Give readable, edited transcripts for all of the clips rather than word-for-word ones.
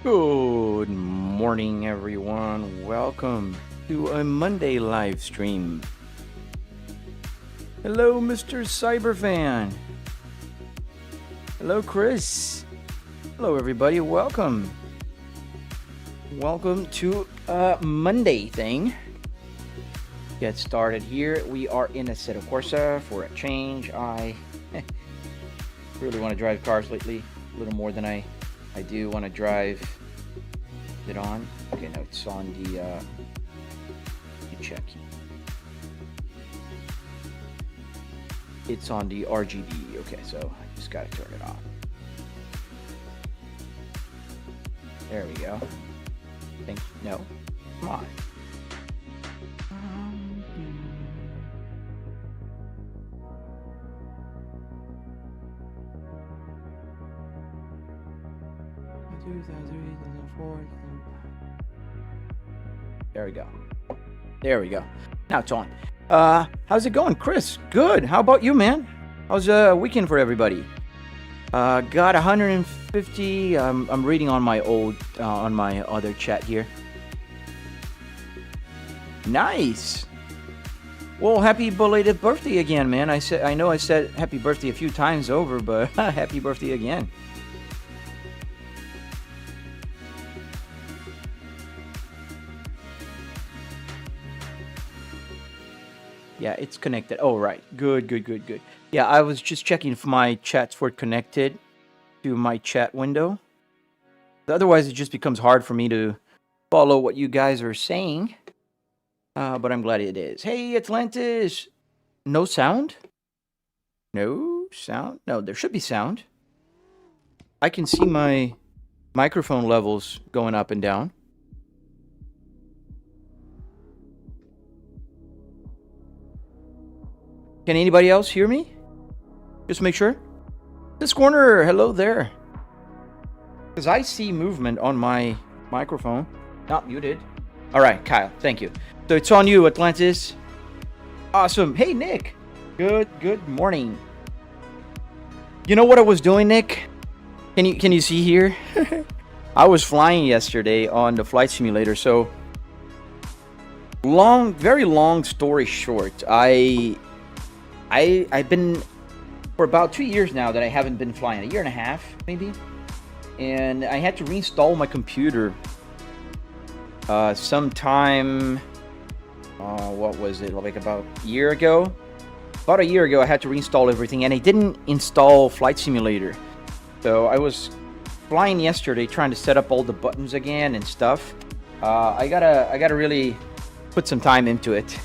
Good morning, everyone. Welcome to a Monday live stream. Hello, Mr. Cyberfan. Hello, Chris. Hello, everybody. Welcome. Welcome to a Monday thing. Get started here. We are in a Assetto Corsa for a change. I really want to drive cars lately, a little more than I do want to drive it on. Okay, no, it's on the check. It's on the RGB. Okay, so I just gotta turn it on. There we go. No, come on. There we go. There we go. Now it's on. How's it going, Chris? Good. How about you, man? How's weekend for everybody? Got 150. I'm reading on my on my other chat here. Nice. Well, happy belated birthday again, man. I know I said happy birthday a few times over, but happy birthday again. Yeah, it's connected. Oh, right. Good. Yeah, I was just checking if my chats were connected to my chat window. Otherwise, it just becomes hard for me to follow what you guys are saying. But I'm glad it is. Hey, Atlantis! No sound? No sound? No, there should be sound. I can see my microphone levels going up and down. Can anybody else hear me? Just make sure. This corner, hello there. Because I see movement on my microphone. Not muted. All right, Kyle, thank you. So it's on you, Atlantis. Awesome. Hey, Nick. Good morning. You know what I was doing, Nick? Can you see here? I was flying yesterday on the flight simulator. So very long story short, I've been for about 2 years now that I haven't been flying, a year and a half maybe, and I had to reinstall my computer sometime what was it, like about a year ago. About a year ago I had to reinstall everything, and I didn't install Flight Simulator. So I was flying yesterday trying to set up all the buttons again and stuff. I gotta really put some time into it.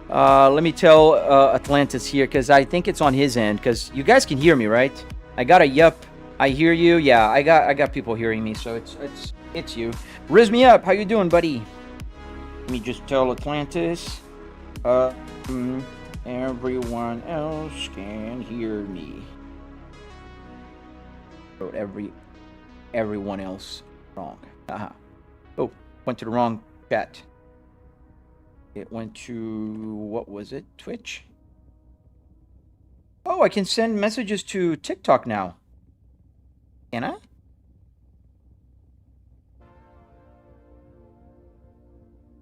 Let me tell Atlantis here, because I think it's on his end, because you guys can hear me, right? I got a yup. I hear you. Yeah, I got people hearing me, so it's you. Riz me up. How you doing, buddy? Let me just tell Atlantis. Everyone else can hear me. Wrote everyone else wrong. Oh, went to the wrong chat. It went to, what was it? Twitch? Oh, I can send messages to TikTok now. Can I?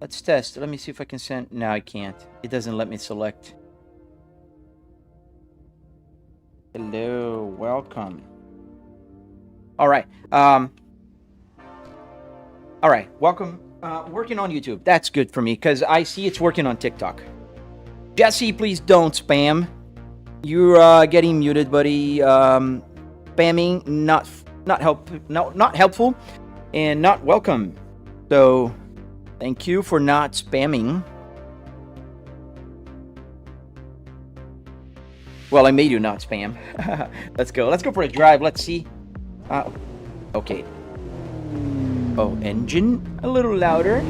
Let's test. Let me see if I can send. No, I can't. It doesn't let me select. Hello, welcome. All right. All right, welcome. Working on YouTube. That's good for me, because I see it's working on TikTok. Jesse, please don't spam. You're getting muted, buddy. Spamming not helpful and not welcome. So thank you for not spamming. Well, I made you not spam. Let's go. Let's go for a drive. Let's see. Okay. Oh, engine a little louder.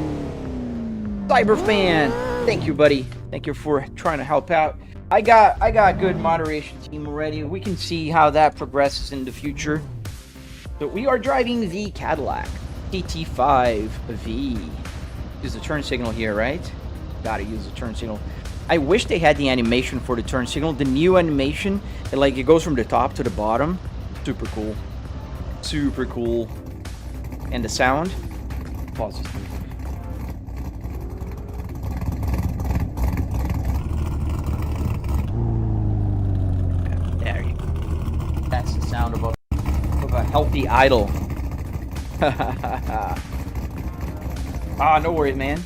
Cyberfan, thank you, buddy. Thank you for trying to help out. I got a good moderation team already. We can see how that progresses in the future. So we are driving the Cadillac TT5V. Use the turn signal here, right? Gotta use the turn signal. I wish they had the animation for the turn signal. The new animation, it goes from the top to the bottom. Super cool. Super cool. And the sound. Pause this music. There you go. That's the sound of a healthy idle. Ah, no worries, man.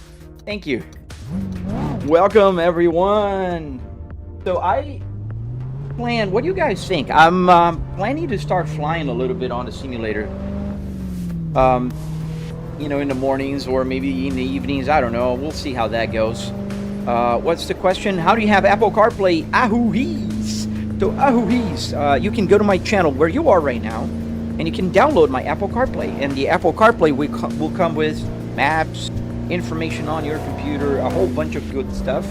Thank you. Welcome, everyone. So what do you guys think? I'm planning to start flying a little bit on the simulator. You know, in the mornings or maybe in the evenings. I don't know. We'll see how that goes. What's the question? How do you have Apple CarPlay? Ahoo-hees. So, ahoo-hees. You can go to my channel where you are right now, and you can download my Apple CarPlay. And the Apple CarPlay will come with maps, information on your computer, a whole bunch of good stuff.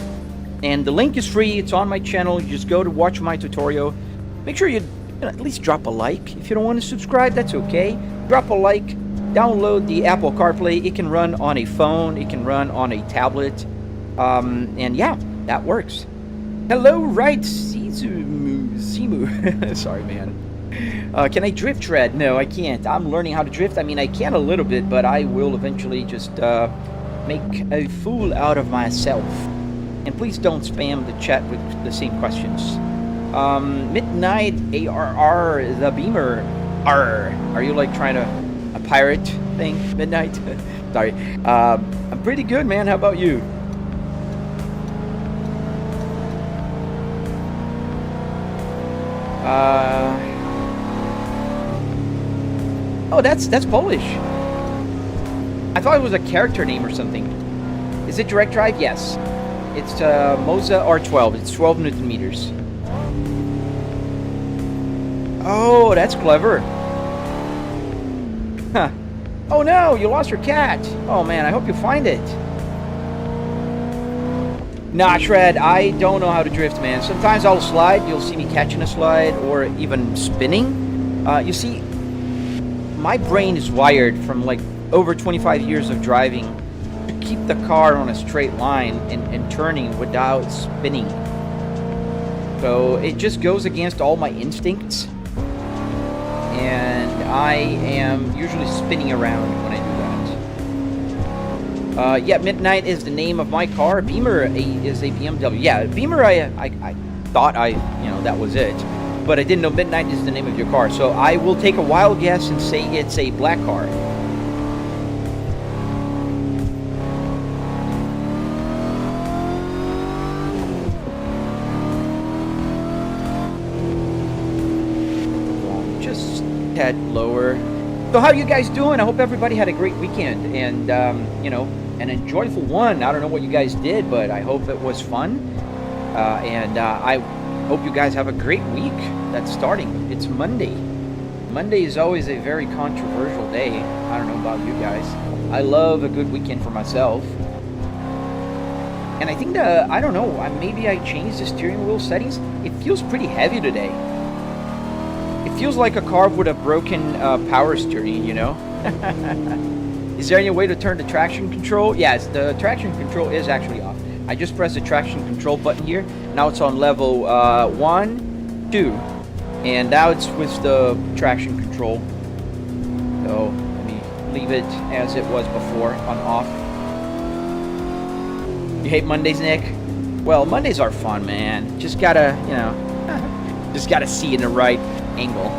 And the link is free. It's on my channel. You just go to watch my tutorial. Make sure you at least drop a like. If you don't want to subscribe, that's okay. Drop a like. Download the Apple CarPlay. It can run on a phone. It can run on a tablet. And yeah, that works. Hello, right, Simu. Sorry, man. Can I drift tread? No, I can't. I'm learning how to drift. I mean, I can a little bit, but I will eventually just make a fool out of myself. And please don't spam the chat with the same questions. Midnight ARR, the Beamer. Are you like trying to a pirate thing? Midnight? Sorry. I'm pretty good, man. How about you? Oh, that's Polish. I thought it was a character name or something. Is it direct drive? Yes. It's Moza R12. It's 12 Newton meters. Oh, that's clever. Huh. Oh no, you lost your cat. Oh man, I hope you find it. Nah, Shred, I don't know how to drift, man. Sometimes I'll slide. You'll see me catching a slide or even spinning. You see, my brain is wired from like over 25 years of driving to keep the car on a straight line and turning without spinning. So it just goes against all my instincts. And I am usually spinning around when I do that. Yeah, Midnight is the name of my car. Beamer is a BMW. Yeah, Beamer, I thought that was it. But I didn't know Midnight is the name of your car. So I will take a wild guess and say it's a black car. Just a tad lower. So how you guys doing? I hope everybody had a great weekend and, an enjoyable one. I don't know what you guys did, but I hope it was fun. I hope you guys have a great week that's starting. It's Monday. Monday is always a very controversial day. I don't know about you guys. I love a good weekend for myself. And I think I don't know, maybe I changed the steering wheel settings. It feels pretty heavy today. It feels like a car with a broken power steering, you know? Is there any way to turn the traction control? Yes, the traction control is actually off. I just pressed the traction control button here. Now it's on level 1, 2. And now it's with the traction control. So let me leave it as it was before, on off. You hate Mondays, Nick? Well, Mondays are fun, man. Just gotta, just gotta see in the right angle.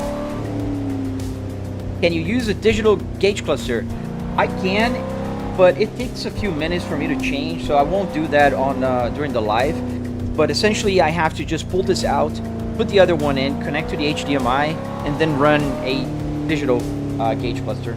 Can you use a digital gauge cluster? I can, but it takes a few minutes for me to change, so I won't do that on during the live. But essentially, I have to just pull this out, put the other one in, connect to the HDMI, and then run a digital gauge cluster.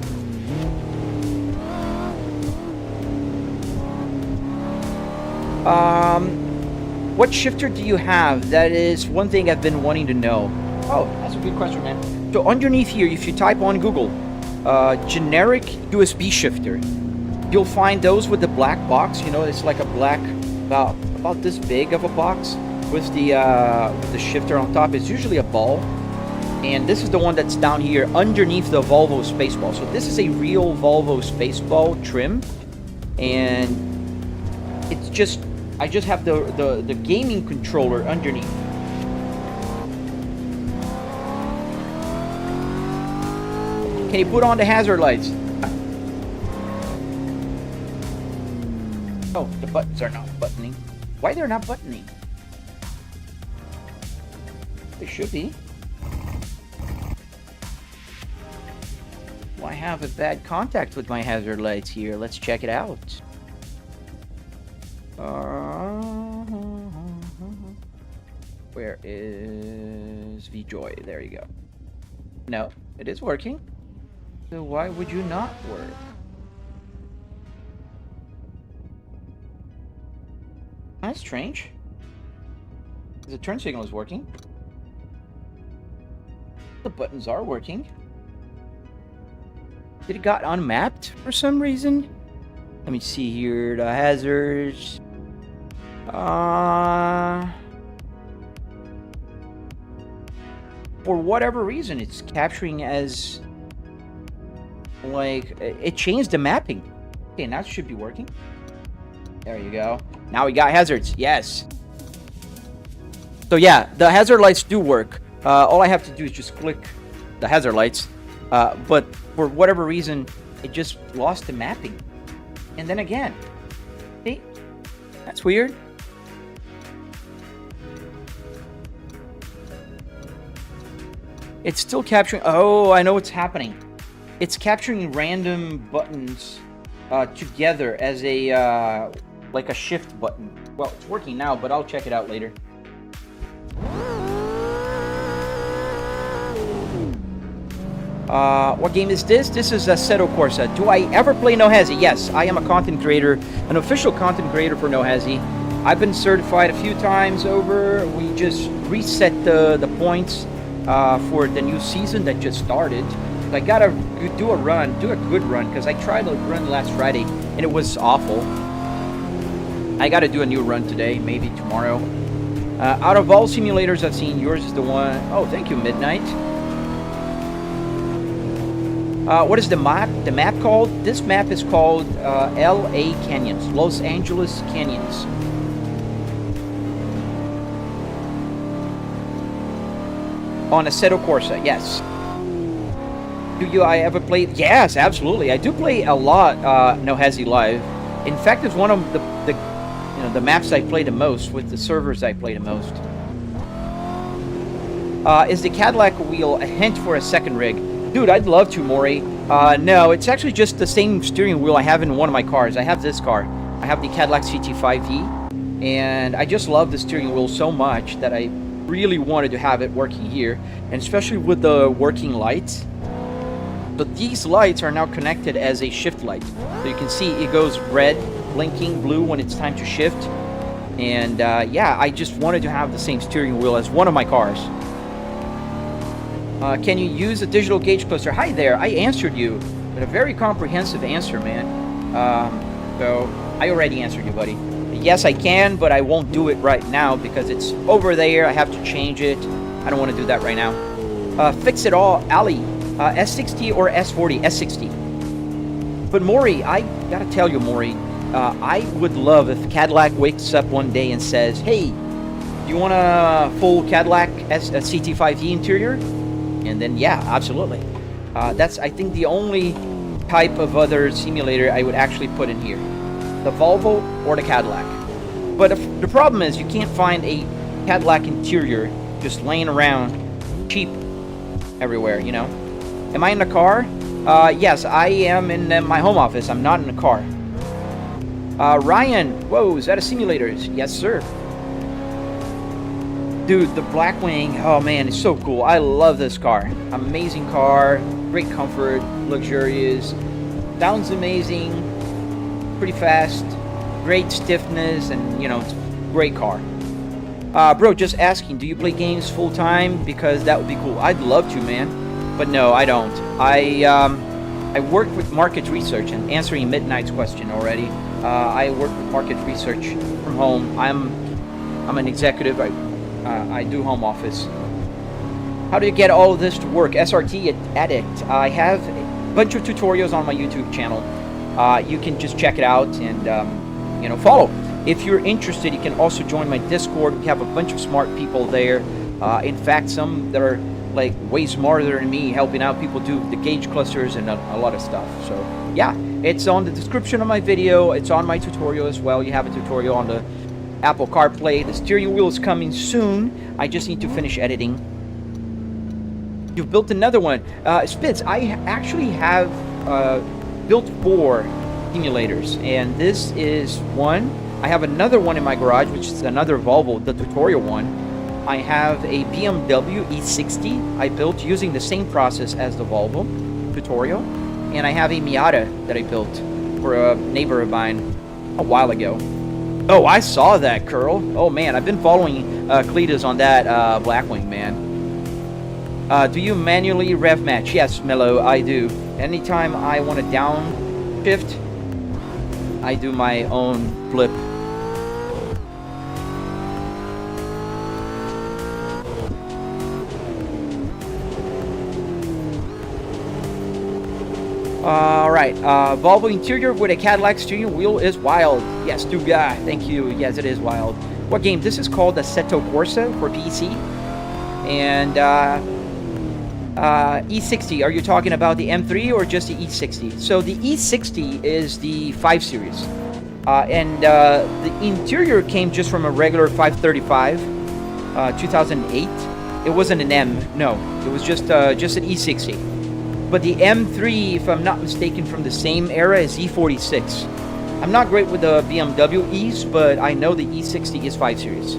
What shifter do you have? That is one thing I've been wanting to know. Oh, that's a good question, man. So underneath here, if you type on Google, generic USB shifter, you'll find those with the black box. You know, it's like a black, about this big of a box with the shifter on top. It's usually a ball. And this is the one that's down here underneath the Volvo Spaceball. So this is a real Volvo Spaceball trim. And it's just, I just have the gaming controller underneath. Can you put on the hazard lights? Oh, the buttons are not buttoning. Why they're not buttoning? They should be. Well, I have a bad contact with my hazard lights here. Let's check it out. Where is VJoy? There you go. No, it is working. So why would you not work? That's strange. The turn signal is working. The buttons are working. Did it got unmapped for some reason? Let me see here. The hazards. For whatever reason, it's capturing as like it changed the mapping. Okay, now it should be working. There you go. Now we got hazards. Yes. So yeah, the hazard lights do work. All I have to do is just click the hazard lights. But for whatever reason, it just lost the mapping. And then again. See? That's weird. It's still capturing... Oh, I know what's happening. It's capturing random buttons together as a... like a shift button. Well, it's working now, but I'll check it out later. What game is this? This is Assetto Corsa. Do I ever play No Hesi? Yes, I am a content creator, an official content creator for No Hesi. I've been certified a few times over. We just reset the points for the new season that just started. I gotta do a good run, because I tried to run last Friday and it was awful. I gotta do a new run today, maybe tomorrow. Out of all simulators I've seen, yours is the one. Oh, thank you, Midnight. What is the map? The map called? This map is called L.A. Canyons, Los Angeles Canyons. On Assetto Corsa, yes. I ever play? Yes, absolutely. I do play a lot. No Hesi Live. In fact, it's one of the maps I play the most, with the servers I play the most. Is the Cadillac wheel a hint for a second rig? Dude, I'd love to, Maury. No, it's actually just the same steering wheel I have in one of my cars. I have this car. I have the Cadillac CT5e, and I just love the steering wheel so much that I really wanted to have it working here, and especially with the working lights. But these lights are now connected as a shift light. So you can see it goes red, blinking blue when it's time to shift. And yeah, I just wanted to have the same steering wheel as one of my cars. Can you use a digital gauge cluster? Hi there, I answered you with a very comprehensive answer, man. So I already answered you, buddy. Yes, I can, but I won't do it right now because it's over there. I have to change it. I don't want to do that right now. Fix it all, Ali. S60 or S40? S60. But Maury, I gotta tell you, Maury, I would love if Cadillac wakes up one day and says, hey, you want a full Cadillac CT5e interior? And then, yeah, absolutely. That's, I think, the only type of other simulator I would actually put in here. The Volvo or the Cadillac. But the problem is you can't find a Cadillac interior just laying around cheap everywhere, you know? Am I in the car? Yes, I am in my home office. I'm not in the car. Ryan, whoa, is that a simulator? Yes, sir. Dude, the Blackwing, oh man, it's so cool. I love this car. Amazing car, great comfort, luxurious, sounds amazing, pretty fast, great stiffness, and, you know, it's a great car. Bro, just asking, do you play games full-time? Because that would be cool. I'd love to, man. But no, I don't. I work with market research, and answering Midnight's question already. I work with market research from home. I'm an executive. I do home office. How do you get all of this to work? SRT Addict. I have a bunch of tutorials on my YouTube channel. You can just check it out and you know, follow. If you're interested, you can also join my Discord. We have a bunch of smart people there. In fact, some that are like way smarter than me, helping out people do the gauge clusters and a lot of stuff. So yeah, it's on the description of my video. It's on my tutorial as well. You have a tutorial on the Apple CarPlay. The steering wheel is coming soon. I just need to finish editing. You've built another one. Spitz, I actually have built 4 simulators, and this is one. I have another one in my garage, which is another Volvo, the tutorial one. I have a BMW E60 I built using the same process as the Volvo tutorial. And I have a Miata that I built for a neighbor of mine a while ago. Oh, I saw that, Curl. Oh, man, I've been following Cletus on that Blackwing, man. Do you manually rev match? Yes, Mello, I do. Anytime I want to downshift, I do my own flip. Alright, Volvo interior with a Cadillac steering wheel is wild. Yes, Duga, thank you. Yes, it is wild. What game? This is called Assetto Corsa for PC. And E60, are you talking about the M3 or just the E60? So the E60 is the 5 Series. And the interior came just from a regular 535, 2008. It wasn't an M, no. It was just an E60. But the M3, if I'm not mistaken, from the same era is E46. I'm not great with the BMW E's, but I know the E60 is 5 Series.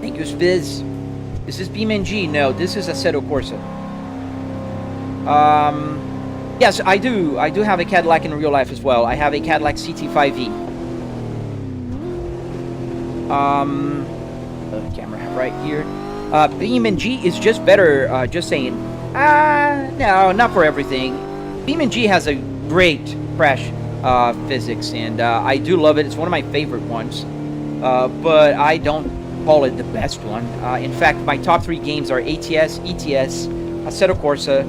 Thank you, Spiz. Is this BeamNG? No, this is Assetto Corsa. Yes, I do. I do have a Cadillac in real life as well. I have a Cadillac CT5e. The camera right here. BeamNG is just better, just saying. No, not for everything. BeamNG has a great crash physics, and I do love it. It's one of my favorite ones, but I don't call it the best one. In fact, my top 3 games are ATS, ETS, Assetto Corsa,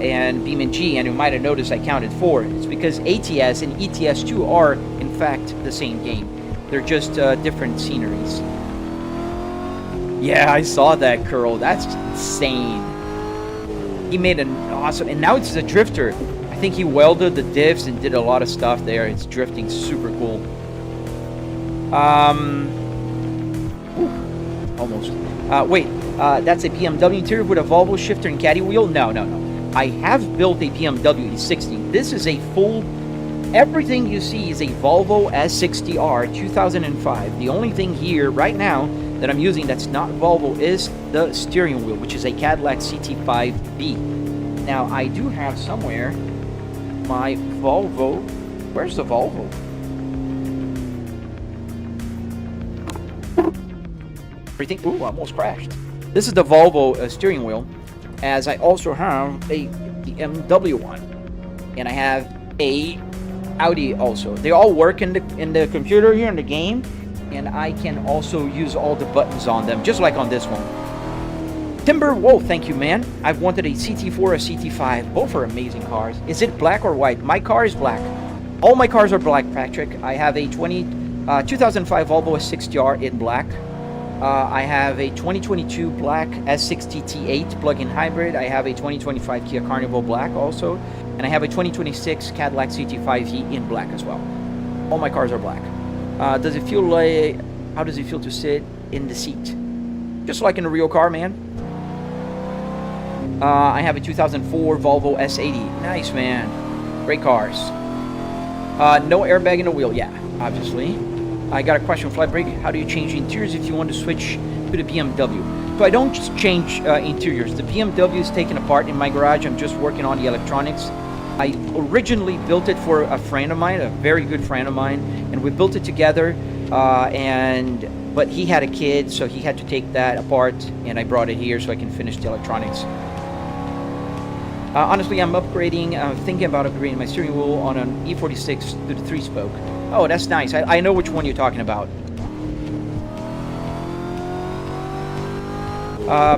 and BeamNG, and you might have noticed I counted 4. It's because ATS and ETS2 are, in fact, the same game. They're just different sceneries. Yeah, I saw that, Curl. That's insane. He made an awesome... And now it's a drifter. I think he welded the diffs and did a lot of stuff there. It's drifting super cool. Almost. Wait. That's a BMW interior with a Volvo shifter and caddy wheel? No. I have built a BMW E60. This is a full... Everything you see is a Volvo S60R 2005. The only thing here right now that I'm using that's not Volvo is the steering wheel, which is a Cadillac CT5B. Now, I do have somewhere my Volvo. Where's the Volvo? Everything. Ooh, I almost crashed. This is the Volvo steering wheel, as I also have a BMW one, and I have a Audi also. They all work in the computer here in the game, and I can also use all the buttons on them, just like on this one. Timber Wolf, thank you, man. I've wanted a CT4 or a CT5. Both are amazing cars. Is it black or white? My car is black. All my cars are black, Patrick. I have a 2005 Volvo S60R in black. I have a 2022 black S60 T8 plug-in hybrid. I have a 2025 Kia Carnival black also. And I have a 2026 Cadillac CT5e in black as well. All my cars are black. Does it feel like... How does it feel to sit in the seat? Just like in a real car, man. I have a 2004 Volvo S80. Nice, man. Great cars. No airbag in the wheel. Yeah, obviously. I got a question, Flatbreak. How do you change interiors if you want to switch to the BMW? So I don't just change interiors. The BMW is taken apart in my garage. I'm just working on the electronics. I originally built it for a friend of mine, a very good friend of mine, and we built it together. But he had a kid, so he had to take that apart, and I brought it here so I can finish the electronics. Honestly, I'm thinking about upgrading my steering wheel on an E46 to the 3-spoke. Oh, that's nice. I know which one you're talking about.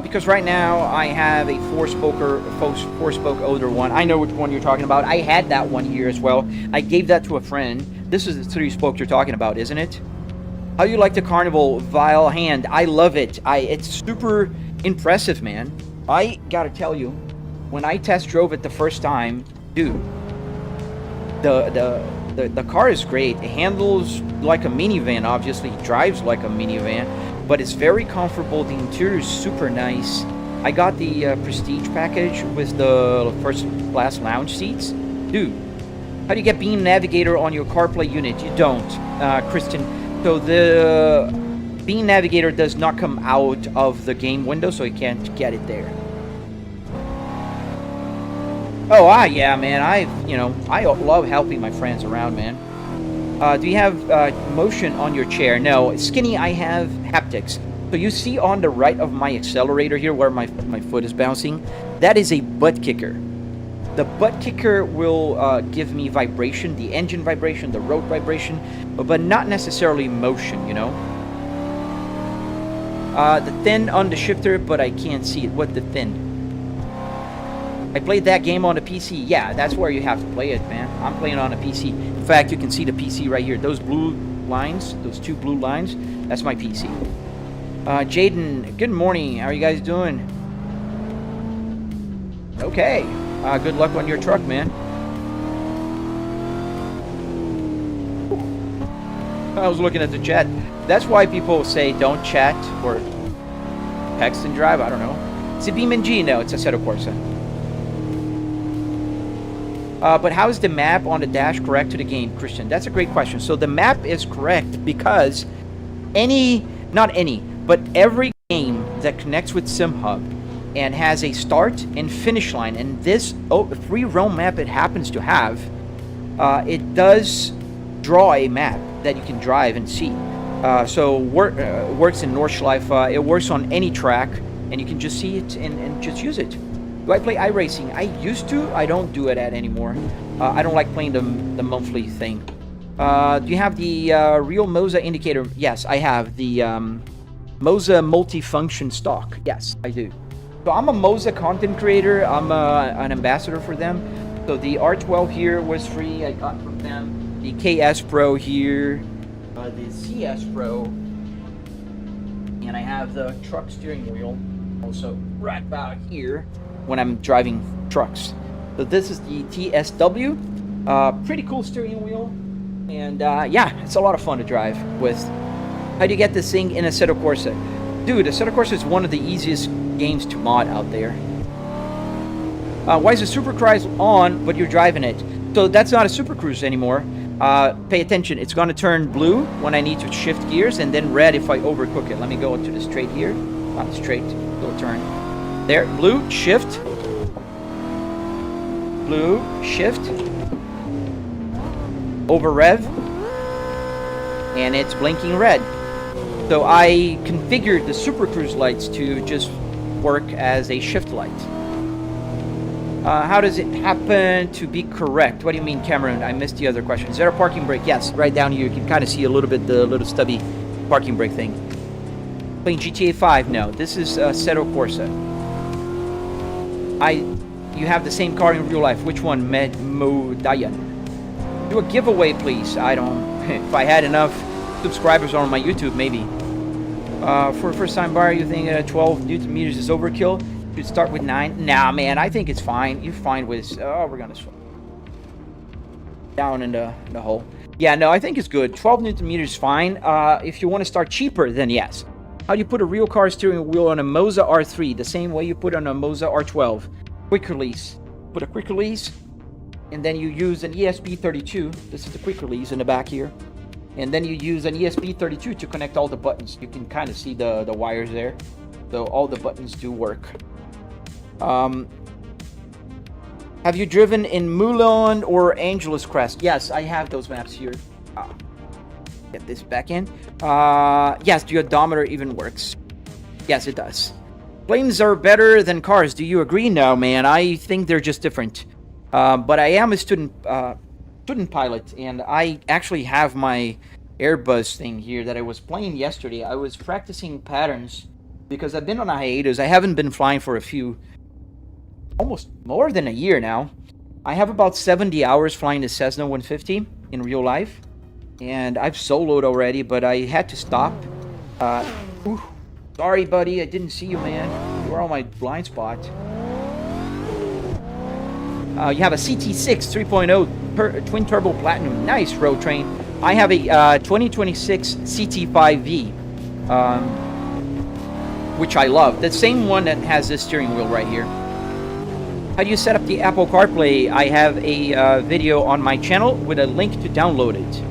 Because right now I have a 4-spoke older one. I know which one you're talking about. I had that one here as well. I gave that to a friend. This is the 3-spoke you're talking about, isn't it? How you like the Carnival Vile Hand? I love it. It's super impressive, man. I gotta tell you, when I test drove it the first time, dude, the car is great. It handles like a minivan, obviously. It drives like a minivan, but it's very comfortable. The interior is super nice. I got the Prestige package with the first class lounge seats. Dude, how do you get Beam Navigator on your CarPlay unit? You don't, Kristen. So the Beam Navigator does not come out of the game window, so you can't get it there. Oh, yeah, man. I love helping my friends around, man. Do you have motion on your chair? No. Skinny, I have haptics. So you see on the right of my accelerator here where my foot is bouncing, that is a butt kicker. The butt kicker will give me vibration, the engine vibration, the road vibration, but not necessarily motion, you know? The thin on the shifter, but I can't see it. What the thin? I played that game on a PC. Yeah, that's where you have to play it, man. I'm playing on a PC. In fact, you can see the PC right here. Those blue lines, those two blue lines, that's my PC. Jaden, good morning. How are you guys doing? Okay. Good luck on your truck, man. I was looking at the chat. That's why people say don't chat or text and drive. I don't know. It's a Beam and G. No, it's a Assetto Corsa. But how is the map on the dash correct to the game, Christian? That's a great question. So the map is correct because but every game that connects with SimHub and has a start and finish line, and this free roam map it happens to have, it does draw a map that you can drive and see. So works in Nordschleife. It works on any track, and you can just see it and just use it. Do I play iRacing? I used to. I don't do it anymore. I don't like playing the monthly thing. Do you have the real Moza indicator? Yes, I have the Moza multifunction stock. Yes, I do. So I'm a Moza content creator. I'm an ambassador for them. So the R12 here was free. I got from them. The KS Pro here. The CS Pro. And I have the truck steering wheel also right about here when I'm driving trucks. So this is the TSW. Pretty cool steering wheel. And yeah, it's a lot of fun to drive with. How do you get this thing in Assetto Corsa? Dude, Assetto Corsa is one of the easiest games to mod out there. Why is the Super Cruise on, but you're driving it? So that's not a Super Cruise anymore. Pay attention, it's going to turn blue when I need to shift gears, and then red if I overcook it. Let me go to the straight here. Not straight, go turn. There, blue, shift. Blue, shift. Over rev. And it's blinking red. So I configured the Super Cruise lights to just work as a shift light. How does it happen to be correct? What do you mean, Cameron? I missed the other question. Is there a parking brake? Yes, right down here. You can kind of see a little bit the little stubby parking brake thing. Playing GTA 5? No, this is Assetto Corsa. You have the same car in real life. Which one? Modayan. Do a giveaway, please. I don't. If I had enough subscribers on my YouTube, maybe. For a first-time buyer, you think 12 Newton meters is overkill? You should start with 9. Nah, man, I think it's fine. You're fine with. Oh, we're gonna swim down in the hole. Yeah, no, I think it's good. 12 Newton meters is fine. If you want to start cheaper, then yes. How do you put a real car steering wheel on a Moza R3? The same way you put on a Moza R12. Quick release. Put a quick release, and then you use an ESP32. This is the quick release in the back here. And then you use an ESP32 to connect all the buttons. You can kind of see the wires there. So all the buttons do work. Have you driven in Moulin or Angeles Crest? Yes, I have those maps here. Get this back in. Yes, the odometer even works. Yes, it does. Planes are better than cars. Do you agree? No, man. I think they're just different. But I am a student pilot, and I actually have my Airbus thing here that I was playing yesterday. I was practicing patterns because I've been on a hiatus. I haven't been flying for almost more than a year now. I have about 70 hours flying the Cessna 150 in real life. and I've soloed already, but I had to stop. Ooh, sorry, buddy, I didn't see you, man. You were on my blind spot. You have a CT6 3.0 twin turbo platinum. Nice, road train. I have a 2026 CT5V, which I love. The same one that has this steering wheel right here. How do you set up the Apple CarPlay? I have a video on my channel with a link to download it.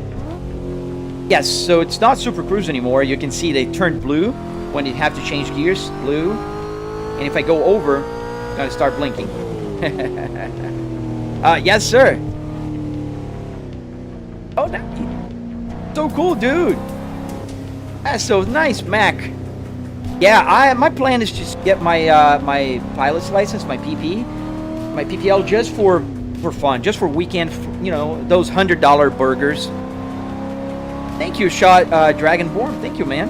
Yes, so it's not Super Cruise anymore. You can see they turned blue when you have to change gears, blue. And if I go over, it's gonna start blinking. Yes, sir. Oh, so cool, dude. That's so nice, Mac. Yeah, my plan is just get my my pilot's license, my PPL, just for fun, just for weekend, you know, those $100 burgers. Thank you, Dragonborn. Thank you, man.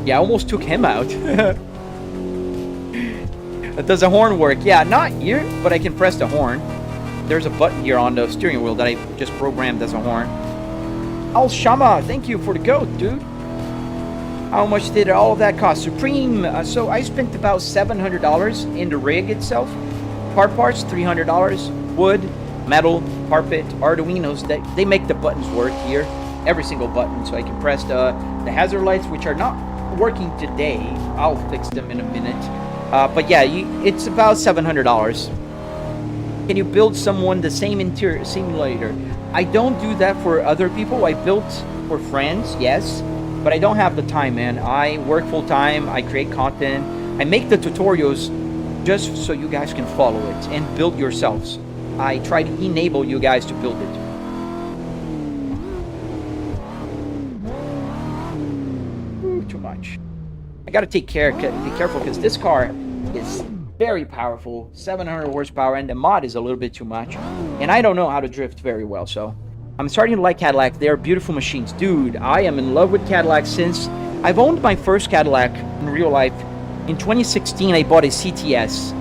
Yeah, I almost took him out. Does the horn work? Yeah, not here, but I can press the horn. There's a button here on the steering wheel that I just programmed as a horn. Al Shama, thank you for the goat, dude. How much did all of that cost? Supreme, so I spent about $700 in the rig itself. Part parts, $300. Wood, metal, carpet, arduinos, they make the buttons work here. Every single button, so I can press the hazard lights, which are not working today. I'll fix them in a minute. But yeah, it's about $700. Can you build someone the same interior simulator? I don't do that for other people. I built for friends, yes, but I don't have the time, man. I work full time. I create content. I make the tutorials just so you guys can follow it and build yourselves. I try to enable you guys to build it. Ooh, too much. I gotta be careful, because this car is very powerful, 700 horsepower, and the mod is a little bit too much. And I don't know how to drift very well, so I'm starting to like Cadillac. They are beautiful machines. Dude, I am in love with Cadillac since I've owned my first Cadillac in real life. In 2016, I bought a CTS,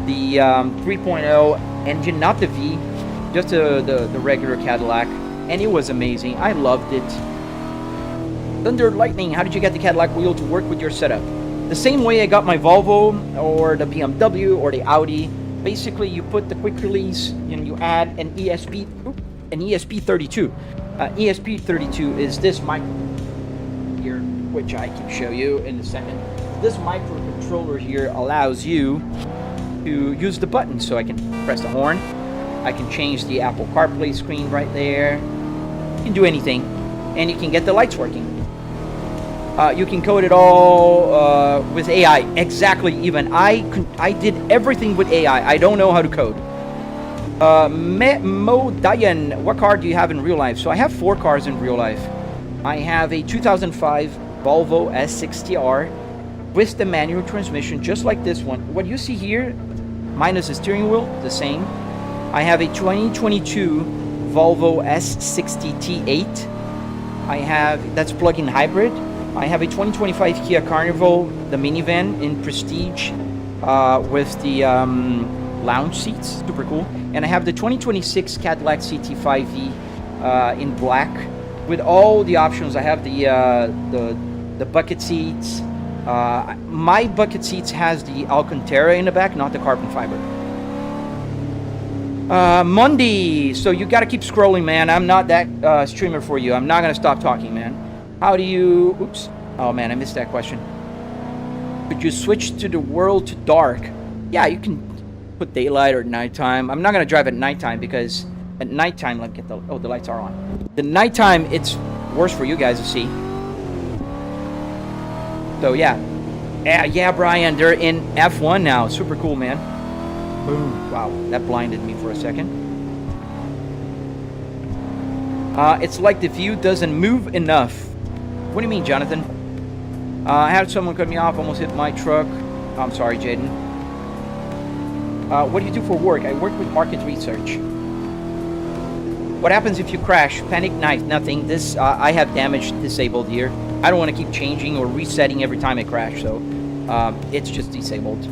the 3.0 engine, not the V, just the regular Cadillac, and it was amazing. I loved it. Thunder Lightning, how did you get the Cadillac wheel to work with your setup? The same way I got my Volvo or the BMW or the Audi. Basically, you put the quick release and you add an ESP32. ESP32 is this micro here, which I can show you in a second. This microcontroller here allows you to use the button, so I can press the horn. I can change the Apple CarPlay screen right there. You can do anything, and you can get the lights working. You can code it all with AI. Exactly, even. I did everything with AI. I don't know how to code. Mo Dayan, what car do you have in real life? So I have 4 cars in real life. I have a 2005 Volvo S60R with the manual transmission, just like this one. What you see here, minus the steering wheel, the same. I have a 2022 Volvo S60 T8. That's plug-in hybrid. I have a 2025 Kia Carnival, the minivan in Prestige, with the lounge seats, super cool. And I have the 2026 Cadillac CT5V in black with all the options. I have the bucket seats. My bucket seats has the Alcantara in the back, not the carbon fiber. Monday, so you gotta keep scrolling, man. I'm not that streamer for you. I'm not gonna stop talking, man. How do you... Oops. Oh, man, I missed that question. Could you switch to the world to dark? Yeah, you can put daylight or nighttime. I'm not going to drive at nighttime because at nighttime, like, the lights are on. The nighttime, it's worse for you guys to see. So, yeah. Yeah, Brian, they're in F1 now. Super cool, man. Boom. Wow, that blinded me for a second. It's like the view doesn't move enough. What do you mean, Jonathan? I had someone cut me off, almost hit my truck. I'm sorry, Jaden. What do you do for work? I work with market research. What happens if you crash? Panic knife, nothing. This, I have damage disabled here. I don't want to keep changing or resetting every time I crash, so it's just disabled.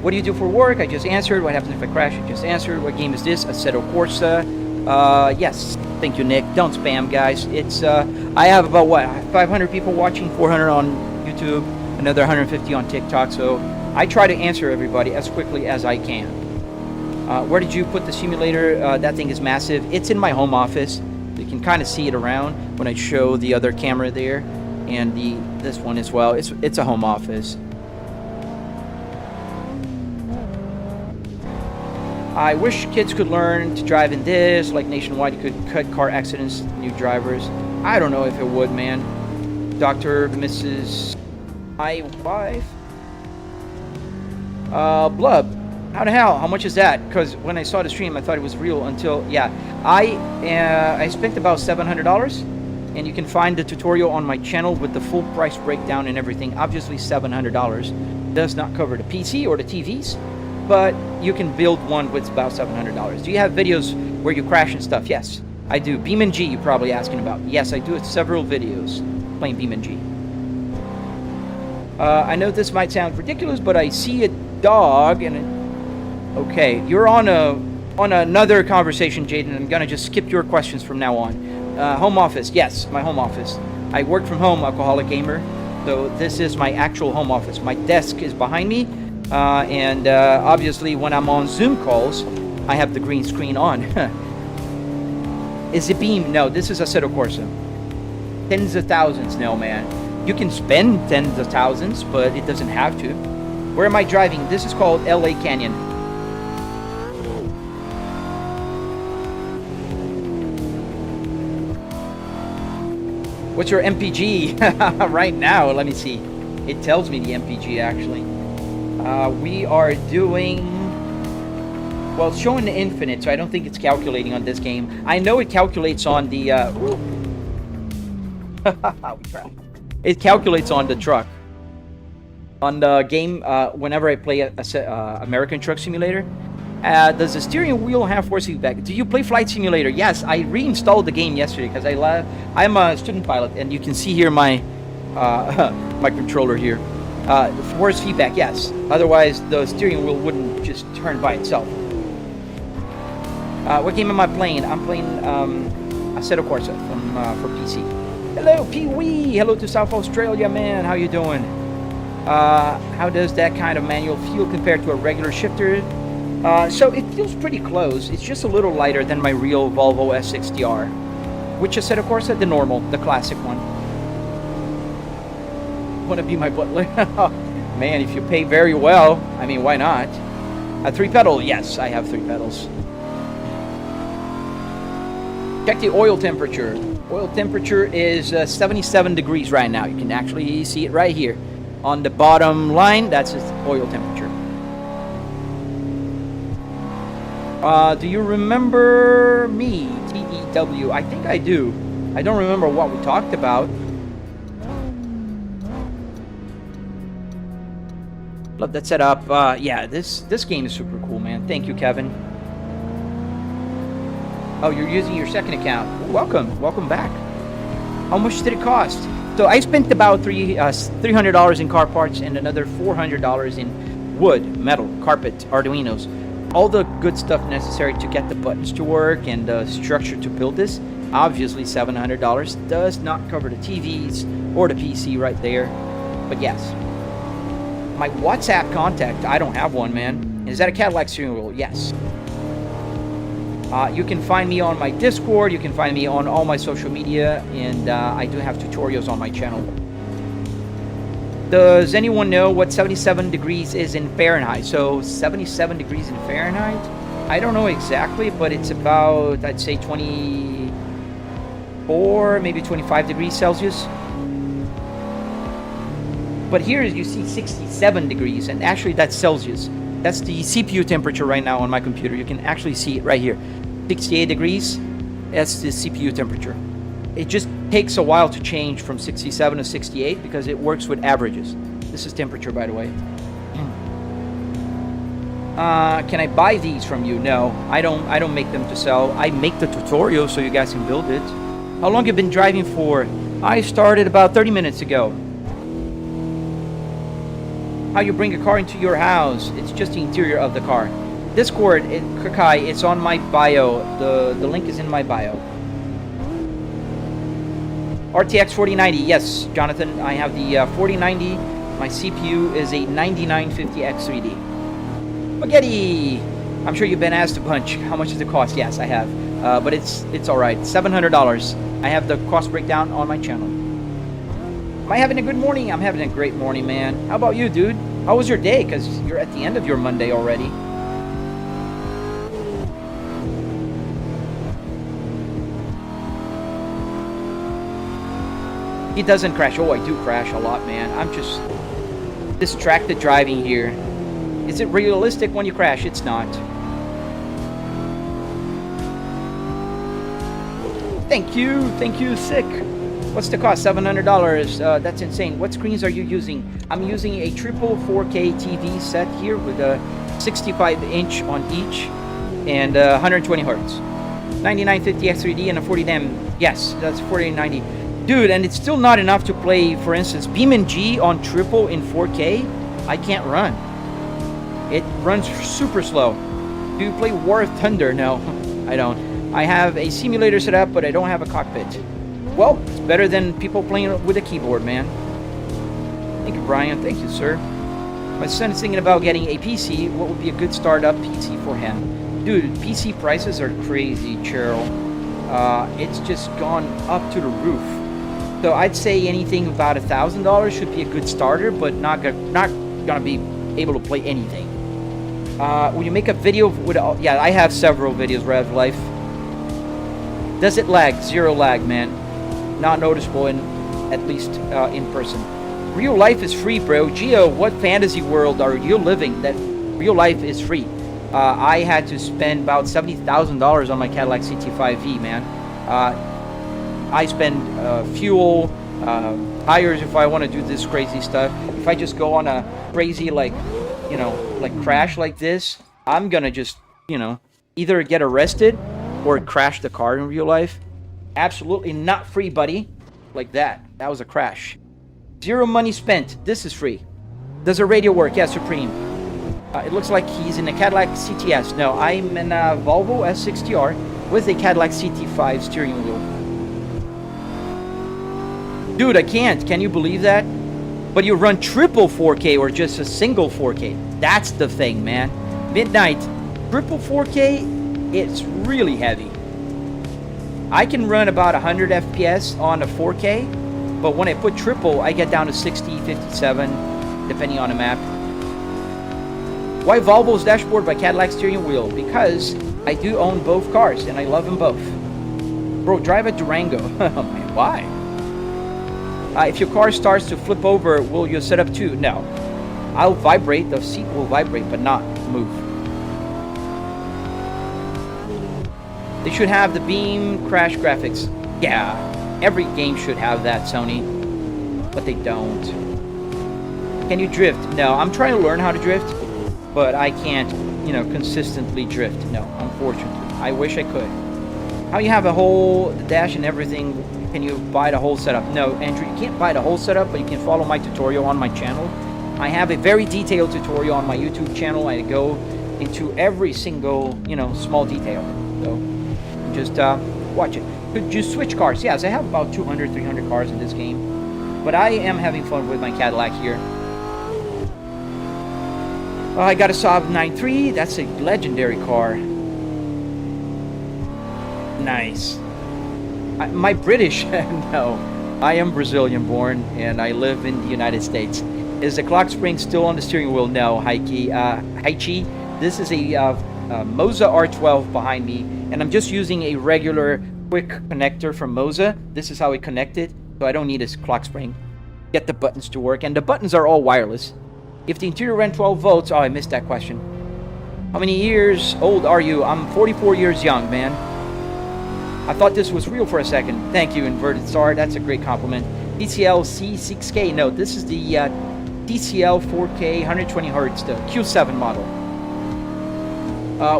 What do you do for work? I just answered. What happens if I crash? I just answered. What game is this? Assetto Corsa. Yes. Thank you, Nick. Don't spam, guys. It's I have about what 500 people watching, 400 on YouTube, another 150 on TikTok. So I try to answer everybody as quickly as I can. Where did you put the simulator? That thing is massive. It's in my home office. You can kind of see it around when I show the other camera there, and this one as well. It's a home office. I wish kids could learn to drive in this, like nationwide. You could cut car accidents, new drivers. I don't know if it would, man. Dr. Mrs. My wife. Blub. How the hell? How much is that? Because when I saw the stream, I thought it was real until, yeah. I spent about $700, and you can find the tutorial on my channel with the full price breakdown and everything. Obviously, $700 does not cover the PC or the TVs, but you can build one with about $700. Do you have videos where you crash and stuff? Yes, I do. BeamNG, you're probably asking about. Yes, I do several videos playing BeamNG. I know this might sound ridiculous, but I see a dog and okay, you're on another conversation, Jaden. I'm gonna just skip your questions from now on. Home office, yes, my home office. I work from home, Alcoholic Gamer. So this is my actual home office. My desk is behind me, and obviously when I'm on Zoom calls, I have the green screen on. Is it Beam? No, this is Assetto Corsa. Tens of thousands, no, man. You can spend tens of thousands, but it doesn't have to. Where am I driving? This is called LA Canyon. What's your MPG right now? Let me see. It tells me the MPG actually. We are doing, well, it's showing the infinite, so I don't think it's calculating on this game. I know it calculates on the it calculates on the truck. On the game, whenever I play American Truck Simulator, does the steering wheel have force feedback? Do you play Flight Simulator? Yes, I reinstalled the game yesterday because I'm a student pilot, and you can see here my my controller here. Force feedback, yes. Otherwise, the steering wheel wouldn't just turn by itself. What game am I playing? I'm playing Assetto Corsa for PC. Hello, Pee-wee. Hello to South Australia, man. How you doing? How does that kind of manual feel compared to a regular shifter? So it feels pretty close. It's just a little lighter than my real Volvo S60R. Which Assetto Corsa? The normal, the classic one. Want to be my butler? Man, if you pay very well, I mean, why not? A 3-pedal? Yes, I have 3 pedals. Check the oil temperature. Oil temperature is 77 degrees right now. You can actually see it right here. On the bottom line, that's its oil temperature. Do you remember me? TEW. I think I do. I don't remember what we talked about. Love that setup. Yeah, this game is super cool, man. Thank you, Kevin. Oh, you're using your second account. Welcome back. How much did it cost? So I spent about $300 in car parts and another $400 in wood, metal, carpet, arduinos. All the good stuff necessary to get the buttons to work and the structure to build this. Obviously, $700 does not cover the TVs or the PC right there. But yes. My WhatsApp contact, I don't have one, man. Is that a Cadillac steering wheel? Yes. You can find me on my Discord. You can find me on all my social media. And I do have tutorials on my channel. Does anyone know what 77 degrees is in Fahrenheit? So 77 degrees in Fahrenheit? I don't know exactly, but it's about, I'd say 24, maybe 25 degrees Celsius. But here you see 67 degrees, and actually that's Celsius. That's the CPU temperature right now on my computer. You can actually see it right here. 68 degrees, that's the CPU temperature. It just takes a while to change from 67 to 68 because it works with averages. This is temperature, by the way. Can I buy these from you? No, I don't make them to sell. I make the tutorial so you guys can build it. How long have you been driving for? I started about 30 minutes ago. How you bring a car into your house. It's just the interior of the car. Discord, Kakai, it's on my bio. The link is in my bio. RTX 4090, yes, Jonathan, I have the 4090. My CPU is a 9950X3D. Spaghetti! I'm sure you've been asked a bunch. How much does it cost? Yes, I have. But it's all right. $700. I have the cost breakdown on my channel. Am I having a good morning? I'm having a great morning, man. How about you, dude? How was your day? Because you're at the end of your Monday already. He doesn't crash. Oh, I do crash a lot, man. I'm just distracted driving here. Is it realistic when you crash? It's not. Thank you, sick. What's the cost? $700. That's insane. What screens are you using? I'm using a triple 4K TV set here with a 65-inch on each and 120 hertz. 9950X3D and a 40-dem. Yes, that's 4090. Dude, and it's still not enough to play, for instance, BeamNG on triple in 4K. I can't run. It runs super slow. Do you play War of Thunder? No, I don't. I have a simulator set up, but I don't have a cockpit. Well, it's better than people playing with a keyboard, man. Thank you, Brian. Thank you, sir. My son is thinking about getting a PC. What would be a good startup PC for him? Dude, PC prices are crazy, Cheryl. It's just gone up to the roof. So I'd say anything about $1,000 should be a good starter, but not gonna be able to play anything. Will you make a video with? Yeah, I have several videos. Rev Life. Does it lag? Zero lag, man. Not noticeable at least in person. Real life is free, bro. Geo, what fantasy world are you living that real life is free? I had to spend about $70,000 on my Cadillac CT5V, man. I spend fuel, tires if I want to do this crazy stuff. If I just go on a crazy, like crash like this, I'm gonna just, either get arrested or crash the car in real life. Absolutely not free, buddy. Like that. That was a crash. Zero money spent. This is free. Does the radio work? Yeah, Supreme. It looks like he's in a Cadillac CTS. No, I'm in a Volvo S60R with a Cadillac CT5 steering wheel. Dude, I can't. Can you believe that? But you run triple 4K or just a single 4K. That's the thing, man. Midnight. Triple 4K, it's really heavy. I can run about 100 FPS on a 4K, but when I put triple, I get down to 60, 57, depending on the map. Why Volvo's dashboard by Cadillac steering wheel? Because I do own both cars, and I love them both. Bro, drive a Durango. Oh, man, why? If your car starts to flip over, will you set up too? No. I'll vibrate, the seat will vibrate, but not move. They should have the beam crash graphics. Yeah, every game should have that, Sony. But they don't. Can you drift? No, I'm trying to learn how to drift, but I can't, consistently drift. No, unfortunately. I wish I could. How you have a whole dash and everything, can you buy the whole setup? No, Andrew, you can't buy the whole setup, but you can follow my tutorial on my channel. I have a very detailed tutorial on my YouTube channel. I go into every single, small detail. So just watch it. Could you switch cars? Yes, I have about 200, 300 cars in this game. But I am having fun with my Cadillac here. I got a Saab 9.3. That's a legendary car. Nice. My British, no. I am Brazilian born and I live in the United States. Is the clock spring still on the steering wheel? No, Haichi. This is a Moza R12 behind me, and I'm just using a regular quick connector from Moza. This is how it connected, so I don't need a clock spring. Get the buttons to work, and the buttons are all wireless. If the interior ran 12 volts, oh, I missed that question. How many years old are you? I'm 44 years young, man. I thought this was real for a second. Thank you, Inverted Star. That's a great compliment. TCL C6K. No, this is the TCL 4K 120 Hz, the Q7 model.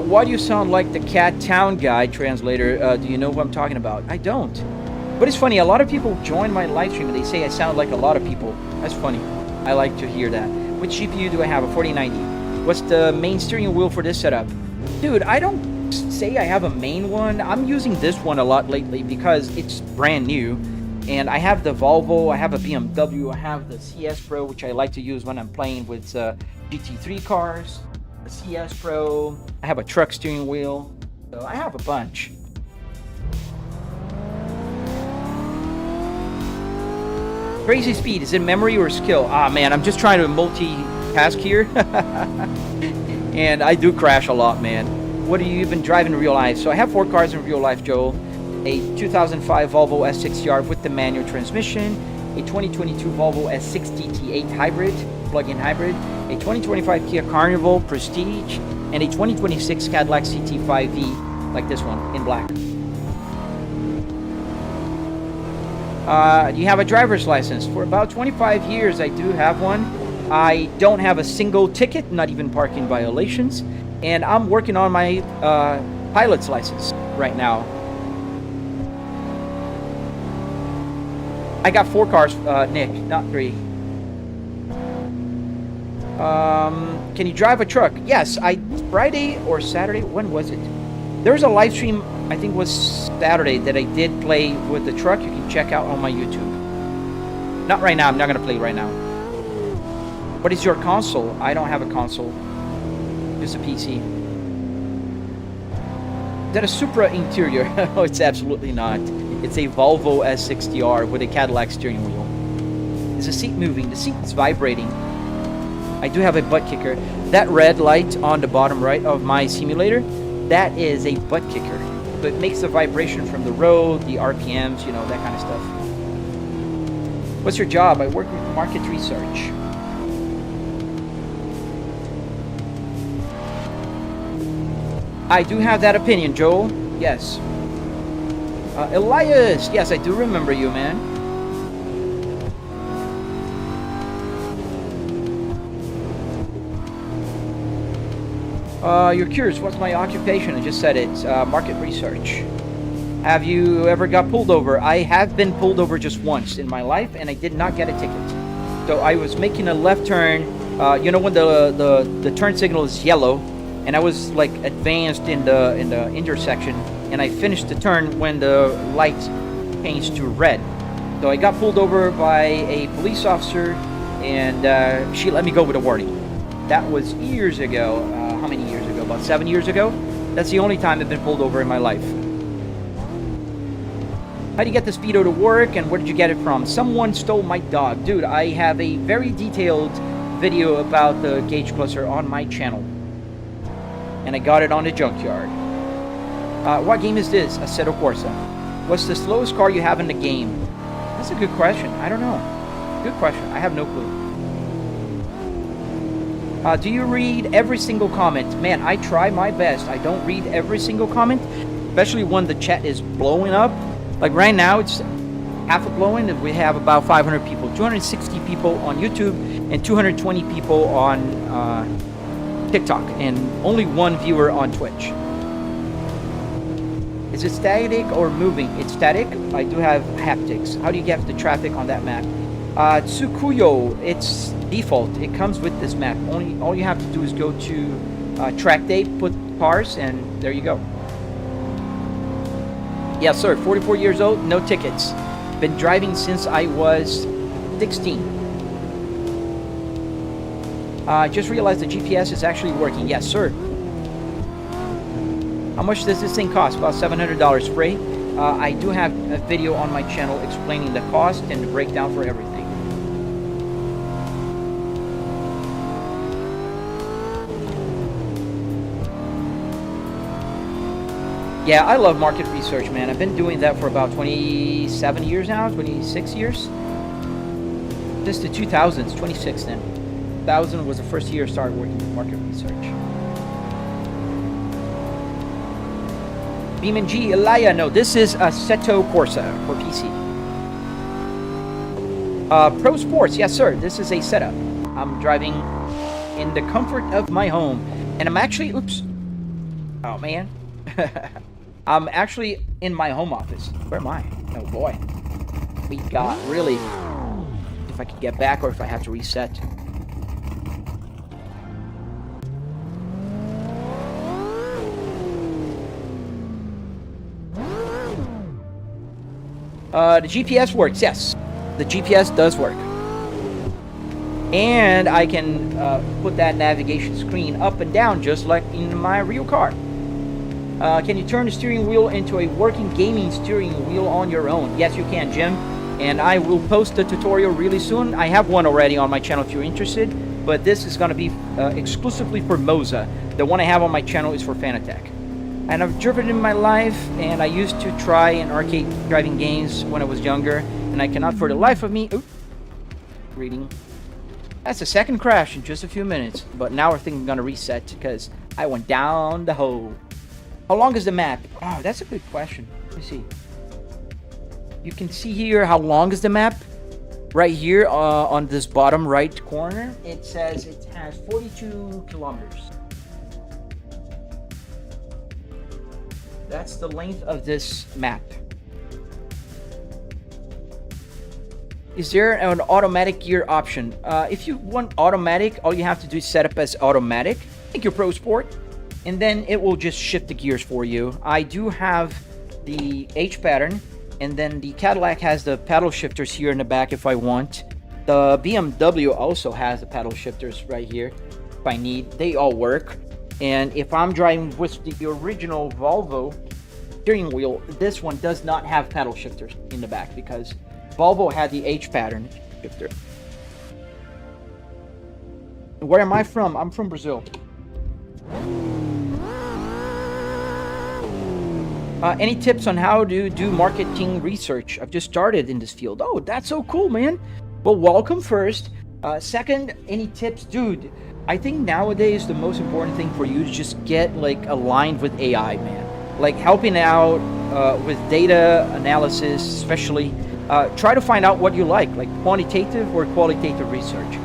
Why do you sound like the Cat Town Guide translator? Do you know who I'm talking about? I don't. But it's funny, a lot of people join my live stream and they say I sound like a lot of people. That's funny. I like to hear that. Which GPU do I have? A 4090. What's the main steering wheel for this setup? Dude, I don't say I have a main one. I'm using this one a lot lately because it's brand new. And I have the Volvo, I have a BMW, I have the CS Pro, which I like to use when I'm playing with GT3 cars, the CS Pro, I have a truck steering wheel, so I have a bunch. Crazy speed, is it memory or skill? Ah man, I'm just trying to multitask here. And I do crash a lot, man. What do you even drive in real life? So I have 4 cars in real life, Joel. A 2005 Volvo S60R with the manual transmission, a 2022 Volvo S60 T8 hybrid, plug-in hybrid, a 2025 Kia Carnival Prestige, and a 2026 Cadillac CT5V, like this one, in black. Do you have a driver's license? For about 25 years, I do have one. I don't have a single ticket, not even parking violations, and I'm working on my pilot's license right now. I got 4 cars, Nick, not 3. Can you drive a truck? Yes, Friday or Saturday, when was it? There was a live stream, I think it was Saturday, that I did play with the truck. You can check out on my YouTube. Not right now, I'm not gonna play right now. What is your console? I don't have a console, just a PC. Is that a Supra interior? No, it's absolutely not. It's a Volvo S60R with a Cadillac steering wheel. Is the seat moving? The seat is vibrating. I do have a butt kicker. That red light on the bottom right of my simulator, that is a butt kicker. So it makes the vibration from the road, the RPMs, you know, that kind of stuff. What's your job? I work with market research. I do have that opinion, Joel. Yes. Elias, yes, I do remember you, man. You're curious, what's my occupation? I just said it, market research. Have you ever got pulled over? I have been pulled over just once in my life, and I did not get a ticket. So I was making a left turn, you know when the turn signal is yellow, and I was like advanced in the intersection, and I finished the turn when the light changed to red. So I got pulled over by a police officer, and she let me go with a warning. That was years ago. How many years ago? About 7 years ago. That's the only time I've been pulled over in my life. How do you get the Speedo to work, and where did you get it from? Someone stole my dog. Dude, I have a very detailed video about the gauge cluster on my channel. And I got it on the junkyard. What game is this? Assetto Corsa. What's the slowest car you have in the game? That's a good question. I don't know. Good question. I have no clue. Do you read every single comment? Man, I try my best. I don't read every single comment, especially when the chat is blowing up. Like right now, it's half a blowing, and we have about 500 people. 260 people on YouTube and 220 people on TikTok, and only 1 viewer on Twitch. Is it static or moving? It's static. I do have haptics. How do you get the traffic on that map? Tsukuyo, it's default. It comes with this map. All you have to do is go to track day, put cars, and there you go. Yes, sir. 44 years old, no tickets. Been driving since I was 16. Just realized the GPS is actually working. Yes, sir. How much does this thing cost? About $700 free. I do have a video on my channel explaining the cost and the breakdown for everything. Yeah, I love market research, man. I've been doing that for about 27 years now, 26 years. Just the 2000s, 26 then. 2000 was the first year I started working with market research. Beeman G, Elia, no, this is Assetto Corsa for PC. Pro Sports, yes sir, this is a setup. I'm driving in the comfort of my home. And I'm actually, oops. Oh man. I'm actually in my home office. Where am I? Oh boy. We got really, if I could get back or if I have to reset. The GPS works, yes. The GPS does work. And I can put that navigation screen up and down just like in my real car. Can you turn the steering wheel into a working gaming steering wheel on your own? Yes, you can, Jim. And I will post a tutorial really soon. I have one already on my channel if you're interested, but this is going to be exclusively for Moza. The one I have on my channel is for Fanatec. And I've driven in my life, and I used to try in arcade driving games when I was younger, and I cannot for the life of me... Oops. Reading. That's the second crash in just a few minutes, but now I think I'm going to reset because I went down the hole. How long is the map? Oh, that's a good question. Let me see. You can see here how long is the map. Right here on this bottom right corner, it says it has 42 kilometers. That's the length of this map. Is there an automatic gear option? If you want automatic, all you have to do is set up as automatic. Thank you, Pro Sport. And then it will just shift the gears for you. I do have the H pattern. And then the Cadillac has the paddle shifters here in the back if I want. The BMW also has the paddle shifters right here if I need. They all work. And if I'm driving with the original Volvo steering wheel, this one does not have paddle shifters in the back because Volvo had the H pattern shifter. Where am I from? I'm from Brazil. Any tips on how to do marketing research? I've just started in this field. Oh, that's so cool, man. Well, welcome first. Second, any tips? Dude, I think nowadays the most important thing for you is just get like aligned with AI, man. Like helping out with data analysis, especially. Try to find out what you like quantitative or qualitative research.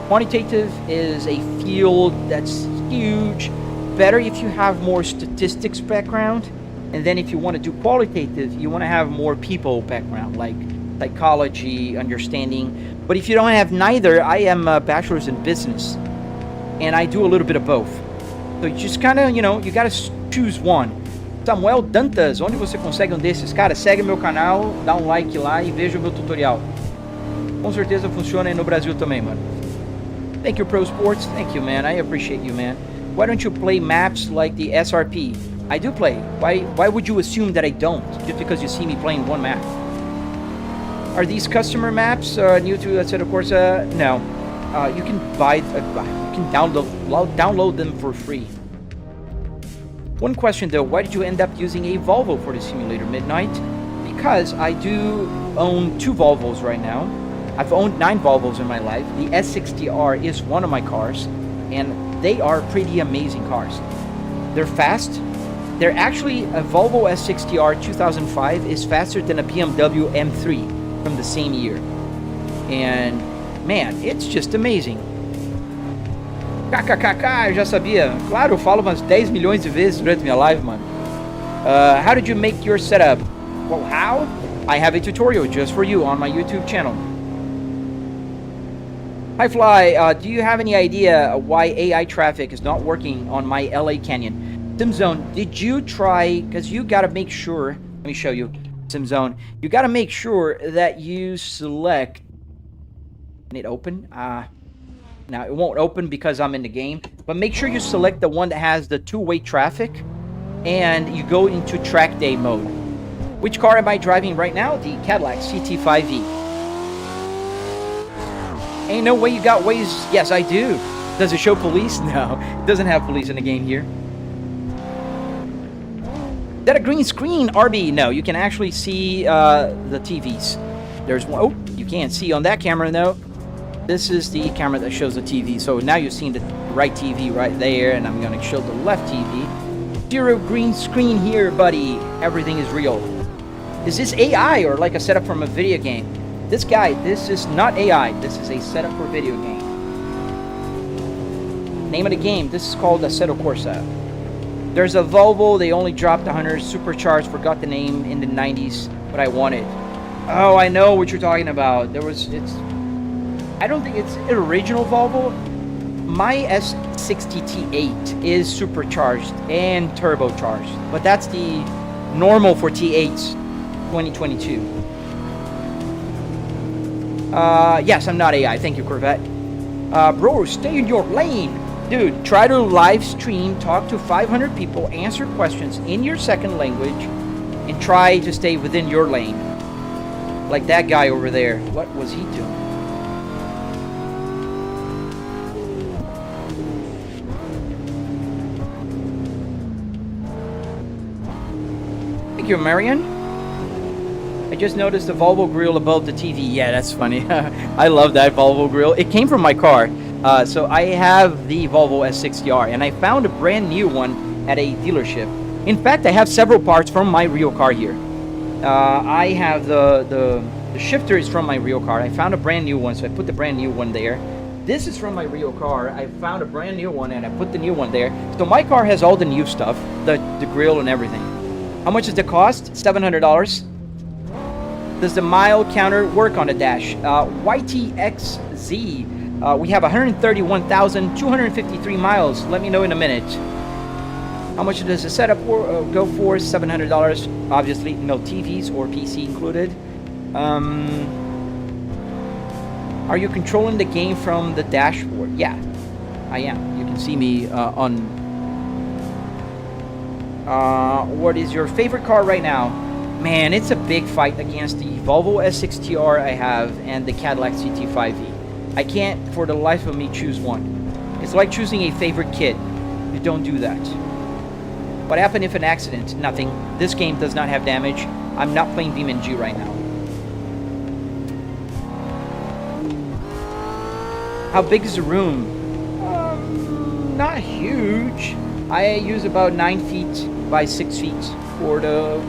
Quantitative is a field that's huge. Better if you have more statistics background. And then if you want to do qualitative, you want to have more people background, like psychology, understanding. But if you don't have neither, I am a bachelor's in business. And I do a little bit of both. So you just kind of, you got to choose one. Samuel Dantas, onde você consegue desses? Cara, segue meu canal, dá like lá e veja o meu tutorial. Com certeza funciona aí no Brasil também, mano. Thank you, Pro Sports. Thank you, man. I appreciate you, man. Why don't you play maps like the SRP? I do play. Why would you assume that I don't? Just because you see me playing one map. Are these customer maps new to Assetto Corsa? No. You can buy. You can download them for free. One question though: why did you end up using a Volvo for the simulator, Midnight? Because I do own 2 Volvos right now. I've owned 9 Volvos in my life. The S60R is one of my cars, and they are pretty amazing cars. They're fast. They're actually, a Volvo S60R 2005 is faster than a BMW M3 from the same year. And, man, it's just amazing. KKKK, eu já sabia. Claro, eu falo umas 10 milhões de vezes durante minha live, mano. How did you make your setup? Well, how? I have a tutorial just for you on my YouTube channel. Hi Fly, do you have any idea why AI traffic is not working on my LA Canyon? SimZone, did you try, because you got to make sure, let me show you, SimZone, you got to make sure that you select, can it open? Now it won't open because I'm in the game, but make sure you select the one that has the 2-way traffic, and you go into track day mode. Which car am I driving right now? The Cadillac CT5V. Ain't no way you got Waze. Yes, I do. Does it show police? No, it doesn't have police in the game here. Is that a green screen, RB? No, you can actually see the TVs. There's one. Oh, you can't see on that camera, though. This is the camera that shows the TV. So now you're seeing the right TV right there, and I'm going to show the left TV. Zero green screen here, buddy. Everything is real. Is this AI or like a setup from a video game? This guy, this is not AI. This is a setup for a video game. Name of the game, this is called Assetto Corsa. There's a Volvo, they only dropped 100 supercharged, forgot the name in the 90s, but I wanted. Oh, I know what you're talking about. I don't think it's an original Volvo. My S60 T8 is supercharged and turbocharged, but that's the normal for T8s 2022. Yes, I'm not AI. Thank you, Corvette. Bro, stay in your lane. Dude, try to live stream, talk to 500 people, answer questions in your second language, and try to stay within your lane. Like that guy over there. What was he doing? Thank you, Marion. I just noticed the Volvo grill above the TV. Yeah, that's funny. I love that Volvo grill. It came from my car. So I have the Volvo S60R, and I found a brand new one at a dealership. In fact, I have several parts from my real car here. I have the shifter is from my real car. I found a brand new one, so I put the brand new one there. This is from my real car. I found a brand new one, and I put the new one there. So my car has all the new stuff, the grill and everything. How much is the cost? $700. Does the mile counter work on the dash? YTXZ. We have 131,253 miles. Let me know in a minute. How much does the setup go for? $700. Obviously, no TVs or PC included. Are you controlling the game from the dashboard? Yeah, I am. You can see me on... what is your favorite car right now? Man, it's a big fight against the Volvo S60R I have and the Cadillac CT5e. I can't, for the life of me, choose one. It's like choosing a favorite kid. You don't do that. What happened if an accident? Nothing. This game does not have damage. I'm not playing BeamNG right now. How big is the room? Not huge. I use about 9 feet by 6 feet for the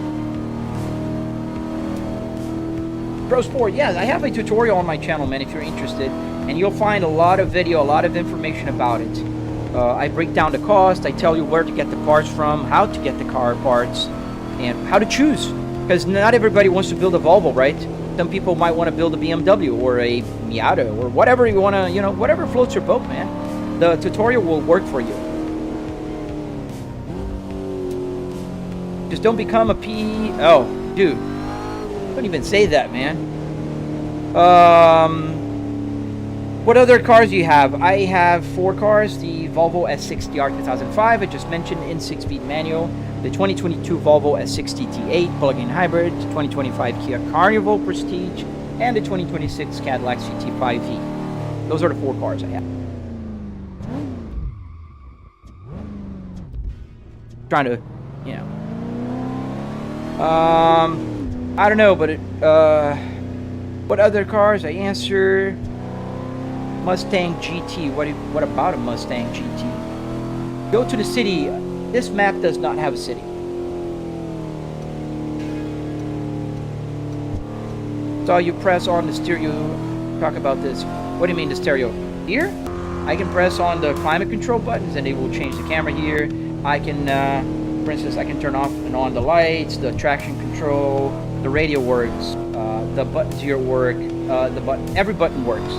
Pro Sport. Yeah, I have a tutorial on my channel, man, if you're interested. And you'll find a lot of video, a lot of information about it. I break down the cost, I tell you where to get the parts from, how to get the car parts, and how to choose. Because not everybody wants to build a Volvo, right? Some people might want to build a BMW or a Miata or whatever you want to, you know, whatever floats your boat, man. The tutorial will work for you. Just don't become a P... Oh, dude. Don't even say that, man. What other cars do you have? I have 4 cars. The Volvo S60R 2005, I just mentioned, in 6-speed manual. The 2022 Volvo S60 T8 plug-in hybrid. 2025 Kia Carnival Prestige. And the 2026 Cadillac CT5e. Those are the 4 cars I have. Trying to, you know. I don't know, but what other cars? I answer Mustang GT. What about a Mustang GT? Go to the city. This map does not have a city. So you press on the stereo. Talk about this. What do you mean the stereo? Here, I can press on the climate control buttons, and they will change the camera here. I can, for instance, I can turn off and on the lights, the traction control. The radio works, the buttons here work, every button works.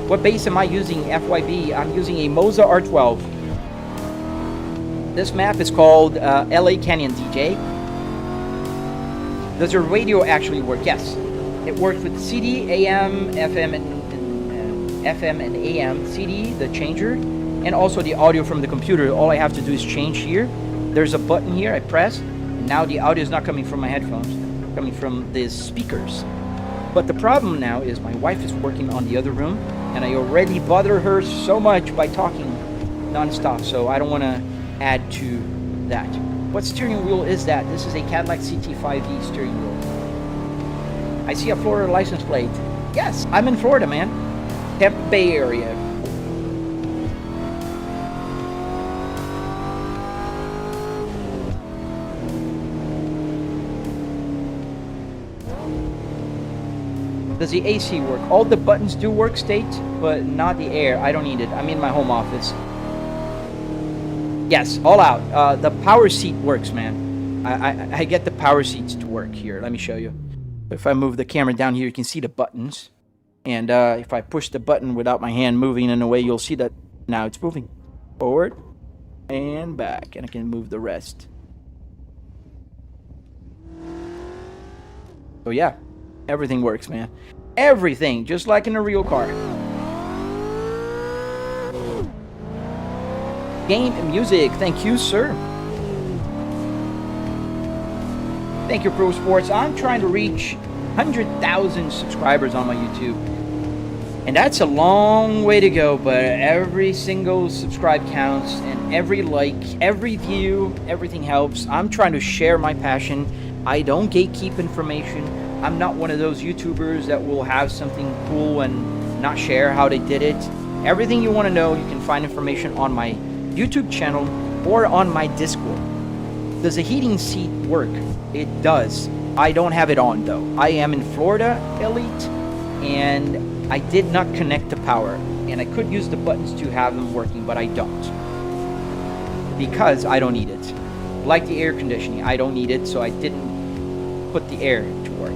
What base am I using, FYB? I'm using a Moza R12. This map is called LA Canyon DJ. Does your radio actually work? Yes. It works with CD, AM, FM, FM and AM, CD, the changer, and also the audio from the computer. All I have to do is change here. There's a button here, I press. Now the audio is not coming from my headphones, coming from these speakers. But the problem now is my wife is working on the other room, and I already bother her so much by talking non-stop, so I don't want to add to that. What steering wheel is that? This is a Cadillac CT5e steering wheel. I see a Florida license plate. Yes, I'm in Florida, man. Tampa Bay area. Does the AC work? All the buttons do work, state, but not the air. I don't need it. I'm in my home office. Yes, all out. The power seat works, man. I get the power seats to work here. Let me show you. If I move the camera down here, you can see the buttons. And if I push the button without my hand moving in a way, you'll see that now it's moving forward and back. And I can move the rest. So yeah, everything works, man. Everything, just like in a real car. Game and music, thank you, sir. Thank you, Pro Sports. I'm trying to reach 100,000 subscribers on my YouTube. And that's a long way to go, but every single subscribe counts, and every like, every view, everything helps. I'm trying to share my passion. I don't gatekeep information. I'm not one of those YouTubers that will have something cool and not share how they did it. Everything you want to know, you can find information on my YouTube channel or on my Discord. Does a heating seat work? It does. I don't have it on though. I am in Florida, Elite, and I did not connect the power, and I could use the buttons to have them working, but I don't, because I don't need it. Like the air conditioning, I don't need it, so I didn't put the air to work.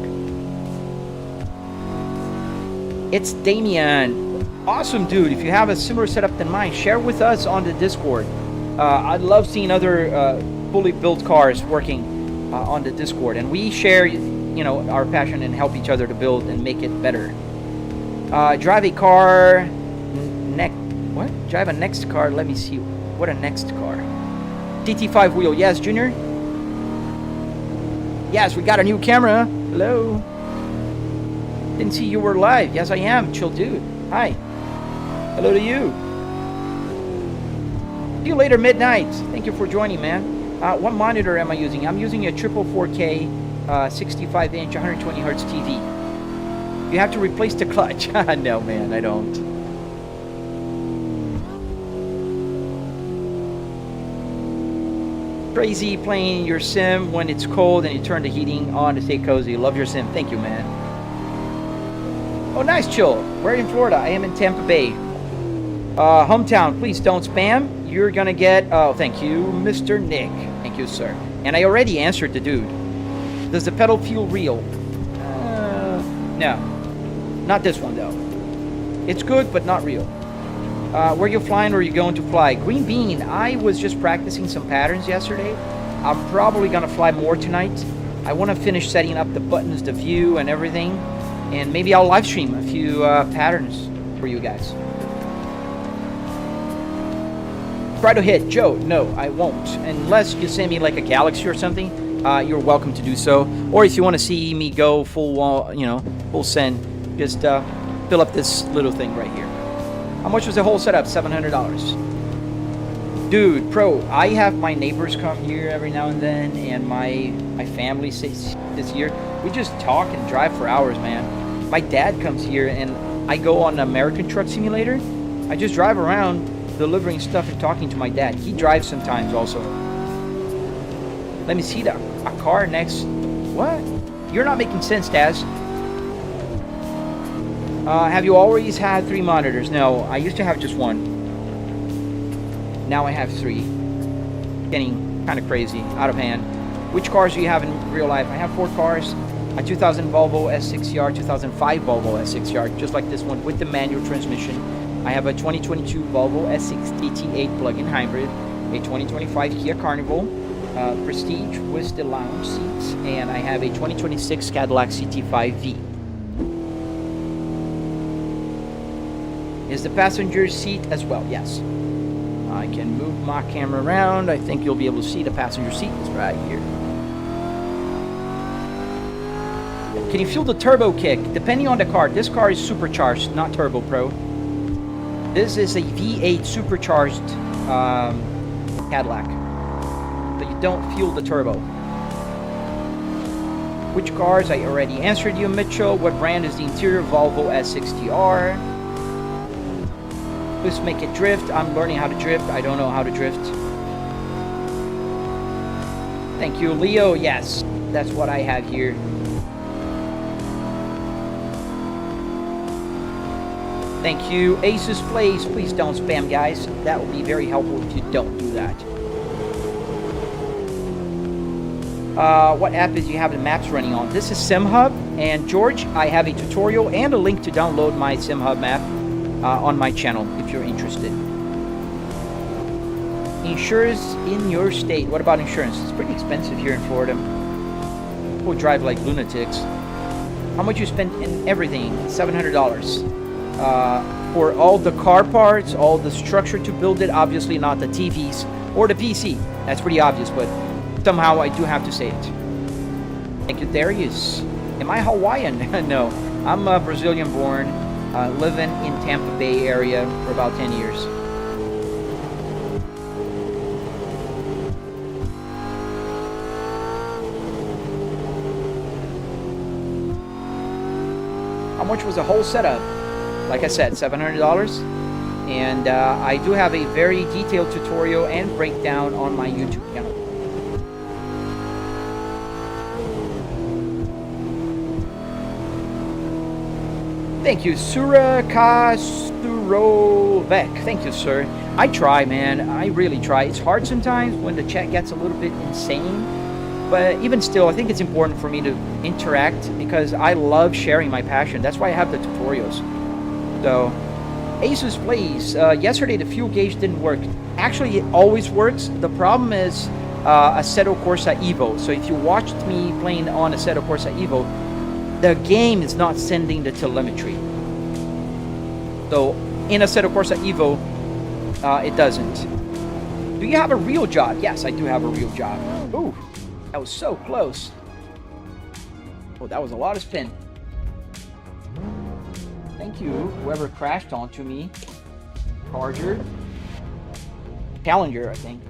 It's Damien. Awesome, dude. If you have a similar setup than mine, share with us on the Discord. I love seeing other fully built cars working on the Discord, and we share, you know, our passion and help each other to build and make it better. Drive a car. Drive a next car. Let me see. What a next car. TT5 wheel. Yes, Junior. Yes, we got a new camera. Hello. Didn't see you were live. Yes, I am. Chill dude. Hi. Hello to you. See you later, midnight. Thank you for joining, man. What monitor am I using? I'm using a triple 4K 65-inch 120 hertz TV. You have to replace the clutch. No, man, I don't. Crazy playing your sim when it's cold and you turn the heating on to stay cozy. Love your sim. Thank you, man. Oh, nice, Chill. We're in Florida. I am in Tampa Bay. Hometown, please don't spam. You're gonna get... Oh, thank you, Mr. Nick. Thank you, sir. And I already answered the dude. Does the pedal feel real? No. Not this one, though. It's good, but not real. Where you flying or are you going to fly? Green Bean, I was just practicing some patterns yesterday. I'm probably going to fly more tonight. I want to finish setting up the buttons, the view, and everything. And maybe I'll live stream a few patterns for you guys. Try to hit Joe. No, I won't. Unless you send me like a galaxy or something, you're welcome to do so. Or if you want to see me go full wall, you know, full send, just fill up this little thing right here. How much was the whole setup? $700. Dude, Pro, I have my neighbors come here every now and then, and my family this year. We just talk and drive for hours, man. My dad comes here, and I go on American Truck Simulator. I just drive around delivering stuff and talking to my dad. He drives sometimes also. Let me see a car next. What? You're not making sense, Taz. Have you always had 3 monitors? No, I used to have just 1. Now I have 3. Getting kind of crazy, out of hand. Which cars do you have in real life? I have 4 cars. A 2000 Volvo S6R, 2005 Volvo S6R, just like this one with the manual transmission. I have a 2022 Volvo S6 GT8 plug-in hybrid, a 2025 Kia Carnival, Prestige with the lounge seats, and I have a 2026 Cadillac CT5V. Is the passenger seat as well? Yes. I can move my camera around. I think you'll be able to see the passenger seat is right here. Can you feel the turbo kick? Depending on the car. This car is supercharged, not turbo, Pro. This is a V8 supercharged Cadillac. So you don't feel the turbo. Which cars? I already answered you, Mitchell. What brand is the interior? Volvo S60R. Let's make it drift. I'm learning how to drift. I don't know how to drift. Thank you, Leo. Yes, that's what I have here. Thank you, Aces Plays. Please don't spam, guys. That will be very helpful if you don't do that. What app do you have the maps running on? This is SimHub. And George, I have a tutorial and a link to download my SimHub map on my channel if you're interested. Insurance in your state. What about insurance? It's pretty expensive here in Florida. People drive like lunatics. How much you spent in everything? $700. For all the car parts, all the structure to build it, obviously not the TVs or the PC. That's pretty obvious, but somehow I do have to say it. Thank you, Darius. Am I Hawaiian? No, I'm Brazilian born, living in Tampa Bay area for about 10 years. How much was the whole setup? Like I said, $700. And I do have a very detailed tutorial and breakdown on my YouTube channel. Thank you, Sura Kasurovek. Thank you, sir. I try, man. I really try. It's hard sometimes when the chat gets a little bit insane. But even still, I think it's important for me to interact because I love sharing my passion. That's why I have the tutorials. So, Asus Plays. Yesterday, the fuel gauge didn't work. Actually, it always works. The problem is Assetto Corsa Evo. So if you watched me playing on Assetto Corsa Evo, the game is not sending the telemetry. So in Assetto Corsa Evo, it doesn't. Do you have a real job? Yes, I do have a real job. Ooh. That was so close. Oh, that was a lot of spin. Thank you, whoever crashed onto me. Charger. Challenger, I think.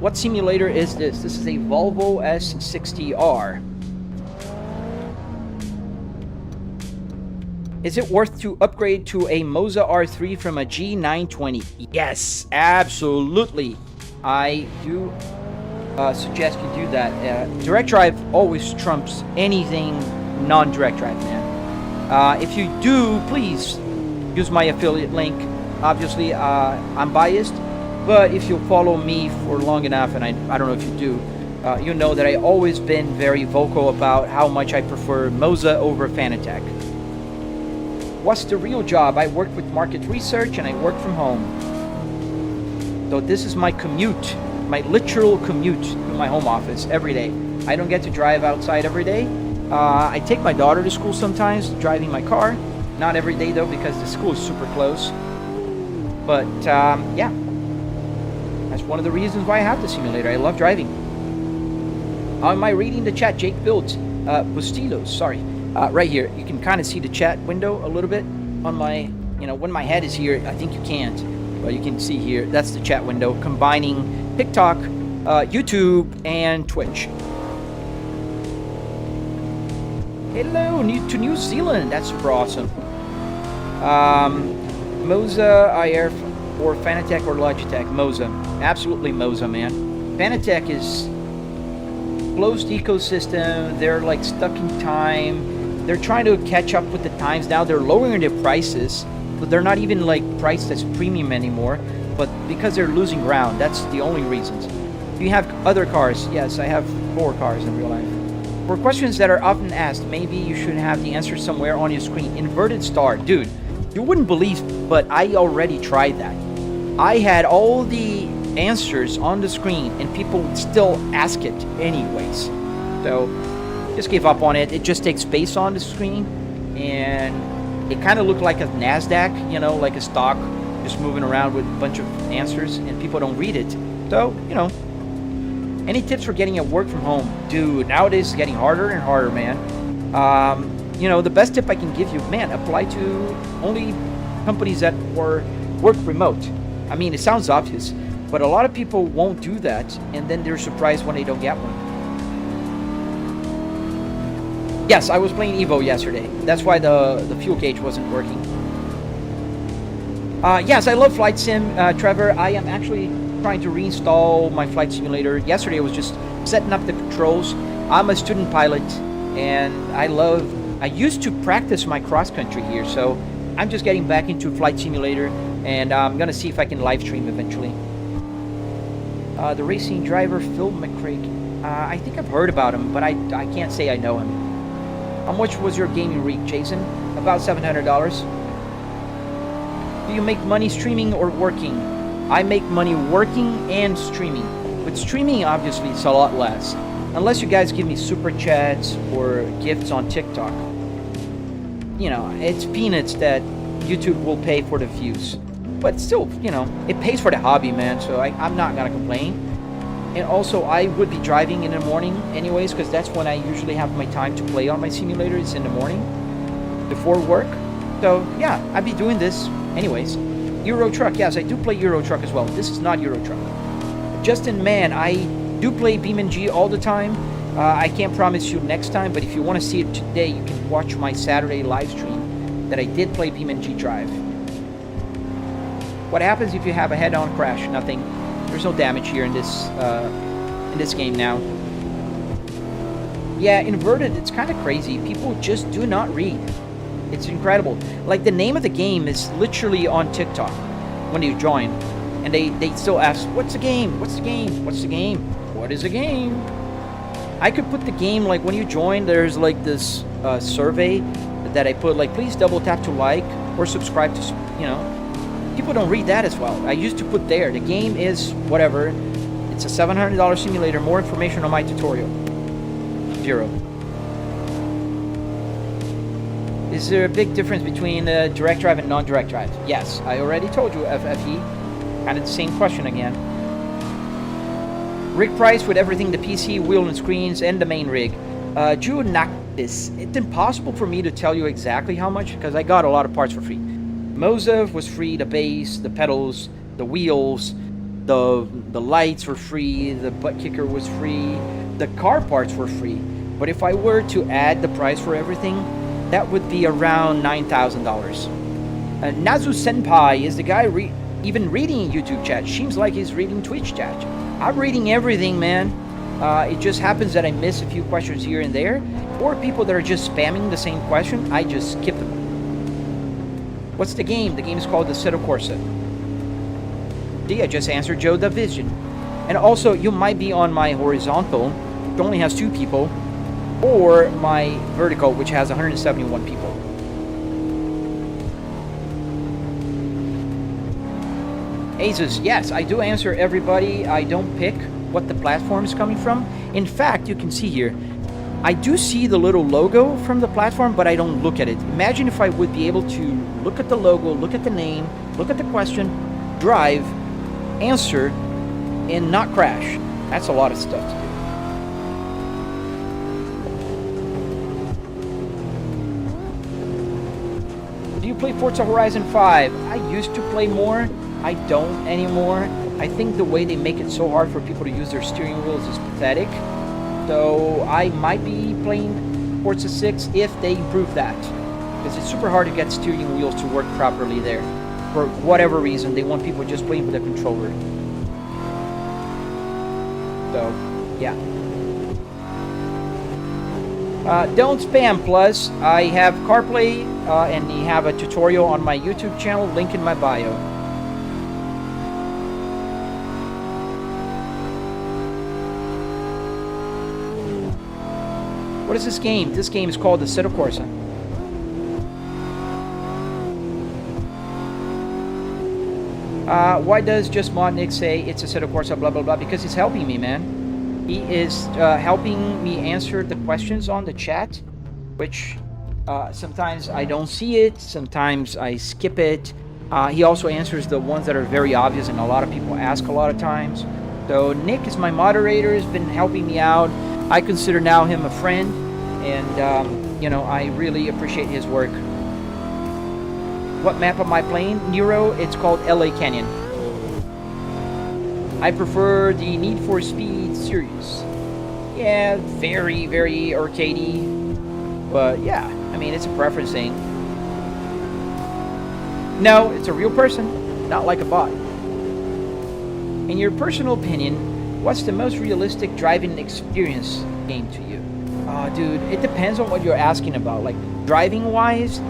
What simulator is this? This is a Volvo S60R. Is it worth to upgrade to a Moza R3 from a G920? Yes, absolutely. I do suggest you do that. Direct drive always trumps anything non-direct drive, man. If you do, please use my affiliate link. Obviously, I'm biased, but if you follow me for long enough, and I don't know if you do, you know that I've always been very vocal about how much I prefer Moza over Fanatec. What's the real job? I work with market research and I work from home. So this is my commute, my literal commute to my home office every day. I don't get to drive outside every day. I take my daughter to school sometimes, driving my car. Not every day though, because the school is super close. But yeah, that's one of the reasons why I have the simulator. I love driving. How am I reading the chat? Jake built Bustillos, sorry. Right here, you can kind of see the chat window a little bit on my, when my head is here, I think you can't. But you can see here, that's the chat window, combining TikTok, YouTube, and Twitch. Hello, to New Zealand. That's super awesome. Moza IR or Fanatec or Logitech? Moza. Absolutely Moza, man. Fanatec is closed ecosystem. They're like stuck in time. They're trying to catch up with the times now. They're lowering their prices. But they're not even like priced as premium anymore, but because they're losing ground, that's the only reasons. Do you have other cars? Yes, I have 4 cars in real life. For questions that are often asked, maybe you should have the answer somewhere on your screen. Inverted star. Dude, you wouldn't believe, but I already tried that. I had all the answers on the screen and people would still ask it anyways. So, just gave up on it. It just takes space on the screen and it kind of looked like a NASDAQ, like a stock, just moving around with a bunch of answers, and people don't read it. So, any tips for getting a work from home? Dude, nowadays it's getting harder and harder, man. The best tip I can give you, man, apply to only companies that work remote. I mean, it sounds obvious, but a lot of people won't do that, and then they're surprised when they don't get one. Yes, I was playing Evo yesterday. That's why the fuel gauge wasn't working. Yes, I love Flight Sim, Trevor. I am actually trying to reinstall my flight simulator. Yesterday I was just setting up the controls. I'm a student pilot, and I used to practice my cross-country here, so I'm just getting back into Flight Simulator, and I'm going to see if I can live stream eventually. The racing driver, Phil McCraig. I think I've heard about him, but I can't say I know him. How much was your gaming rig, Jason? About $700. Do you make money streaming or working? I make money working and streaming. But streaming, obviously, it's a lot less. unless you guys give me super chats or gifts on TikTok, you know, it's peanuts that YouTube will pay for the views. But still, you know, it pays for the hobby, man, so I'm not gonna complain. And also, I would be driving in the morning anyways, because that's when I usually have my time to play on my simulator, is in the morning, before work. So, yeah, I'd be doing this anyways. Euro Truck, yes, I do play Euro Truck as well. This is not Euro Truck. Justin, man, I do play BeamNG all the time. I can't promise you next time, but if you want to see it today, you can watch my Saturday live stream that I did play BeamNG Drive. What happens if you have a head-on crash? Nothing. There's no damage here in this game now. Yeah, inverted, it's kind of crazy. People just do not read. It's incredible. Like, the name of the game is literally on TikTok when you join. And they still ask, what's the game? What's the game? What's the game? What is a game? I could put the game, like, when you join, there's, like, this survey that I put, like, please double tap to like or subscribe to, you know. People don't read that as well. I used to put there, the game is whatever. It's a $700 simulator. More information on my tutorial. 0. Is there a big difference between direct drive and non-direct drive? Yes, I already told you, FFE. Kind of the same question again. Rig price with everything, the PC, wheel and screens, and the main rig. Drew Nactis. It's impossible for me to tell you exactly how much, because I got a lot of parts for free. Moza was free, the base, the pedals, the wheels, the lights were free, the Buttkicker was free, the car parts were free. But if I were to add the price for everything, that would be around $9,000. Nazu Senpai is the guy even reading YouTube chat. Seems like he's reading Twitch chat. I'm reading everything, man. It just happens that I miss a few questions here and there, or people that are just spamming the same question, I just skip them. What's the game? The game is called the Assetto Corsa. See, I just answered Joe the Vision. And also, you might be on my horizontal, which only has 2 people, or my vertical, which has 171 people. Asus, yes, I do answer everybody. I don't pick what the platform is coming from. In fact, you can see here, I do see the little logo from the platform, but I don't look at it. Imagine if I would be able to look at the logo, look at the name, look at the question, drive, answer, and not crash. That's a lot of stuff to do. Do you play Forza Horizon 5? I used to play more. I don't anymore. I think the way they make it so hard for people to use their steering wheels is pathetic. So I might be playing Forza 6 if they improve that. Because it's super hard to get steering wheels to work properly there. For whatever reason, they want people just playing with a controller. So, yeah. Don't spam, plus. I have CarPlay and you have a tutorial on my YouTube channel, link in my bio. What is this game? This game is called the Assetto Corsa. Why does just Modnik say it's a Assetto Corsa blah blah blah? Because he's helping me, man. He is helping me answer the questions on the chat, which sometimes I don't see it, sometimes I skip it. He also answers the ones that are very obvious and a lot of people ask a lot of times. So Nick is my moderator, has been helping me out. I consider now him a friend, and you know, I really appreciate his work. What map am I playing? Nero, it's called LA Canyon. I prefer the Need for Speed series. Yeah, very, very arcadey. But yeah, I mean, it's a preference thing. No, it's a real person, not like a bot. In your personal opinion, what's the most realistic driving experience game to you? Dude, it depends on what you're asking about. Like, driving-wise,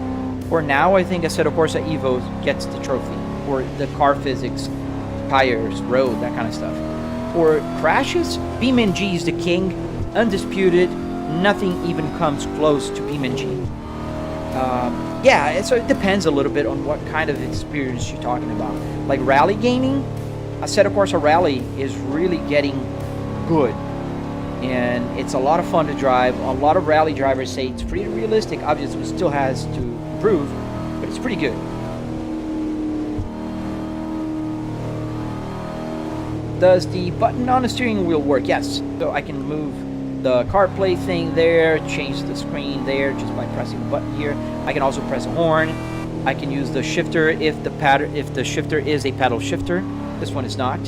for now, I think Assetto Corsa Evo gets the trophy. For the car physics, tires, road, that kind of stuff. For crashes, BeamNG is the king, undisputed. Nothing even comes close to BeamNG. Yeah, so it depends a little bit on what kind of experience you're talking about. Like rally gaming, Assetto Corsa Rally is really getting good. and it's a lot of fun to drive. A lot of rally drivers say it's pretty realistic. Obviously, it still has to improve, but it's pretty good. Does the button on the steering wheel work? Yes. So I can move the CarPlay thing there, change the screen there just by pressing the button here. I can also press a horn. I can use the shifter if the shifter is a paddle shifter. This one is not.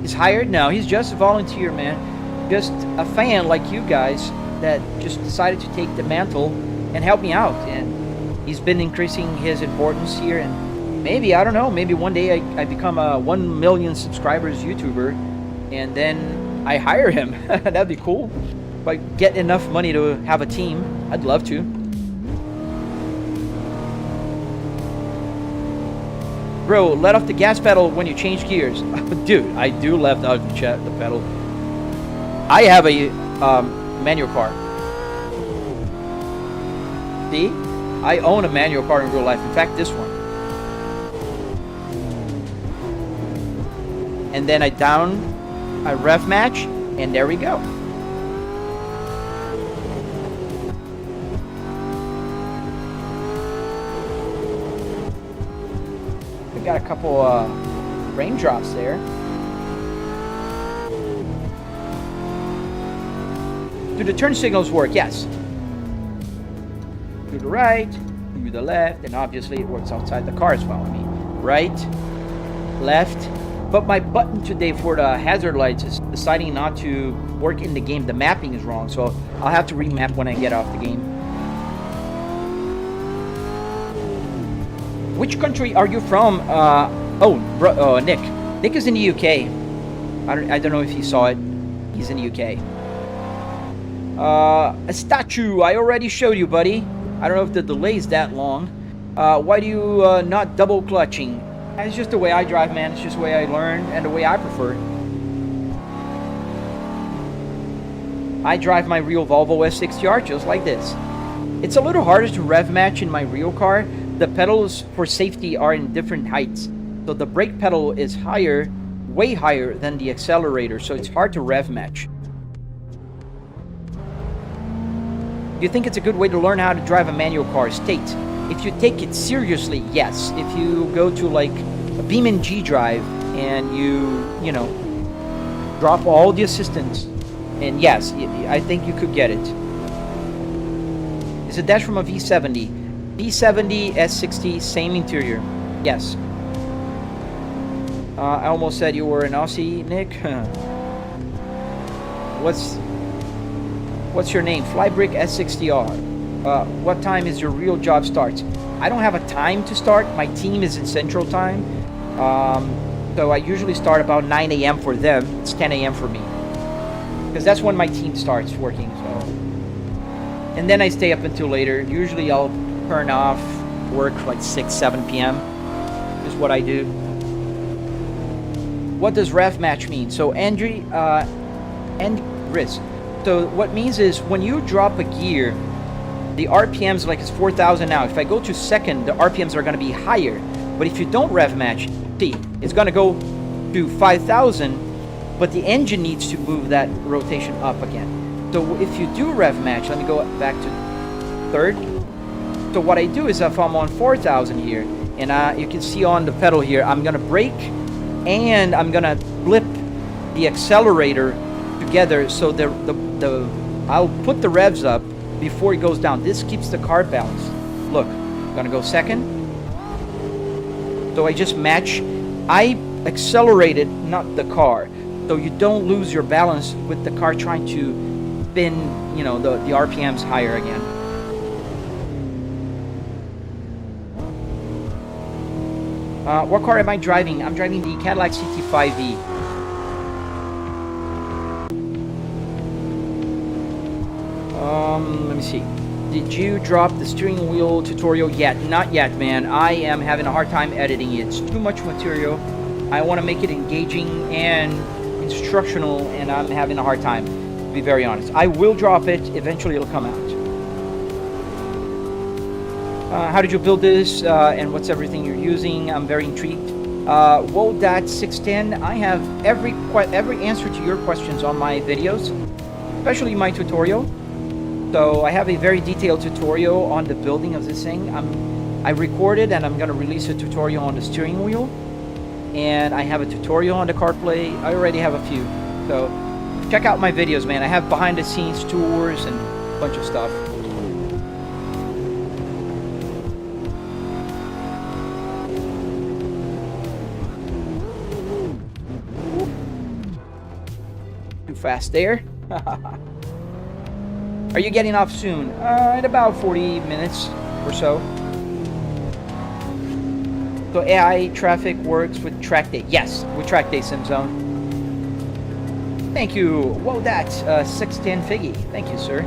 He's hired? No, he's just a volunteer, man. Just a fan like you guys that just decided to take the mantle and help me out. And he's been increasing his importance here, and maybe, I don't know, maybe one day I become a 1 million subscribers YouTuber, and then I hire him. That'd be cool. If I get enough money to have a team, I'd love to. Bro, let off the gas pedal when you change gears. Dude, I do let off the pedal. I have a manual car. See? I own a manual car in real life. In fact, this one. And then I rev match, and there we go. We got a couple raindrops there. Do the turn signals work? Yes. To the right, to the left, and obviously it works outside the car as well. I mean, right, left. But my button today for the hazard lights is deciding not to work in the game. The mapping is wrong, so I'll have to remap when I get off the game. Which country are you from? Nick. Nick is in the UK. I don't know if you saw it. He's in the UK. A statue. I already showed you, buddy. I don't know if the delay is that long. Why do you not double clutching? It's just the way I drive, man. It's just the way I learned and the way I prefer. I drive my real Volvo S60R just like this. It's a little harder to rev match in my real car. The pedals for safety are in different heights. So the brake pedal is higher, way higher than the accelerator, so it's hard to rev match. Do you think it's a good way to learn how to drive a manual car? State. If you take it seriously, yes. If you go to like a Beam G drive and you know, drop all the assistance, and yes, I think you could get it. Is it dash from a V70? V70, S60, same interior. Yes. I almost said you were an Aussie, Nick. What's your name? Flybrick S60R. What time is your real job starts? I don't have a time to start. My team is in Central Time. So I usually start about 9 a.m. for them. It's 10 a.m. for me. Because that's when my team starts working. So, and then I stay up until later. Usually I'll turn off work like 6, 7 p.m. is what I do. What does rev match mean? So Andrew, and risk. So what it means is when you drop a gear, the RPMs, like it's 4,000 now. If I go to second, the RPMs are going to be higher. But if you don't rev match, see, it's going to go to 5,000, but the engine needs to move that rotation up again. So if you do rev match, let me go back to third. So what I do is if I'm on 4,000 here, and you can see on the pedal here, I'm going to brake, and I'm going to flip the accelerator together so I'll put the revs up before it goes down. This keeps the car balanced. Look, I'm gonna go second. So I just match. I accelerated, not the car. So you don't lose your balance with the car trying to spin, you know, the RPMs higher again. What car am I driving? I'm driving the Cadillac CT5V. Let me see. Did you drop the steering wheel tutorial yet? Not yet, man. I am having a hard time editing it. It's too much material. I want to make it engaging and instructional, and I'm having a hard time, to be very honest. I will drop it. Eventually, it'll come out. How did you build this, and what's everything you're using? I'm very intrigued. Wodat610, I have every answer to your questions on my videos, especially my tutorial. So I have a very detailed tutorial on the building of this thing. I recorded and I'm going to release a tutorial on the steering wheel. And I have a tutorial on the CarPlay. I already have a few. So check out my videos, man. I have behind the scenes tours and a bunch of stuff. Too fast there. Are you getting off soon? In about 40 minutes or so. So AI traffic works with track day. Yes, with track day, SimZone. Thank you. Whoa, that's 610 Figgy. Thank you, sir.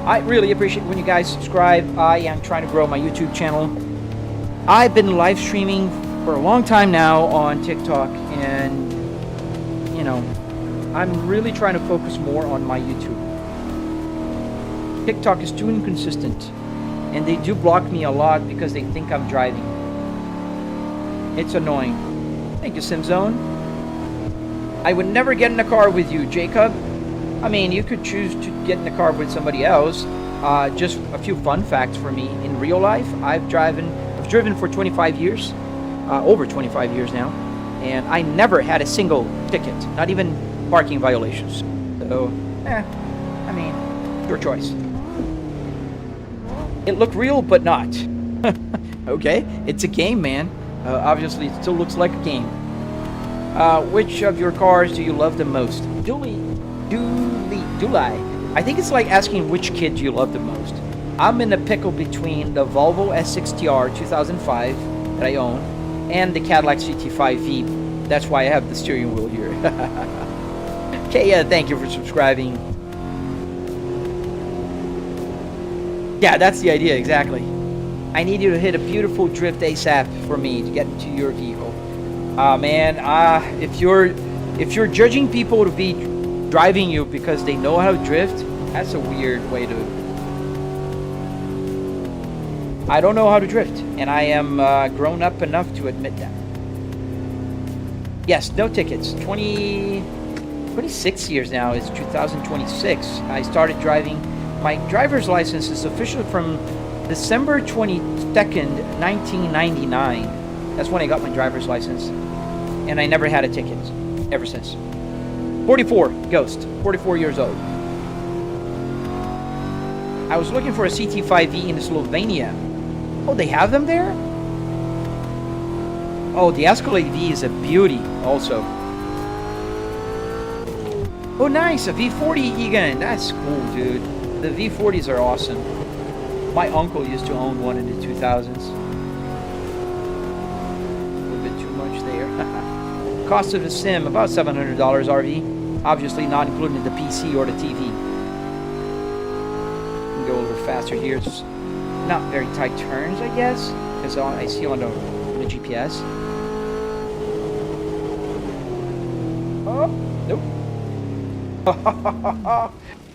I really appreciate when you guys subscribe. I am trying to grow my YouTube channel. I've been live streaming for a long time now on TikTok, and you know, I'm really trying to focus more on my YouTube. TikTok is too inconsistent, and they do block me a lot because they think I'm driving. It's annoying. Thank you, SimZone. I would never get in a car with you, Jacob. I mean, you could choose to get in a car with somebody else. Just a few fun facts for me. In real life, I've driven for 25 years, over 25 years now, and I never had a single ticket, not even parking violations. So, I mean, your choice. It looked real, but not. Okay, it's a game, man. Obviously, it still looks like a game. Which of your cars do you love the most? Julie. I think it's like asking which kid do you love the most. I'm in a pickle between the Volvo S60R 2005 that I own and the Cadillac CT5V. That's why I have the steering wheel here. Okay, thank you for subscribing. Yeah, that's the idea, exactly. I need you to hit a beautiful drift ASAP for me to get into your vehicle. Man, if you're judging people to be driving you because they know how to drift, that's a weird way to... I don't know how to drift, and I am grown up enough to admit that. Yes, no tickets. 26 years now. It's 2026. I started driving. My driver's license is official from December 22nd, 1999. That's when I got my driver's license. And I never had a ticket ever since. 44, Ghost. 44 years old. I was looking for a CT5V in Slovenia. Oh, they have them there? Oh, the Escalade V is a beauty also. Oh, nice. A V40, Egan. That's cool, dude. The V40s are awesome. My uncle used to own one in the 2000s. A little bit too much there. Cost of the sim, about $700 RV. Obviously not including the PC or the TV. Go a little faster here. It's not very tight turns, I guess, because I see on the GPS. Oh, nope.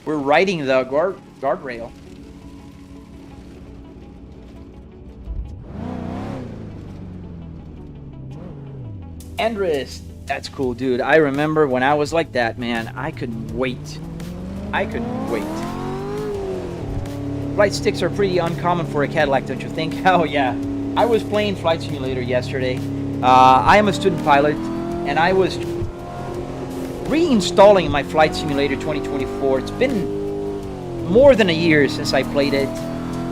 We're riding the guardrail. Andres, that's cool, dude. I remember when I was like that, man. I couldn't wait. Flight sticks are pretty uncommon for a Cadillac, don't you think? Oh, yeah. I was playing Flight Simulator yesterday. I am a student pilot, and I was reinstalling my Flight Simulator 2024. It's been more than a year since I played it,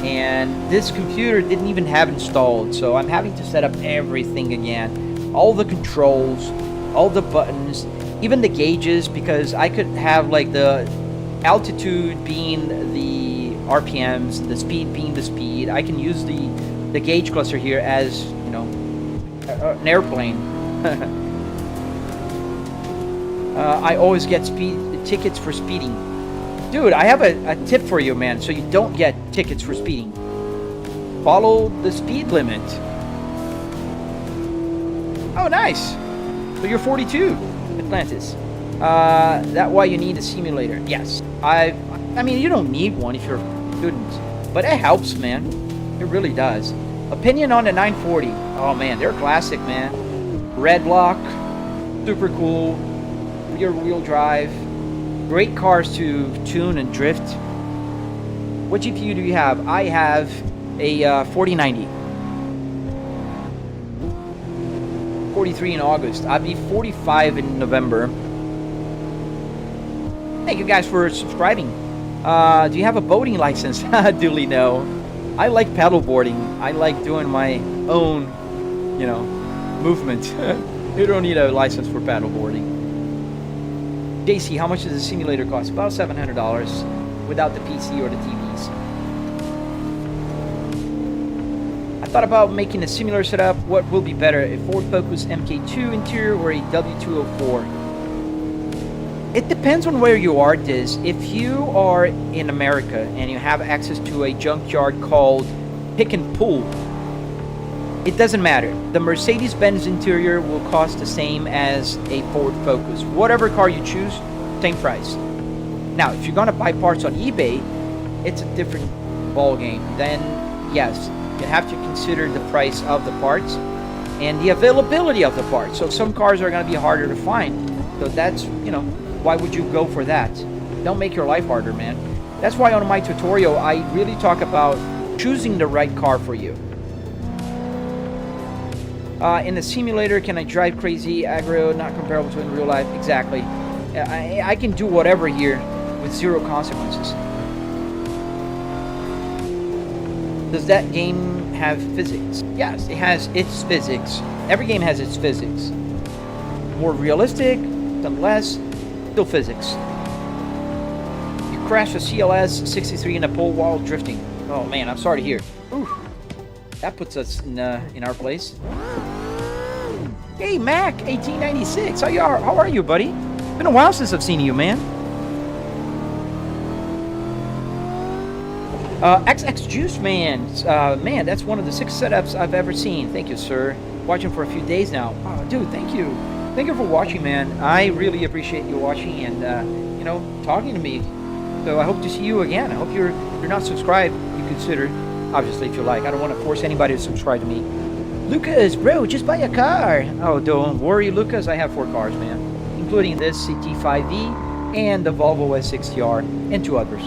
and this computer didn't even have installed, so I'm having to set up everything again. All the controls, all the buttons, even the gauges, because I could have like the altitude being the RPMs, the speed being the speed. I can use the gauge cluster here as, you know, an airplane. I always get tickets for speeding. Dude, I have a tip for you, man, so you don't get tickets for speeding. Follow the speed limit. Oh, nice. So you're 42, Atlantis. That's why you need a simulator. Yes. I mean, you don't need one if you're a student, but it helps, man. It really does. Opinion on the 940. Oh, man, they're classic, man. red block, super cool, rear wheel drive, great cars to tune and drift. What GPU do you have? I have a 4090. 43 in August. I'll be 45 in November. Thank you guys for subscribing. Do you have a boating license? Duly no. I like paddle boarding. I like doing my own, you know, movement. You don't need a license for paddle boarding. JC, how much does the simulator cost? About $700 without the PC or the TVs. I thought about making a similar setup. What will be better, a Ford Focus MK2 interior or a W204? It depends on where you are, Diz. If you are in America and you have access to a junkyard called Pick and Pull, it doesn't matter. The Mercedes-Benz interior will cost the same as a Ford Focus. Whatever car you choose, same price. Now, if you're gonna buy parts on eBay, it's a different ball game. Then, yes, you have to consider the price of the parts and the availability of the parts. So some cars are gonna be harder to find. So that's, you know, why would you go for that? Don't make your life harder, man. That's why on my tutorial, I really talk about choosing the right car for you. In the simulator, can I drive crazy, aggro, not comparable to in real life? Exactly. I can do whatever here with zero consequences. Does that game have physics? Yes, it has its physics. Every game has its physics. More realistic, some less, still physics. You crashed a CLS 63 in a pole while drifting. Oh man, I'm sorry to hear. Ooh, that puts us in our place. Hey Mac, 1896. How are you, buddy? Been a while since I've seen you, man. XX Juice Man. Man, that's one of the 6 setups I've ever seen. Thank you, sir. Watching for a few days now. Oh, dude, thank you. Thank you for watching, man. I really appreciate you watching and you know, talking to me. So I hope to see you again. I hope you're not subscribed. You consider, obviously, if you like. I don't want to force anybody to subscribe to me. Lucas, bro, just buy a car. Oh, don't worry, Lucas. I have 4 cars, man, including this CT5e and the Volvo S60R and 2 others.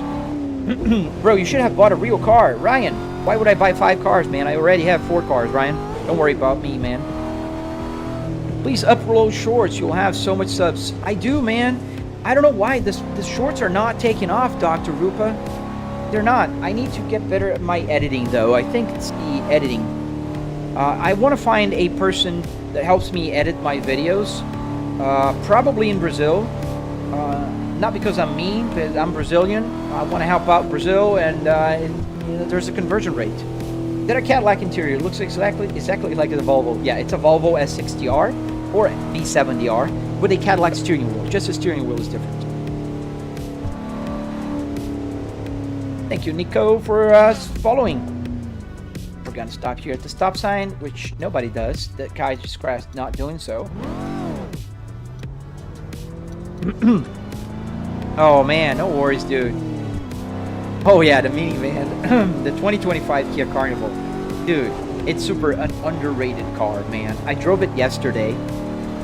Bro, you should have bought a real car. Ryan, why would I buy 5 cars, man? I already have 4 cars, Ryan. Don't worry about me, man. Please upload shorts. You'll have so much subs. I do, man. I don't know why the shorts are not taking off, Dr. Rupa. They're not. I need to get better at my editing, though. I think it's the editing. I want to find a person that helps me edit my videos. Probably in Brazil. Not because I'm mean, but I'm Brazilian. I want to help out Brazil, and you know, there's a conversion rate. Then a Cadillac interior looks exactly like the Volvo. Yeah, it's a Volvo S60R or V70R with a Cadillac steering wheel. Just the steering wheel is different. Thank you, Nico, for following. We're gonna stop here at the stop sign, which nobody does. That guy just crashed not doing so. Oh man, no worries, dude. Oh yeah, the minivan, the 2025 Kia Carnival. Dude, it's super an underrated car, man. I drove it yesterday,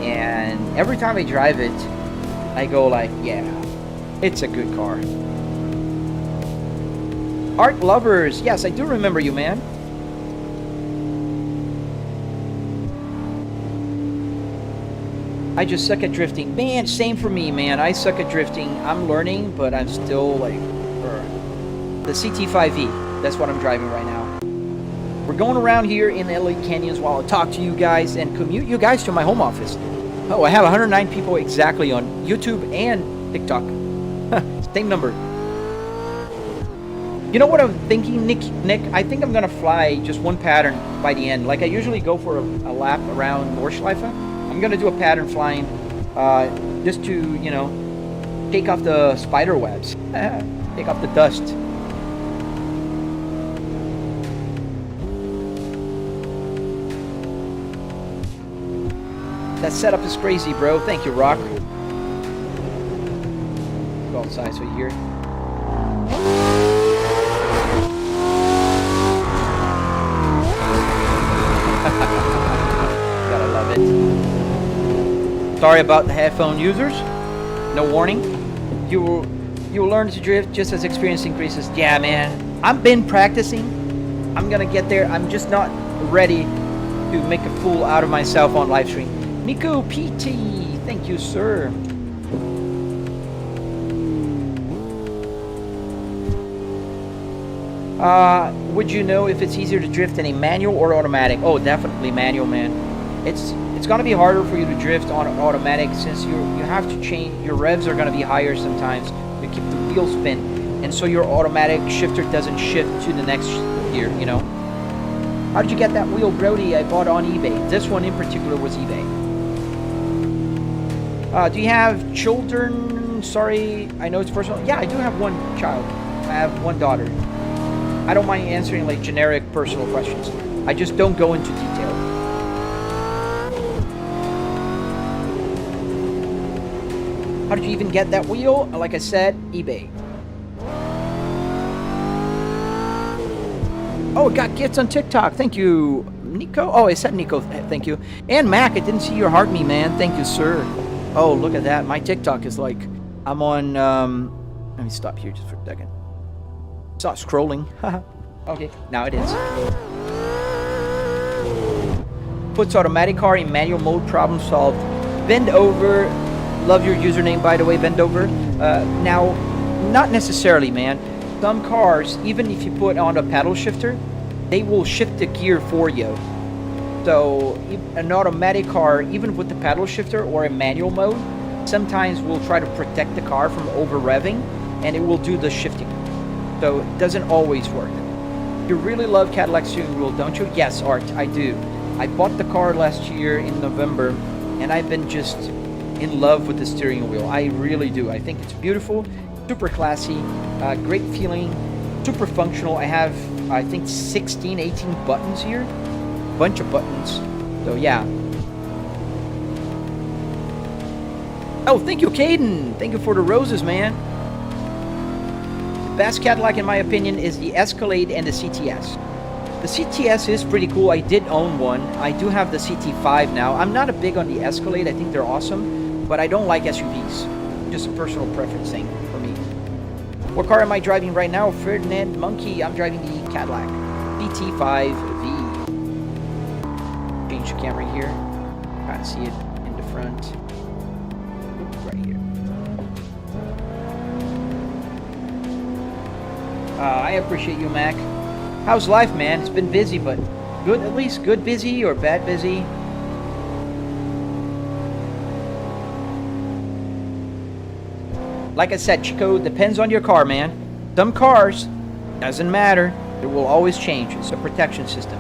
and every time I drive it, I go like, yeah, it's a good car. Art lovers, yes, I do remember you, man. I just suck at drifting. Man, same for me, man. I suck at drifting. I'm learning, but I'm still like... The CT5e, that's what I'm driving right now. We're going around here in LA Canyons while I talk to you guys and commute you guys to my home office. Oh, I have 109 people exactly on YouTube and TikTok. Same number. You know what I'm thinking, Nick? I think I'm gonna fly just one pattern by the end. Like I usually go for a lap around Nordschleife. I'm gonna do a pattern flying just to, you know, take off the spider webs. Take off the dust. That setup is crazy, bro. Thank you, Rock. Go outside so you hear it. Gotta love it. Sorry about the headphone users. No warning. You will learn to drift just as experience increases. Yeah, man. I've been practicing. I'm gonna get there. I'm just not ready to make a fool out of myself on live stream. Nico PT, thank you, sir. Would you know if it's easier to drift in a manual or automatic? Oh, definitely manual, man. It's gonna be harder for you to drift on automatic since you have to change. Your revs are gonna be higher sometimes to keep the wheel spin, and so your automatic shifter doesn't shift to the next gear. You know. How did you get that wheel, Brody? I bought on eBay. This one in particular was eBay. Do you have children? Sorry, I know it's personal. Yeah, I do have one child. I have one daughter. I don't mind answering like generic personal questions. I just don't go into detail. How did you even get that wheel? Like I said, eBay. Oh, got gifts on TikTok. Thank you, Nico. Oh, I said Nico. Thank you. And Mac, I didn't see your heart me, man. Thank you, sir. Oh, look at that. My TikTok is like, I'm on, let me stop here just for a second. Stop scrolling. Okay, now it is. Puts automatic car in manual mode, problem solved. Bend over. Love your username, by the way, bend over. Now, not necessarily, man. Some cars, even if you put on a paddle shifter, they will shift the gear for you. So an automatic car, even with the paddle shifter or a manual mode, sometimes will try to protect the car from over revving, and it will do the shifting. So it doesn't always work. You really love Cadillac steering wheel, don't you? Yes, Art, I do. I bought the car last year in November, and I've been just in love with the steering wheel. I really do. I think it's beautiful, super classy, great feeling, super functional. I have, I think, 16, 18 buttons here. Bunch of buttons. So, yeah. Oh, thank you, Caden. Thank you for the roses, man. The best Cadillac, in my opinion, is the Escalade and the CTS. The CTS is pretty cool. I did own one. I do have the CT5 now. I'm not a big on the Escalade. I think they're awesome, but I don't like SUVs. Just a personal preference thing for me. What car am I driving right now? Ferdinand Monkey. I'm driving the Cadillac CT5V. Change the camera here. Can't see it in the front. Oops, right here. I appreciate you, Mac. How's life, man? It's been busy, but good, at least good busy or bad busy. Like I said, Chico, depends on your car, man. Some cars, doesn't matter. It will always change. It's a protection system.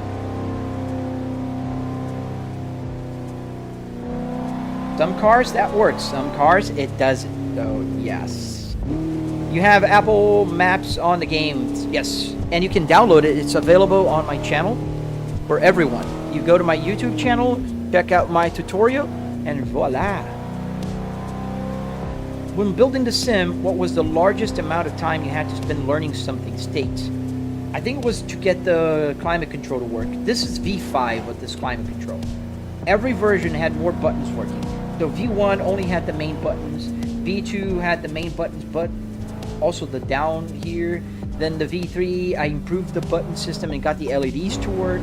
Some cars, that works. Some cars, it doesn't. So, yes. You have Apple Maps on the game. Yes. And you can download it. It's available on my channel for everyone. You go to my YouTube channel, check out my tutorial, and voila. When building the sim, what was the largest amount of time you had to spend learning something? State. I think it was to get the climate control to work. This is V5 with this climate control. Every version had more buttons working. So V1 only had the main buttons. V2 had the main buttons, but also the down here. Then the V3, I improved the button system and got the LEDs to work.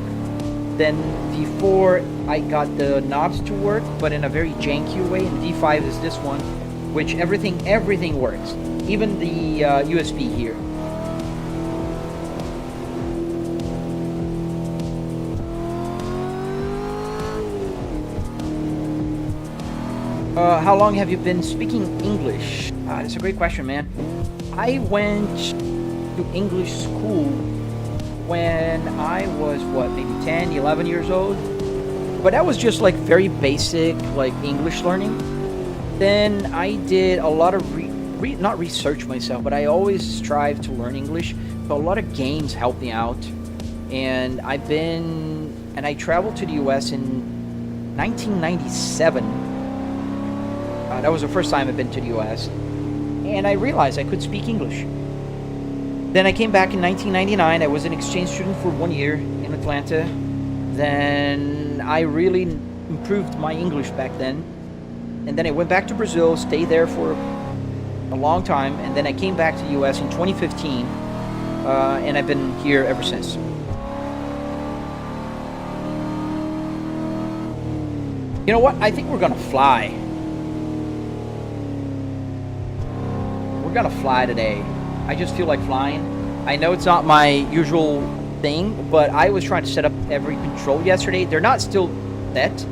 Then V4, I got the knobs to work, but in a very janky way. And V5 is this one, which everything works. Even the USB here. How long have you been speaking English? That's a great question, man. I went to English school when I was, what, maybe 10, 11 years old? But that was just like very basic, like English learning. Then I did a lot of, not research myself, but I always strive to learn English. So a lot of games helped me out. And I traveled to the US in 1997. That was the first time I've been to the US. And I realized I could speak English. Then I came back in 1999. I was an exchange student for 1 year in Atlanta. Then I really improved my English back then. and then I went back to Brazil, stayed there for a long time, and then I came back to the US in 2015, and I've been here ever since. You know what? I think we're gonna fly. We're gonna fly today. I just feel like flying. I know it's not my usual thing, but I was trying to set up every control yesterday. They're not still set,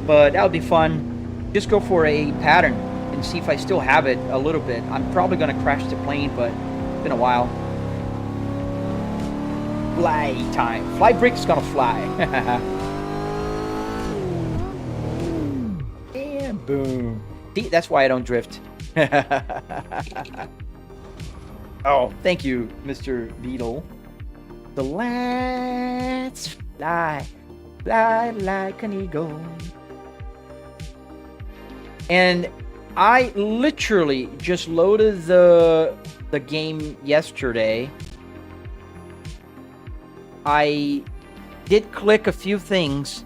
but that would be fun. Just go for a pattern and see if I still have it a little bit. I'm probably gonna crash the plane, but it's been a while. Fly time. Fly brick is gonna fly. And boom. See, that's why I don't drift. Oh, thank you, Mr. Beetle. So let's fly, fly like an eagle. And I literally just loaded the game yesterday. I did click a few things,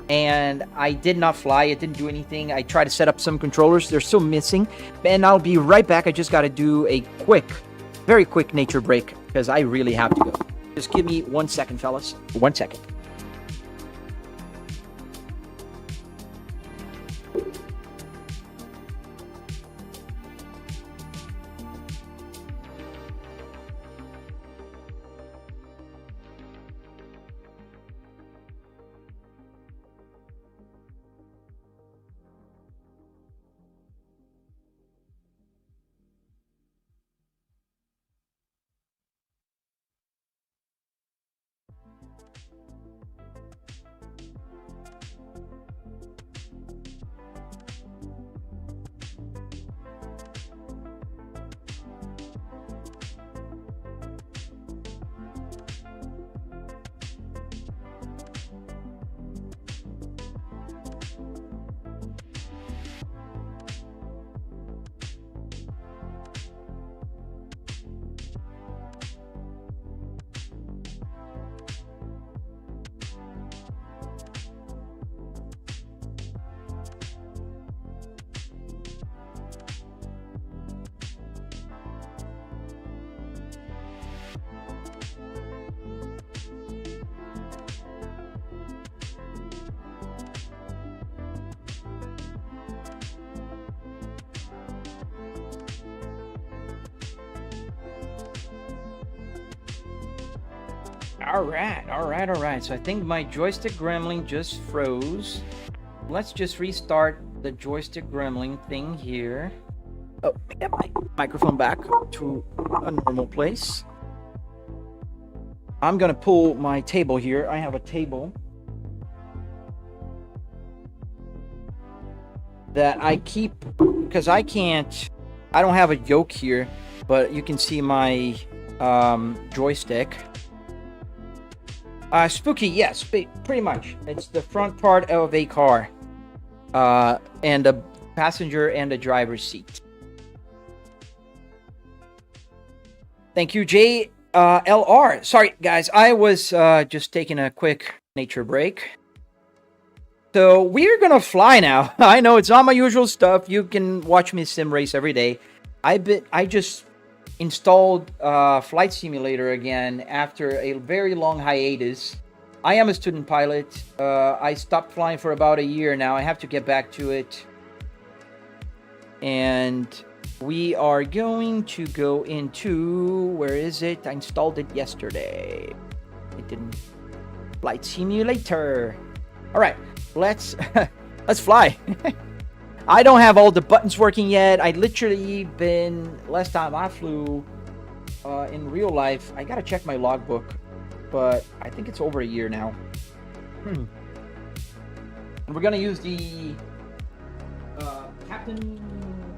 and I did not fly. It didn't do anything. I tried to set up some controllers. They're still missing. And I'll be right back. I just got to do a very quick nature break, because I really have to go. Just give me 1 second, fellas. 1 second. All right. So I think my joystick gremlin just froze. Let's just restart the joystick gremlin thing here. Oh, get my microphone back to a normal place. I'm gonna pull my table here. I have a table that I keep because I don't have a yoke here, but you can see my joystick. Spooky, yes, pretty much. It's the front part of a car, and a passenger and a driver's seat. Thank you, JLR. Sorry, guys, I was just taking a quick nature break. So we're gonna fly now. I know it's not my usual stuff. You can watch me sim race every day. I just installed Flight Simulator again after a very long hiatus. I am a student pilot. I stopped flying for about a year now. I have to get back to it. And we are going to go into... Where is it? I installed it yesterday. It didn't... Flight Simulator. All right, let's fly. I don't have all the buttons working yet. I literally last time I flew in real life, I gotta check my logbook, but I think it's over a year now. And we're gonna use the Captain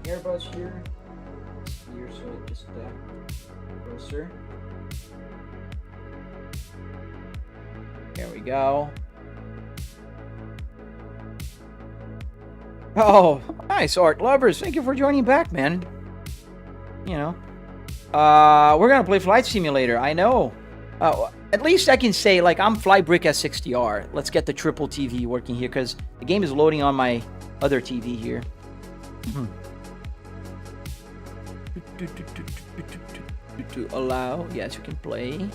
Airbus here, so just closer. There we go. Oh, nice, Art Lovers. Thank you for joining back, man. You know, we're gonna play Flight Simulator. I know. At least I can say, like, I'm Flybrick S60R. Let's get the triple TV working here, because the game is loading on my other TV here. To allow, yes, you can play.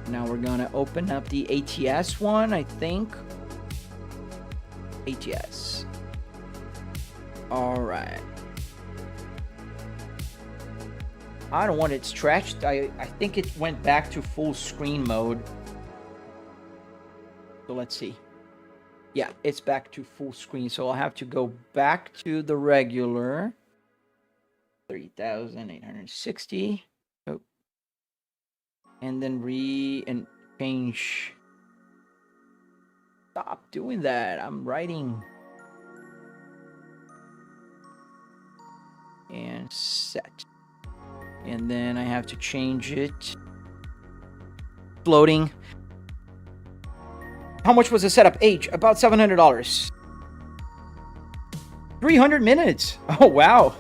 Now we're gonna open up the ATS one, I think. ATS. All right. I don't want it stretched. I think it went back to full screen mode. So let's see. Yeah, it's back to full screen. So I'll have to go back to the regular 3,860. Oh. And then change. Stop doing that. I'm writing. And set. And then I have to change it. Floating. How much was the setup? Age, about $700. 300 minutes. Oh, wow.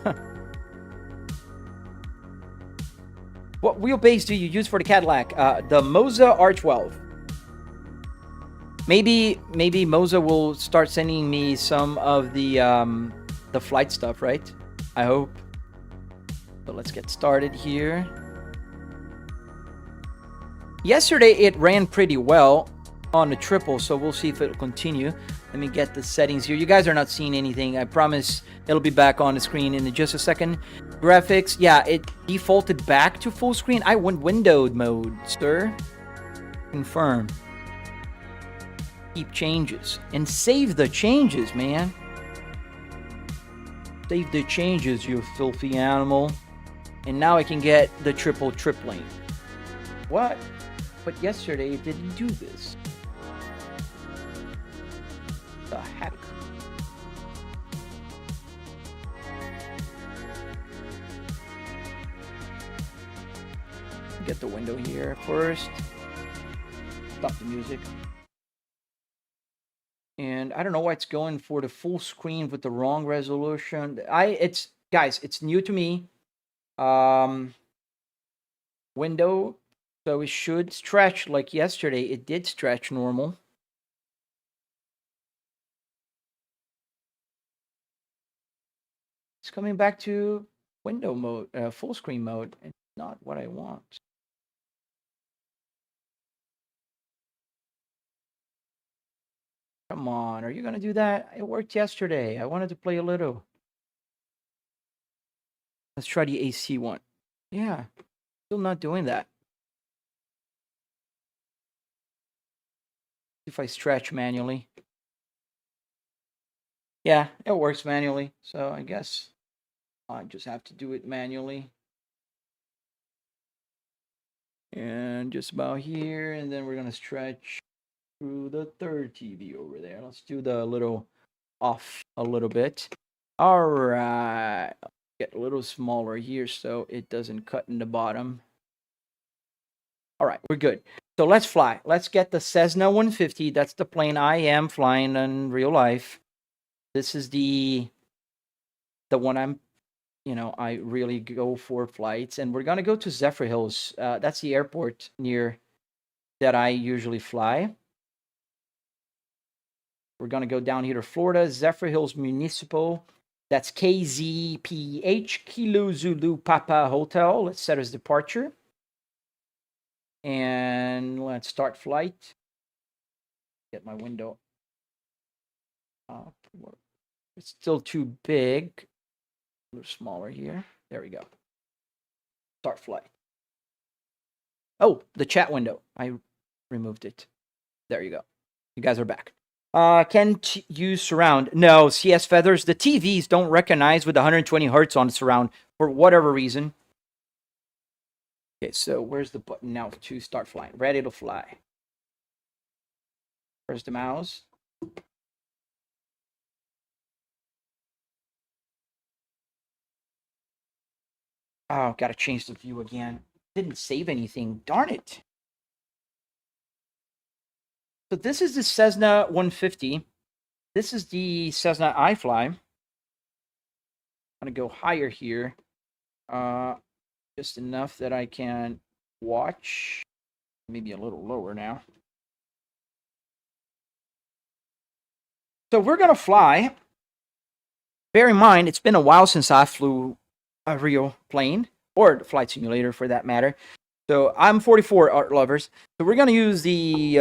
What wheelbase do you use for the Cadillac? The Moza R12. Maybe Moza will start sending me some of the flight stuff, right? I hope. So let's get started here. Yesterday it ran pretty well on the triple, so we'll see if it'll continue. Let me get the settings here. You guys are not seeing anything. I promise it'll be back on the screen in just a second. Graphics, yeah, it defaulted back to full screen. I went windowed mode, sir. Confirm. Keep changes and save the changes, man. Save the changes, you filthy animal. And now I can get the tripling. What? But yesterday it didn't do this. The heck? Get the window here first. Stop the music. And I don't know why it's going for the full screen with the wrong resolution. Guys, it's new to me. Window, so it should stretch like yesterday. It did stretch normal. It's coming back to window mode, full screen mode, and not what I want. Come on, are you gonna do that? It worked yesterday. I wanted to play a little. Let's try the AC one. Yeah, still not doing that. If I stretch manually. Yeah, it works manually, so I guess I just have to do it manually. And just about here, and then we're gonna stretch through the third TV over there. Let's do the little off a little bit. All right, get a little smaller here so it doesn't cut in the bottom. All right, we're good. So let's fly. Let's get the Cessna 150. That's the plane I am flying in real life. This is the one I'm, I really go for flights. And we're going to go to Zephyrhills. That's the airport near that I usually fly. We're going to go down here to Florida, Zephyrhills Municipal. That's KZPH, Kilo Zulu Papa Hotel. Let's set as departure. And let's start flight. Get my window up. It's still too big. A little smaller here. There we go. Start flight. Oh, the chat window. I removed it. There you go. You guys are back. Can't use surround. No, CS Feathers. The TVs don't recognize with 120 hertz on surround for whatever reason. Okay, so where's the button now to start flying? Ready to fly. Where's the mouse? Oh, gotta change the view again. Didn't save anything. Darn it. So this is the Cessna 150. This is the Cessna I fly. I'm gonna go higher here. Just enough that I can watch. Maybe a little lower now. So we're gonna fly bear in mind, it's been a while since I flew a real plane, or the flight simulator for that matter. So I'm 44, art lovers. So we're going to use the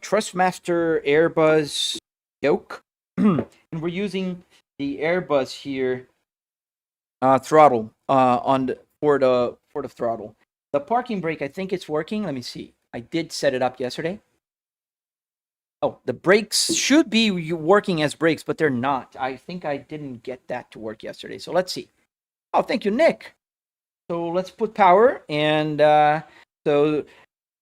Trustmaster Airbus yoke. And we're using the Airbus here throttle for the throttle. The parking brake, I think it's working. Let me see. I did set it up yesterday. Oh, the brakes should be working as brakes, but they're not. I think I didn't get that to work yesterday. So let's see. Oh, thank you, Nick. So let's put power, and so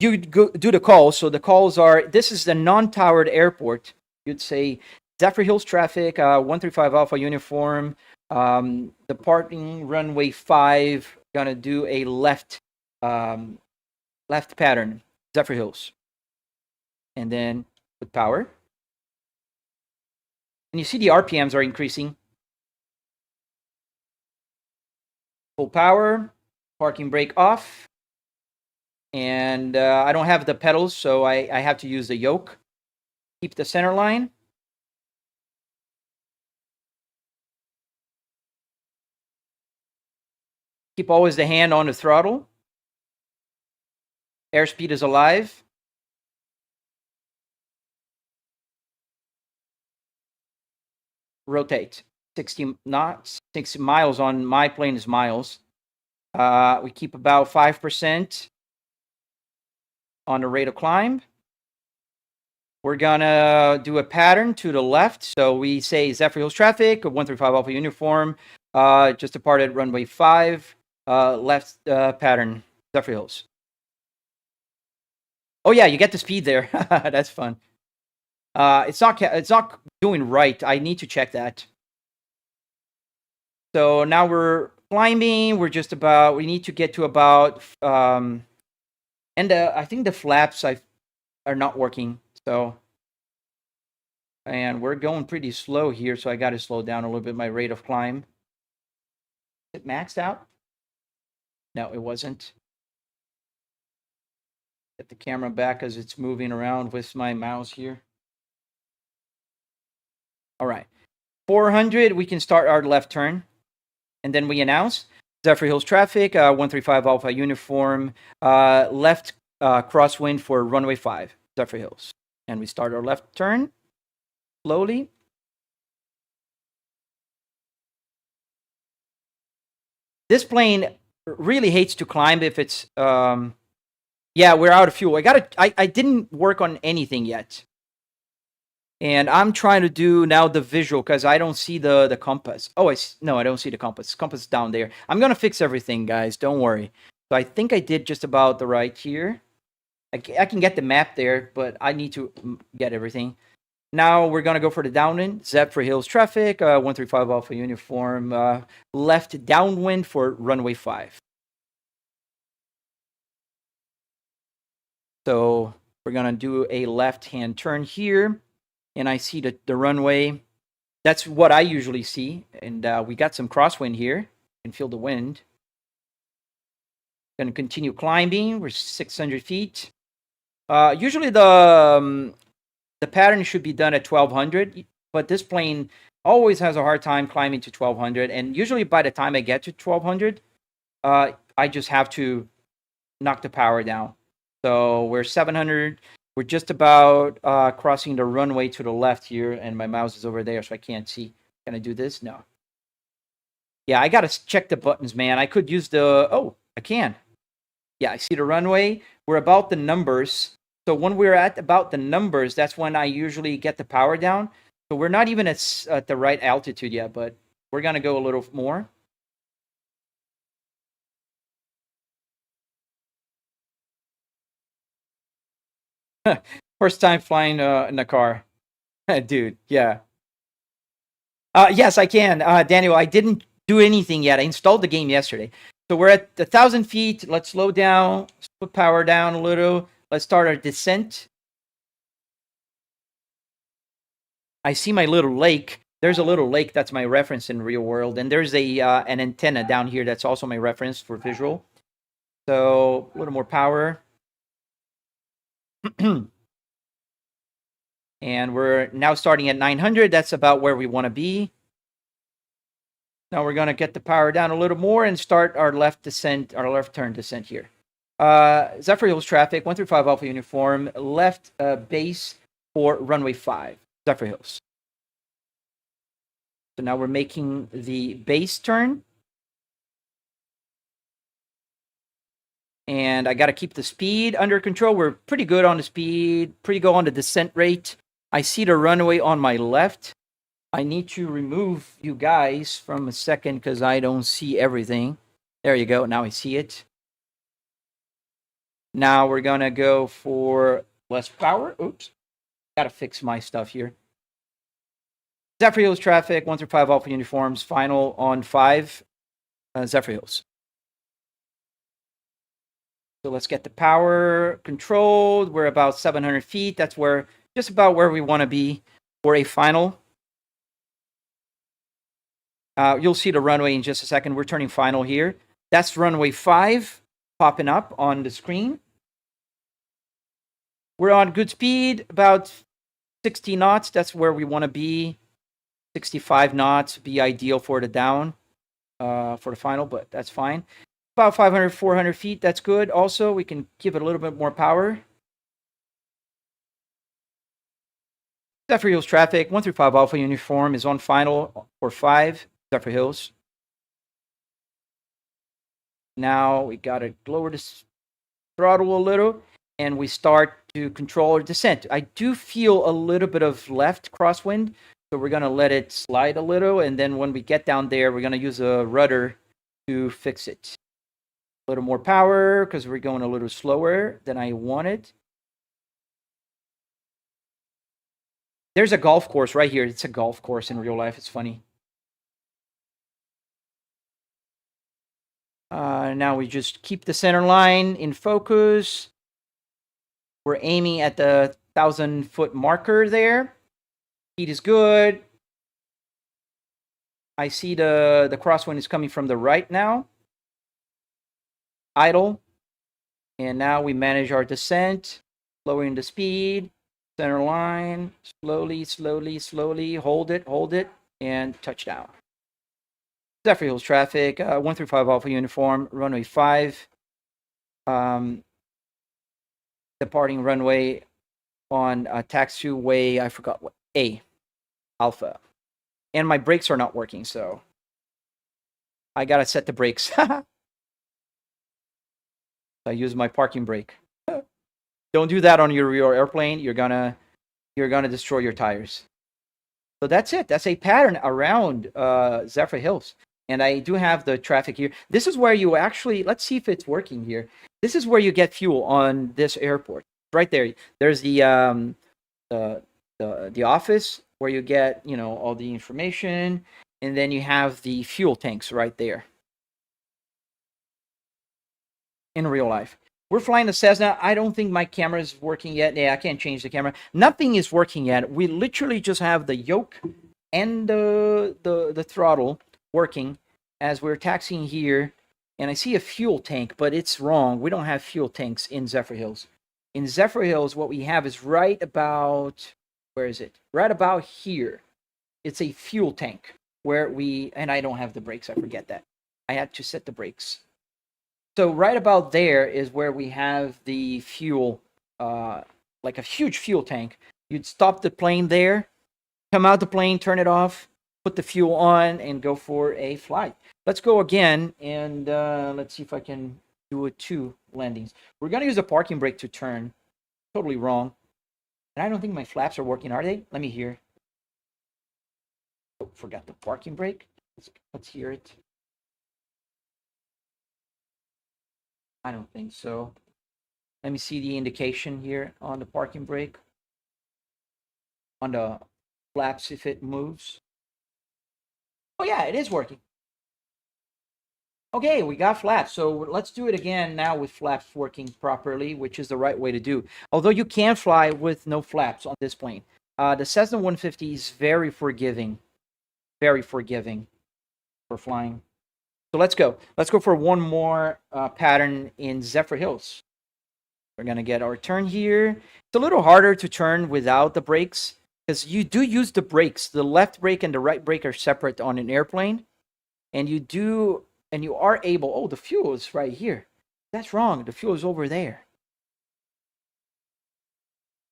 you go do the calls. So the calls are, this is the non-towered airport. You'd say Zephyr Hills traffic, 135 Alpha uniform, departing runway 5, gonna do a left pattern, Zephyr Hills. And then with power. And you see the RPMs are increasing. Full power, parking brake off. And I don't have the pedals, so I have to use the yoke. Keep the center line. Keep always the hand on the throttle. Airspeed is alive. Rotate. 60 knots, 60 miles on my plane is miles. We keep about 5% on the rate of climb. We're gonna do a pattern to the left. So we say Zephyr Hills traffic, 135 Alpha uniform, just departed runway 5, left pattern, Zephyr Hills. Oh yeah, you get the speed there. That's fun. It's not doing right. I need to check that. So now we're climbing. We're just about. We need to get to about. And I think the flaps are not working. So. And we're going pretty slow here, so I got to slow down a little bit my rate of climb. Is it maxed out? No, it wasn't. Get the camera back as it's moving around with my mouse here. All right. 400, we can start our left turn. And then we announce Zephyr Hills traffic, 135 Alpha uniform, left crosswind for runway 5, Zephyr Hills. And we start our left turn slowly. This plane really hates to climb if it's yeah, we're out of fuel. I didn't work on anything yet. And I'm trying to do now the visual because I don't see the compass. Oh, no, I don't see the compass. Compass is down there. I'm going to fix everything, guys. Don't worry. So I think I did just about the right here. I can get the map there, but I need to get everything. Now we're going to go for the downwind. Zephyr Hills traffic, 135 Alpha uniform, left downwind for runway 5. So we're going to do a left-hand turn here. And I see the runway. That's what I usually see. And we got some crosswind here. You can feel the wind. Going to continue climbing. We're 600 feet. Usually the pattern should be done at 1200. But this plane always has a hard time climbing to 1200. And usually by the time I get to 1200, I just have to knock the power down. So we're 700. We're just about crossing the runway to the left here, and my mouse is over there, so I can't see. Can I do this? No. Yeah, I got to check the buttons, man. I could use the... Oh, I can. Yeah, I see the runway. We're about the numbers. So when we're at about the numbers, that's when I usually get the power down. So we're not even at the right altitude yet, but we're going to go a little more. First time flying in a car. Dude, yeah. Yes, I can. Daniel, I didn't do anything yet. I installed the game yesterday. So we're at 1,000 feet. Let's slow down. Let's put power down a little. Let's start our descent. I see my little lake. There's a little lake that's my reference in real world. And there's an antenna down here that's also my reference for visual. So a little more power. And we're now starting at 900. That's about where we want to be. Now we're going to get the power down a little more and start our left descent, our left turn descent here. Zephyr Hills traffic, 135 Alpha uniform, left base for runway 5, Zephyr Hills. So now we're making the base turn. And I got to keep the speed under control. We're pretty good on the speed, pretty good on the descent rate. I see the runway on my left. I need to remove you guys from a second because I don't see everything. There you go. Now I see it. Now we're going to go for less power. Oops. Got to fix my stuff here. Zephyr Hills traffic, 135 Alpha uniforms, final on 5, Zephyr Hills. So let's get the power controlled. We're about 700 feet. That's where, just about where we want to be for a final. You'll see the runway in just a second. We're turning final here. That's runway 5 popping up on the screen. We're on good speed, about 60 knots. That's where we want to be. 65 knots be ideal for the down, for the final, but that's fine. About 500, 400 feet. That's good. Also, we can give it a little bit more power. Zephyr Hills traffic, 135 Alpha uniform is on final for 5, Zephyr Hills. Now we got to lower the throttle a little, and we start to control our descent. I do feel a little bit of left crosswind, so we're going to let it slide a little, and then when we get down there, we're going to use a rudder to fix it. A little more power, because we're going a little slower than I wanted. There's a golf course right here. It's a golf course in real life. It's funny. Now we just keep the center line in focus. We're aiming at the 1,000-foot marker there. Speed is good. I see the crosswind is coming from the right now. Idle. And now we manage our descent, lowering the speed, center line, slowly, slowly, slowly, hold it, and touchdown. Zephyr Hills traffic, 135 Alpha uniform, runway 5. Departing runway on taxiway, I forgot what, A, Alpha. And my brakes are not working, so I gotta set the brakes. I use my parking brake. Don't do that on your airplane. You're gonna destroy your tires. So that's it. That's a pattern around Zephyr Hills. And I do have the traffic here. This is where you actually, let's see if it's working here. This is where you get fuel on this airport. Right there. There's the office where you get, you know, all the information, and then you have the fuel tanks right there. In real life. We're flying the Cessna. I don't think my camera is working yet. Yeah, I can't change the camera. Nothing is working yet. We literally just have the yoke and the throttle working as we're taxiing here. And I see a fuel tank, but it's wrong. We don't have fuel tanks in Zephyr Hills. In Zephyr Hills, what we have is right about, where is it? Right about here. It's a fuel tank where we, and I don't have the brakes. I forget that. I had to set the brakes. So right about there is where we have the fuel, like a huge fuel tank. You'd stop the plane there, come out the plane, turn it off, put the fuel on, and go for a flight. Let's go again, and let's see if I can do it 2 landings. We're going to use a parking brake to turn. Totally wrong. And I don't think my flaps are working, are they? Let me hear. Oh, forgot the parking brake. Let's hear it. I don't think so. Let me see the indication here on the parking brake. On the flaps if it moves. Oh yeah, it is working. Okay, we got flaps. So let's do it again now with flaps working properly, which is the right way to do. Although you can fly with no flaps on this plane. The Cessna 150 is very forgiving. Very forgiving for flying. So let's go. Let's go for one more pattern in Zephyr Hills. We're going to get our turn here. It's a little harder to turn without the brakes because you do use the brakes. The left brake and the right brake are separate on an airplane. and you are able, oh, the fuel is right here. That's wrong. The fuel is over there.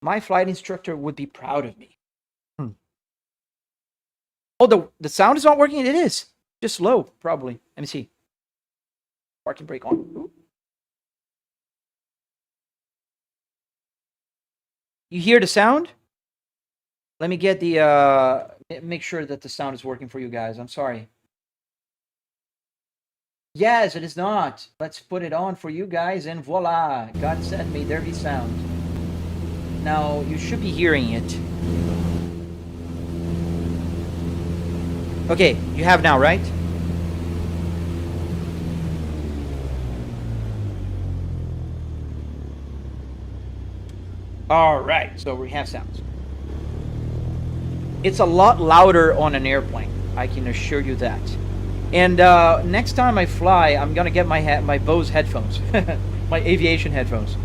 My flight instructor would be proud of me. Oh, the sound is not working? It is. Just low, probably. Let me see. Parking brake on. Ooh. You hear the sound? Let me get the, make sure that the sound is working for you guys. I'm sorry. Yes, it is not. Let's put it on for you guys, and voila. God sent me, there be sound. Now, you should be hearing it. Okay, you have now, right? All right, so we have sounds. It's a lot louder on an airplane, I can assure you that. And next time I fly, I'm gonna get my Bose headphones, my aviation headphones.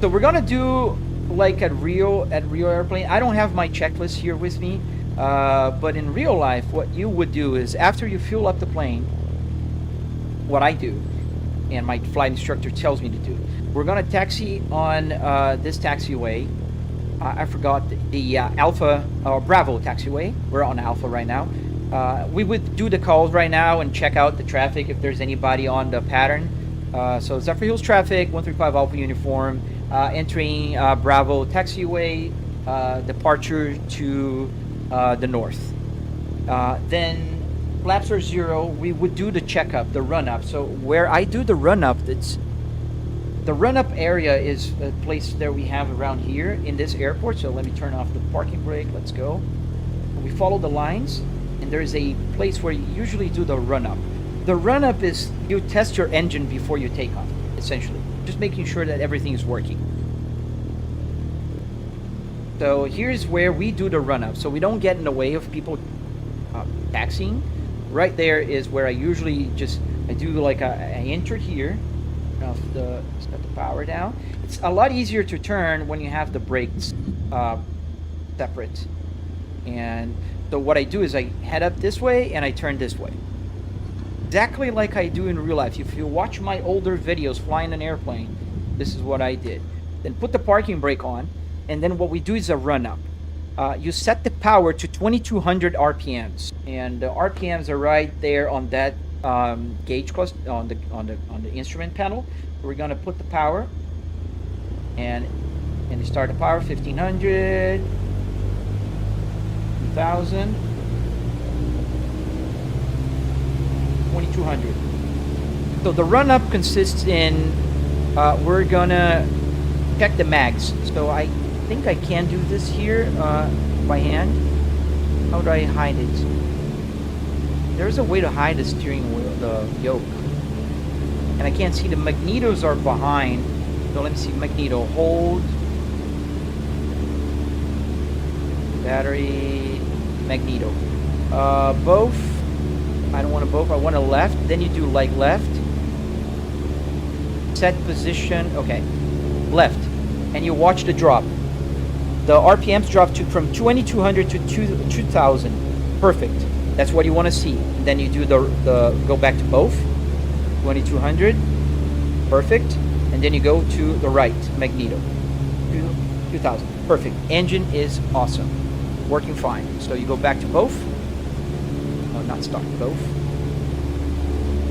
So we're gonna do like at real airplane. I don't have my checklist here with me, but in real life, what you would do is after you fuel up the plane, what I do, and my flight instructor tells me to do, we're gonna taxi on this taxiway. I forgot the Alpha or Bravo taxiway. We're on Alpha right now. We would do the calls right now and check out the traffic if there's anybody on the pattern. So Zephyr Hills traffic, 135 Alpha uniform, entering Bravo taxiway, departure to the north. Then flaps are 0. We would do the checkup, the run up. So where I do the run up, the run-up area is a place that we have around here in this airport. So let me turn off the parking brake. Let's go. We follow the lines, and there's a place where you usually do the run-up. The run-up is you test your engine before you take off, essentially. Just making sure that everything is working. So here's where we do the run-up. So we don't get in the way of people taxiing. Right there is where I usually I do like I enter here. Set the power down. It's a lot easier to turn when you have the brakes separate. And so what I do is I head up this way and I turn this way. Exactly like I do in real life. If you watch my older videos flying an airplane, this is what I did. Then put the parking brake on, and then what we do is a run up. You set the power to 2200 RPMs, and the RPMs are right there on that gauge cluster on the instrument panel. We're gonna put the power and you start the power 1500, 2000, 2200. So the run up consists in we're gonna check the mags. So I think I can do this here by hand. How do I hide it? There's a way to hide the steering wheel, the yoke. And I can't see, the magnetos are behind. So let me see, magneto, hold. Battery, magneto. Both. I don't want to both, I want a left. Then you do like left. Set position, okay. Left. And you watch the drop. The RPMs drop from 2200 to 2000. Perfect. That's what you want to see. And then you do the go back to both. 2200. Perfect. And then you go to the right, magneto. 2000. Perfect. Engine is awesome. Working fine. So you go back to both. No, not start. Both.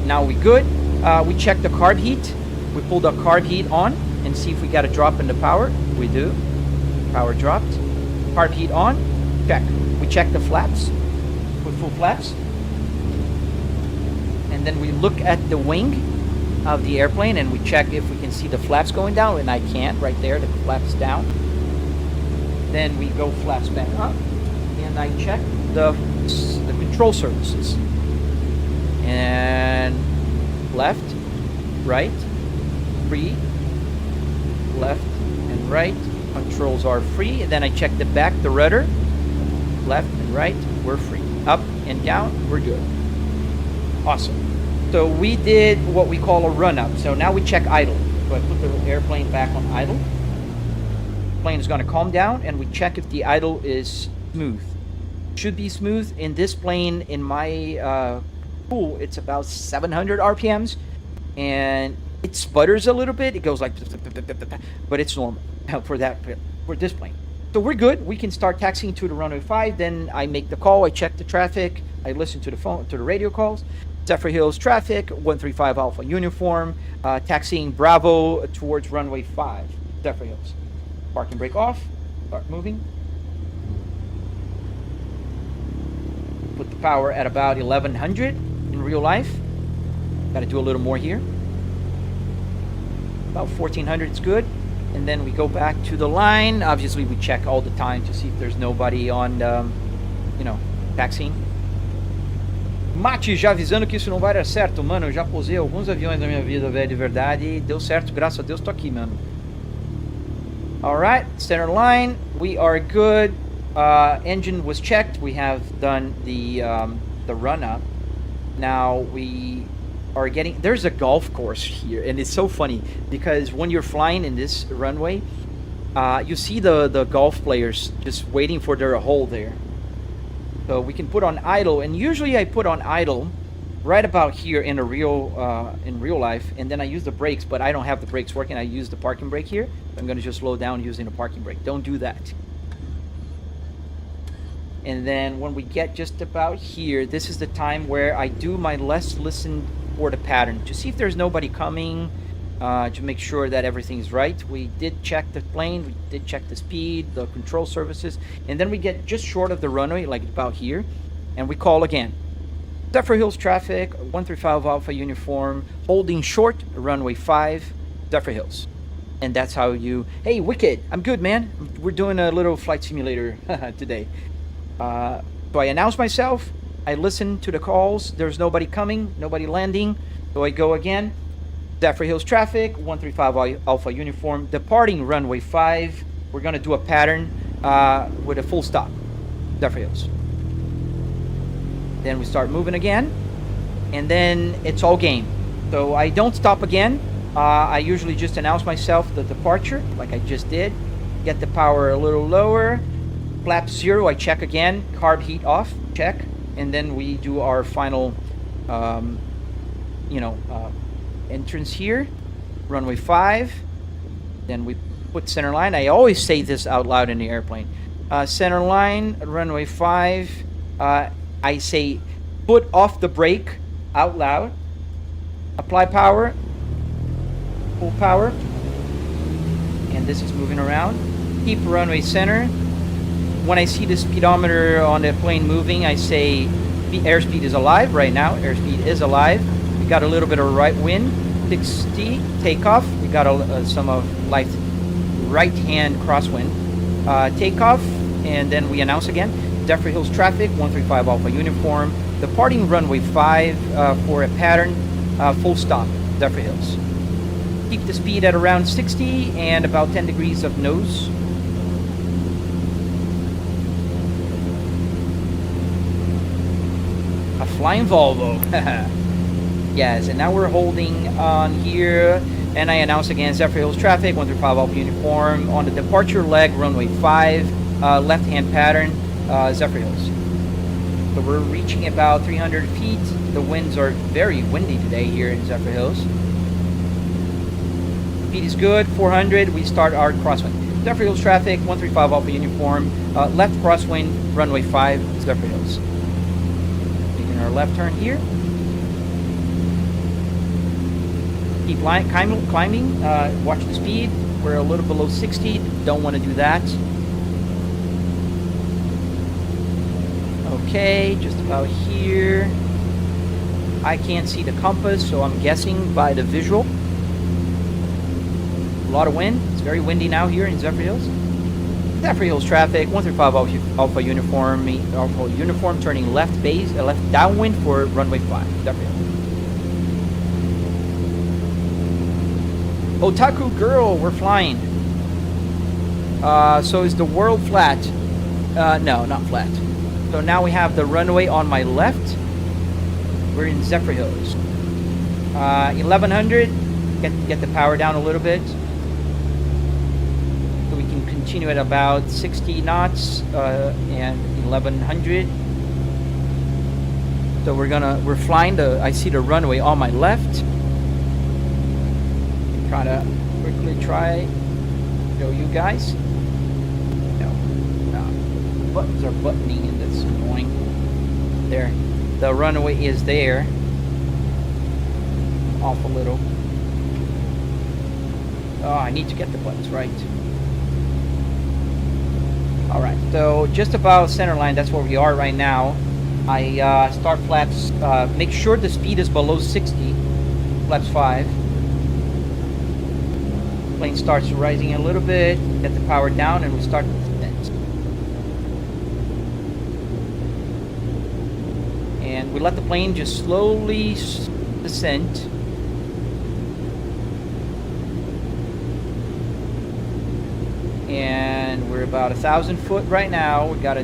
Now we good. We check the carb heat. We pull the carb heat on and see if we got a drop in the power. We do. Power dropped. Carb heat on. Check. We check the flaps with full flaps. And then we look at the wing of the airplane and we check if we can see the flaps going down, and I can't. Right there, the flaps down. Then we go flaps back up, and I check the control surfaces. And left, right, free, left and right. Controls are free. And then I check the back, the rudder, left and right, we're free. Up and down, we're good. Awesome. So we did what we call a run-up. So now we check idle. So I put the airplane back on idle. Plane is going to calm down, and we check if the idle is smooth. Should be smooth in this plane. In my cool. It's about 700 RPMs, and it sputters a little bit. It goes like, but it's normal for this plane. So we're good. We can start taxiing to the runway 5. Then I make the call. I check the traffic. I listen to the radio calls. Zephyr Hills traffic, 135 Alpha uniform, taxiing Bravo towards runway 5, Zephyr Hills. Parking brake off, start moving. Put the power at about 1100 in real life. Got to do a little more here. About 1400 is good. And then we go back to the line. Obviously, we check all the time to see if there's nobody on, taxiing. Mate, já avisando que isso não vai dar certo, mano. Eu já posei alguns aviões na minha vida, velho, de verdade. Deu certo, graças a Deus, tô aqui, mano. Alright, center line. We are good. Engine was checked. We have done the run up. Now we are getting... There's a golf course here, and it's so funny because when you're flying in this runway, you see the golf players just waiting for their hole there. So we can put on idle, and usually I put on idle right about here in real life, and then I use the brakes, but I don't have the brakes working. I use the parking brake here. I'm going to just slow down using the parking brake. Don't do that. And then when we get just about here, this is the time where I do my let's listen for the pattern to see if there's nobody coming, to make sure that everything's right. We did check the plane, we did check the speed, the control surfaces, and then we get just short of the runway, like about here, and we call again. Zephyr Hills traffic, 135 Alpha uniform, holding short, runway 5, Zephyr Hills. And that's how you... Hey, Wicked, I'm good, man. We're doing a little flight simulator today. So I announce myself, I listen to the calls, there's nobody coming, nobody landing, so I go again. Zephyr Hills traffic, 135 Alpha uniform, departing runway 5. We're going to do a pattern with a full stop. Zephyr Hills. Then we start moving again, and then it's all game. So I don't stop again. I usually just announce myself the departure, like I just did. Get the power a little lower. Flap 0, I check again. Carb heat off, check. And then we do our final, entrance here, runway 5. Then we put center line. I always say this out loud in the airplane. Center line, runway 5. I say put off the brake out loud. Apply power, full power. And this is moving around. Keep runway center. When I see the speedometer on the plane moving, I say airspeed is alive right now. Airspeed is alive. We got a little bit of right wind. 60 takeoff. We got some of right hand crosswind. Takeoff, and then we announce again. Zephyr Hills traffic, 135 Alpha uniform. Departing runway 5 for a pattern. Full stop, Zephyr Hills. Keep the speed at around 60 and about 10 degrees of nose. A flying Volvo. Yes, and now we're holding on here, and I announce again Zephyr Hills traffic, 135 Alpha uniform on the departure leg, runway 5, left-hand pattern, Zephyr Hills. So we're reaching about 300 feet. The winds are very windy today here in Zephyr Hills. Speed is good, 400. We start our crosswind. Zephyr Hills traffic, 135 Alpha uniform, left crosswind, runway 5, Zephyr Hills. Making our left turn here. Keep climbing, watch the speed. We're a little below 60, don't want to do that. Okay, just about here. I can't see the compass, so I'm guessing by the visual. A lot of wind, it's very windy now here in Zephyr Hills. Zephyr Hills traffic, 135 Alpha uniform, turning left base, left downwind for runway 5, Zephyr Hills. Otaku girl, we're flying. So is the world flat? No, not flat. So now we have the runway on my left. We're in Zephyr Hills. 1100. Get the power down a little bit. So we can continue at about 60 knots and 1100. So we're flying I see the runway on my left. Try to quickly show you guys. No, buttons are buttoning and that's annoying. There, the runway is there. Off a little. Oh, I need to get the buttons right. All right, so just about center line, that's where we are right now. I start flaps, make sure the speed is below 60, flaps 5. Plane starts rising a little bit, get the power down, and we start the descent. And we let the plane just slowly descend. And we're about 1,000 foot right now. We gotta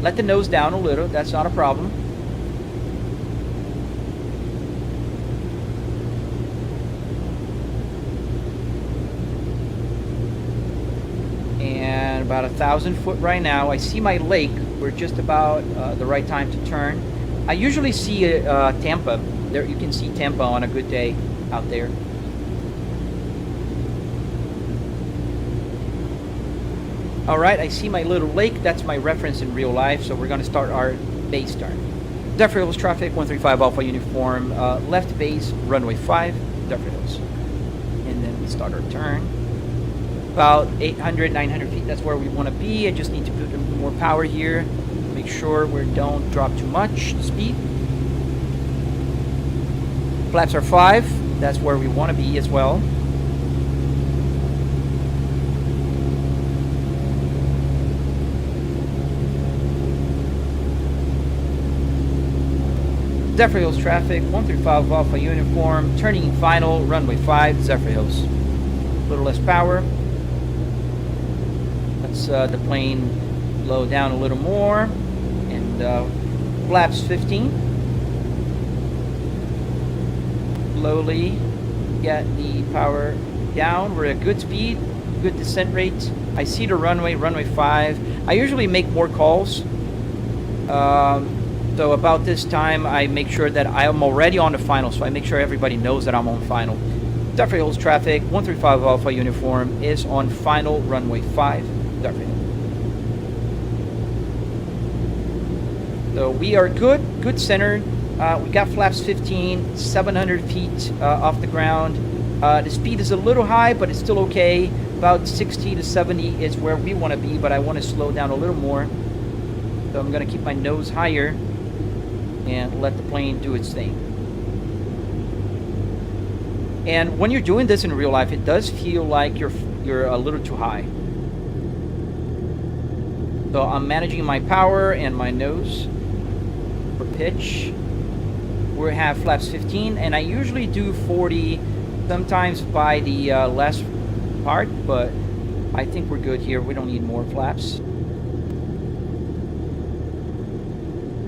let the nose down a little. That's not a problem. And about 1,000 foot right now. I see my lake. We're just about the right time to turn. I usually see Tampa. There you can see Tampa on a good day out there. All right, I see my little lake. That's my reference in real life. So we're going to start our base turn. Zephyr Hills traffic, 135 Alpha uniform, left base, runway 5, Zephyr Hills. And then we start our turn. About 800, 900 feet, that's where we want to be. I just need to put more power here. Make sure we don't drop too much speed. Flaps are 5, that's where we want to be as well. Zephyr Hills traffic, 135 Alpha uniform, turning final, runway 5, Zephyr Hills. A little less power. Let's the plane low down a little more. And flaps 15. Slowly get the power down. We're at good speed, good descent rate. I see the runway 5. I usually make more calls. So about this time, I make sure that I am already on the final, so I make sure everybody knows that I'm on final. Zephyr Hills traffic, 135 Alpha uniform is on final, runway 5, Zephyr Hills. So we are good centered. We got flaps 15, 700 feet off the ground. The speed is a little high, but it's still okay. About 60 to 70 is where we want to be, but I want to slow down a little more. So I'm going to keep my nose higher and let the plane do its thing. And when you're doing this in real life, it does feel like you're a little too high. So I'm managing my power and my nose for pitch. We have flaps 15, and I usually do 40, sometimes by the last part, but I think we're good here. We don't need more flaps.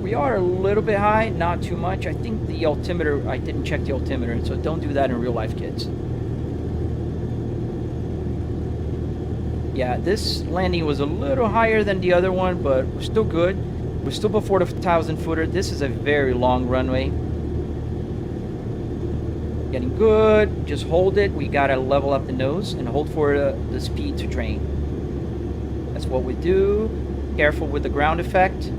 We are a little bit high, not too much. I think the altimeter, I didn't check the altimeter, so don't do that in real life, kids. Yeah, this landing was a little higher than the other one, but we're still good. We're still before the 1,000 footer. This is a very long runway. Getting good. Just hold it. We gotta level up the nose and hold for the speed to drain. That's what we do. Careful with the ground effect.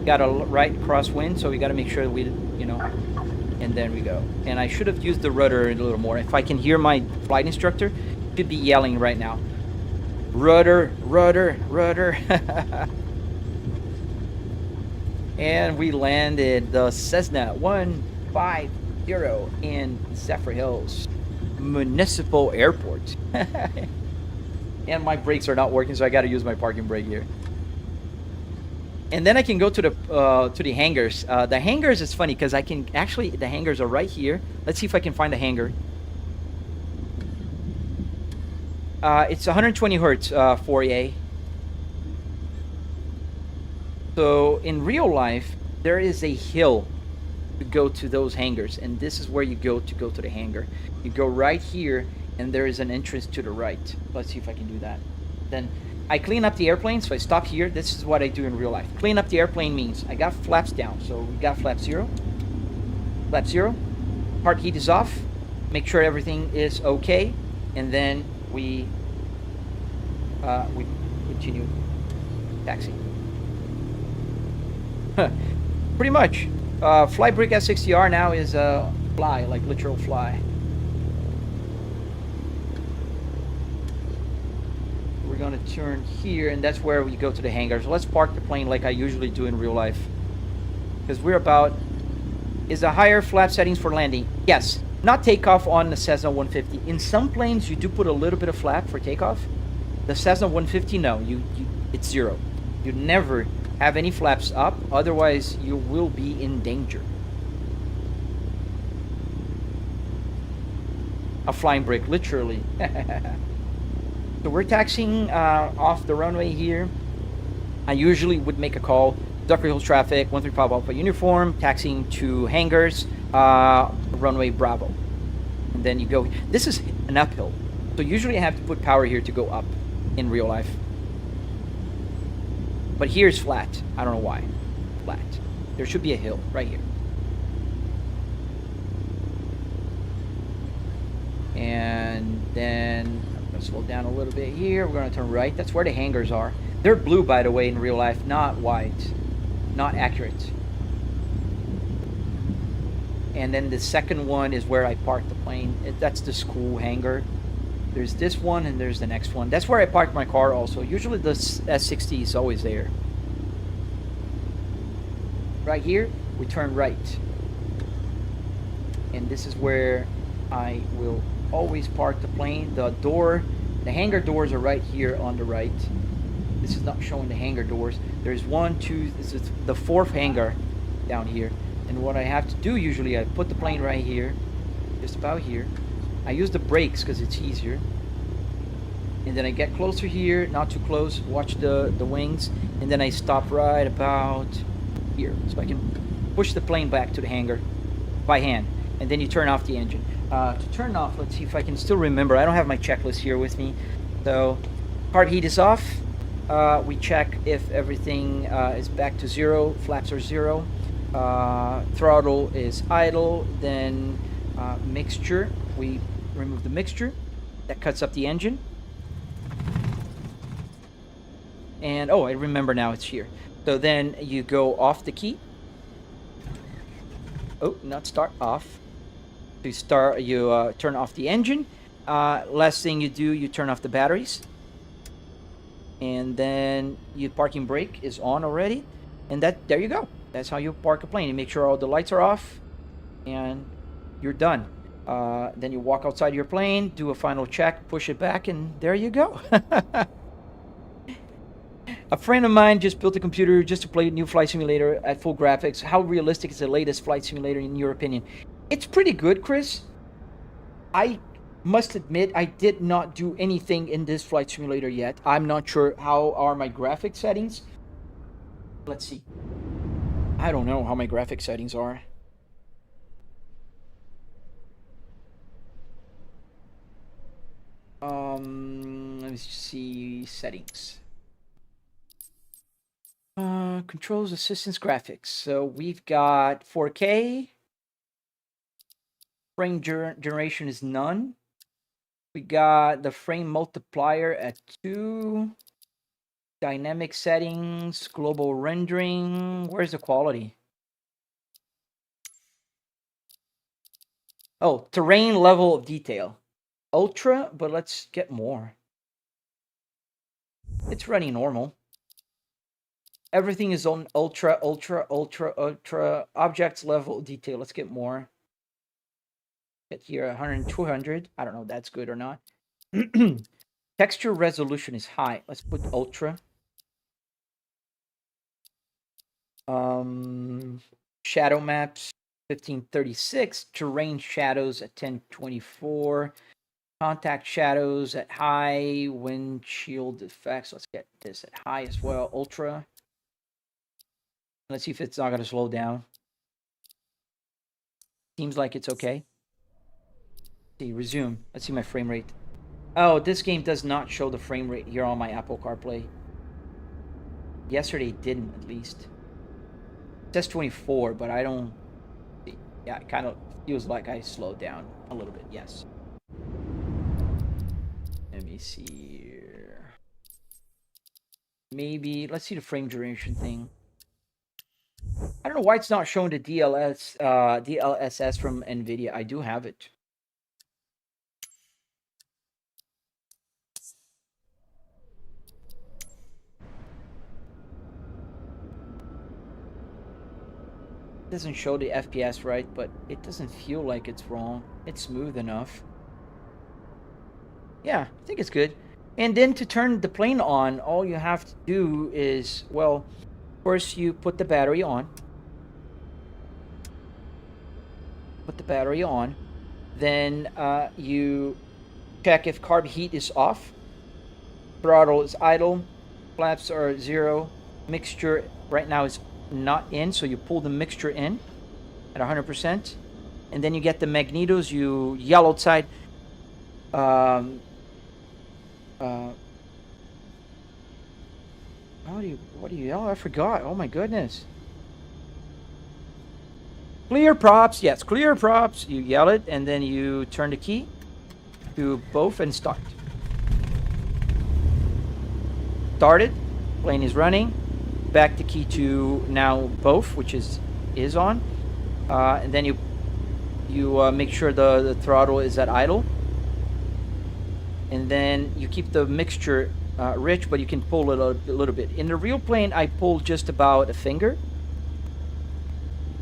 Got a right crosswind, so we got to make sure we, and then we go. And I should have used the rudder a little more. If I can hear my flight instructor, he should be yelling right now. Rudder, rudder, rudder. And we landed the Cessna 150 in Zephyr Hills Municipal Airport. And my brakes are not working, so I got to use my parking brake here. And then I can go to the hangars. The hangars is funny because I can actually, the hangars are right here. Let's see if I can find a hangar. It's 120 hertz 4A. So in real life, there is a hill to go to those hangars, and this is where you go to the hangar. You go right here, and there is an entrance to the right. Let's see if I can do that. Then I clean up the airplane, so I stop here. This is what I do in real life. Clean up the airplane means I got flaps down. So we got flap 0. Flap 0. Part heat is off. Make sure everything is okay. And then we continue taxiing. Pretty much. Fly brick S60R now is a fly, like literal fly. We're gonna turn here, and that's where we go to the hangar. So let's park the plane like I usually do in real life. Because we're about... Is a higher flap settings for landing? Yes. Not takeoff on the Cessna 150. In some planes, you do put a little bit of flap for takeoff. The Cessna 150, no. It's 0. You never have any flaps up. Otherwise, you will be in danger. A flying brick, literally. So we're taxiing off the runway here. I usually would make a call. Ducker Hills traffic, 135 Alpha uniform, taxiing to hangars, runway Bravo. And then you go. This is an uphill. So usually I have to put power here to go up in real life. But here's flat. I don't know why. Flat. There should be a hill right here. And then I'm going to slow down a little bit here. We're going to turn right. That's where the hangars are. They're blue, by the way, in real life, not white. Not accurate. And then the second one is where I parked the plane. That's the school hangar. There's this one and there's the next one. That's where I parked my car also. Usually the S60 is always there. Right here, we turn right. And this is where I will always park the plane. The hangar doors are right here on the right. This is not showing the hangar doors. There's 1, 2, this is the 4th hangar down here. And what I have to do usually, I put the plane right here, just about here. I use the brakes because it's easier. And then I get closer here, not too close, watch the wings. And then I stop right about here. So I can push the plane back to the hangar by hand. And then you turn off the engine. To turn off, let's see if I can still remember. I don't have my checklist here with me. So, part heat is off. We check if everything is back to 0, flaps are 0, throttle is idle, then mixture, we remove the mixture, that cuts up the engine, and oh, I remember now, it's here. So then you go off the key, not start, off, you turn off the engine, last thing you do, you turn off the batteries. And then your parking brake is on already, and there you go. That's how you park a plane. You make sure all the lights are off, and you're done. Then you walk outside your plane, do a final check, push it back, and there you go. A friend of mine just built a computer just to play a new flight simulator at full graphics. How realistic is the latest flight simulator in your opinion? It's pretty good, Chris. I must admit, I did not do anything in this flight simulator yet. I'm not sure how are my graphic settings. Let's see. I don't know how my graphic settings are. Let me see settings. Controls, assistance, graphics. So we've got 4K. Frame generation is none. We got the frame multiplier at 2. Dynamic settings, global rendering. Where's the quality? Oh, terrain level of detail. Ultra, but let's get more. It's running normal. Everything is on ultra, ultra, ultra, ultra. Objects level detail. Let's get more. Get here 100, 200. I don't know if that's good or not. Texture resolution is high. Let's put ultra. Shadow maps 1536. Terrain shadows at 1024. Contact shadows at high. Windshield effects. Let's get this at high as well. Ultra. Let's see if it's not going to slow down. Seems like it's okay. See, resume. Let's see my frame rate. Oh, this game does not show the frame rate here on my Apple CarPlay. Yesterday it didn't, at least. It says 24, but I don't... Yeah, it kind of feels like I slowed down a little bit, yes. Let me see here. Maybe, let's see the frame duration thing. I don't know why it's not showing the DLSS from NVIDIA. I do have it. It doesn't show the FPS right, but it doesn't feel like it's wrong. It's smooth enough. Yeah, I think it's good. And then to turn the plane on, all you have to do is, well, first you put the battery on. Put the battery on. Then you check if carb heat is off. Throttle is idle. Flaps are 0. Mixture right now is not in, so you pull the mixture in at 100%. And then you get the magnetos, you yell outside. What do you yell? I forgot. Oh my goodness. Clear props. Yes, clear props. You yell it, and then you turn the key to both and start. Started. Plane is running. Back the key to now both, which is on. And then you make sure the throttle is at idle. And then you keep the mixture rich, but you can pull it a little bit. In the real plane, I pulled just about a finger.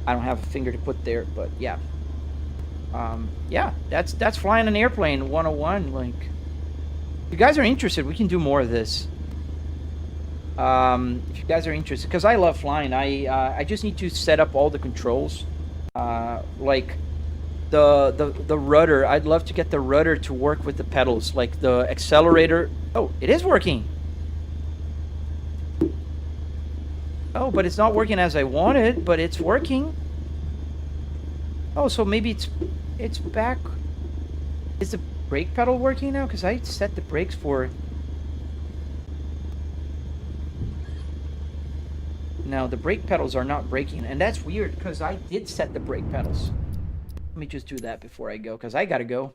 I don't have a finger to put there, but yeah. Yeah, that's flying an airplane 101. Like, if you guys are interested, we can do more of this. If you guys are interested, because I love flying. I just need to set up all the controls. Like the rudder. I'd love to get the rudder to work with the pedals, like the accelerator. Oh, it is working. Oh, but it's not working as I wanted, but it's working. Oh, so maybe it's back. Is the brake pedal working now? Because I set the brakes for... Now, the brake pedals are not braking, and that's weird, because I did set the brake pedals. Let me just do that before I go, because I gotta go.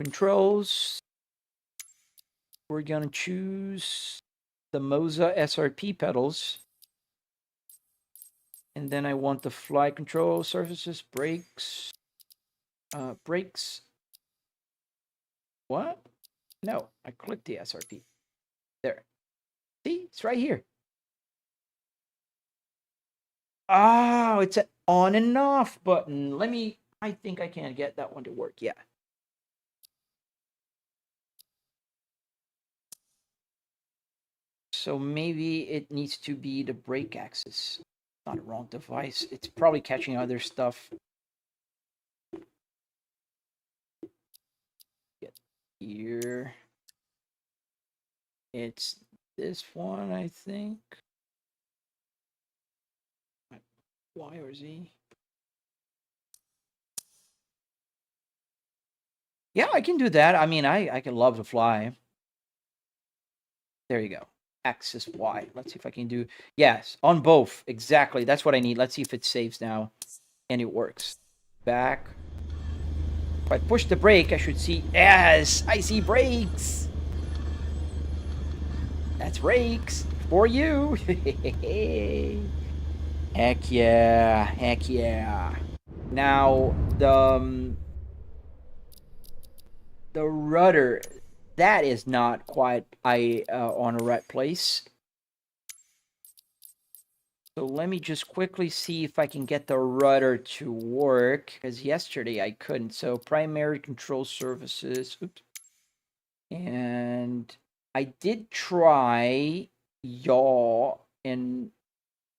Controls. We're gonna choose the Moza SRP pedals. And then I want the fly control surfaces, brakes. Brakes. What? No, I clicked the SRP. There. See? It's right here. Oh, it's an on and off button. I think I can get that one to work. Yeah. So maybe it needs to be the brake axis. Not a wrong device. It's probably catching other stuff. Get here. It's this one, I think. Y or Z? Yeah, I can do that. I mean, I can love to fly. There you go. Axis Y. Let's see if I can do... Yes, on both. Exactly. That's what I need. Let's see if it saves now. And it works. Back. If I push the brake, I should see... Yes! I see brakes! That's brakes! For you! Heck yeah! Heck yeah! Now, the rudder... That is not quite on the right place. So let me just quickly see if I can get the rudder to work, because yesterday I couldn't. So primary control surfaces. Oops. And I did try yaw, and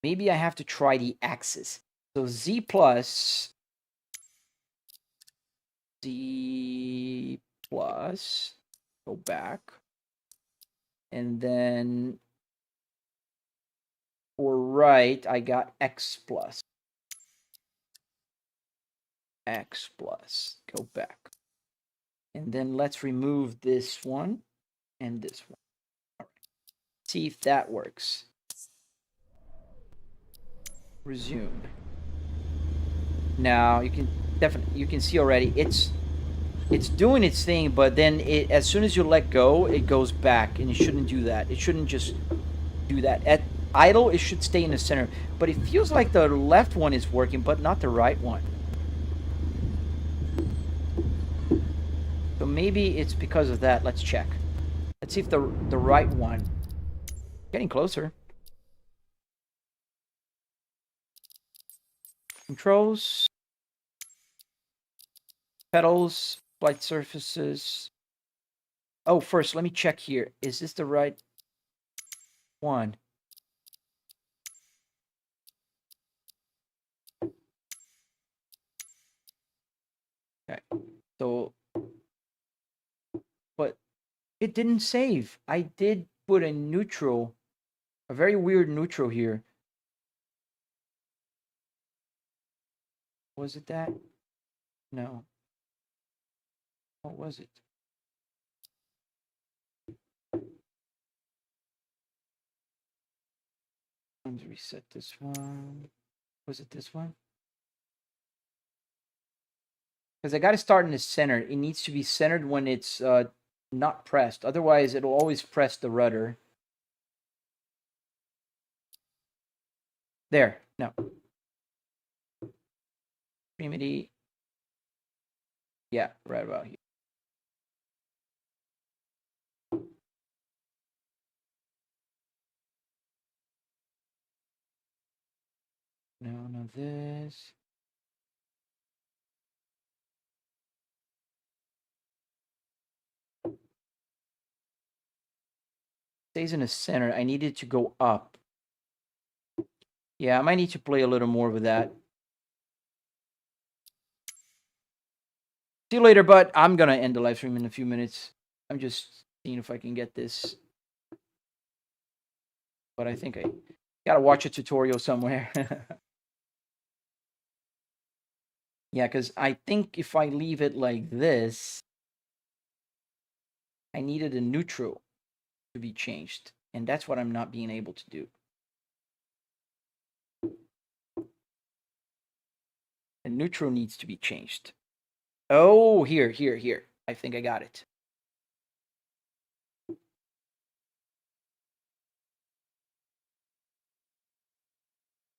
maybe I have to try the axis. So Z plus. Z plus. Go back. And then for right, I got X plus. X plus. Go back. And then let's remove this one and this one. All right. See if that works. Resume. Now you can see already it's doing its thing, but then as soon as you let go, it goes back, and it shouldn't do that. It shouldn't just do that. At idle, it should stay in the center. But it feels like the left one is working, but not the right one. So maybe it's because of that. Let's check. Let's see if the right one. Getting closer. Controls. Pedals. Flight surfaces. Oh, first, let me check here. Is this the right one? Okay. So, but it didn't save. I did put a neutral, a very weird neutral here. Was it that? No. What was it? Let's reset this one. Was it this one? Because I got to start in the center. It needs to be centered when it's not pressed. Otherwise, it'll always press the rudder. There. No. Extremity. Yeah, right about here. No, no, this. Stays in the center. I need it to go up. Yeah, I might need to play a little more with that. See you later, bud. I'm going to end the live stream in a few minutes. I'm just seeing if I can get this. But I think I got to watch a tutorial somewhere. Yeah, because I think if I leave it like this, I needed a neutral to be changed. And that's what I'm not being able to do. The neutral needs to be changed. Oh, here. I think I got it. I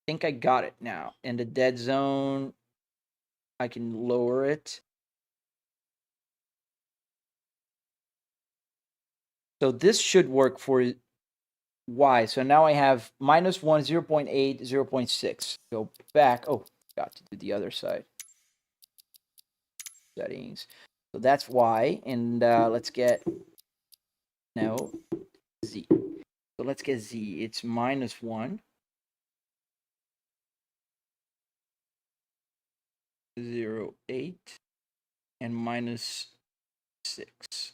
think I got it now. And the dead zone, I can lower it. So this should work for Y. So now I have -1, 0.8, 0.6. Go back. Oh, got to do the other side. Settings. So that's Y. And let's get now Z. So let's get Z. It's -1. 0.8 and -6.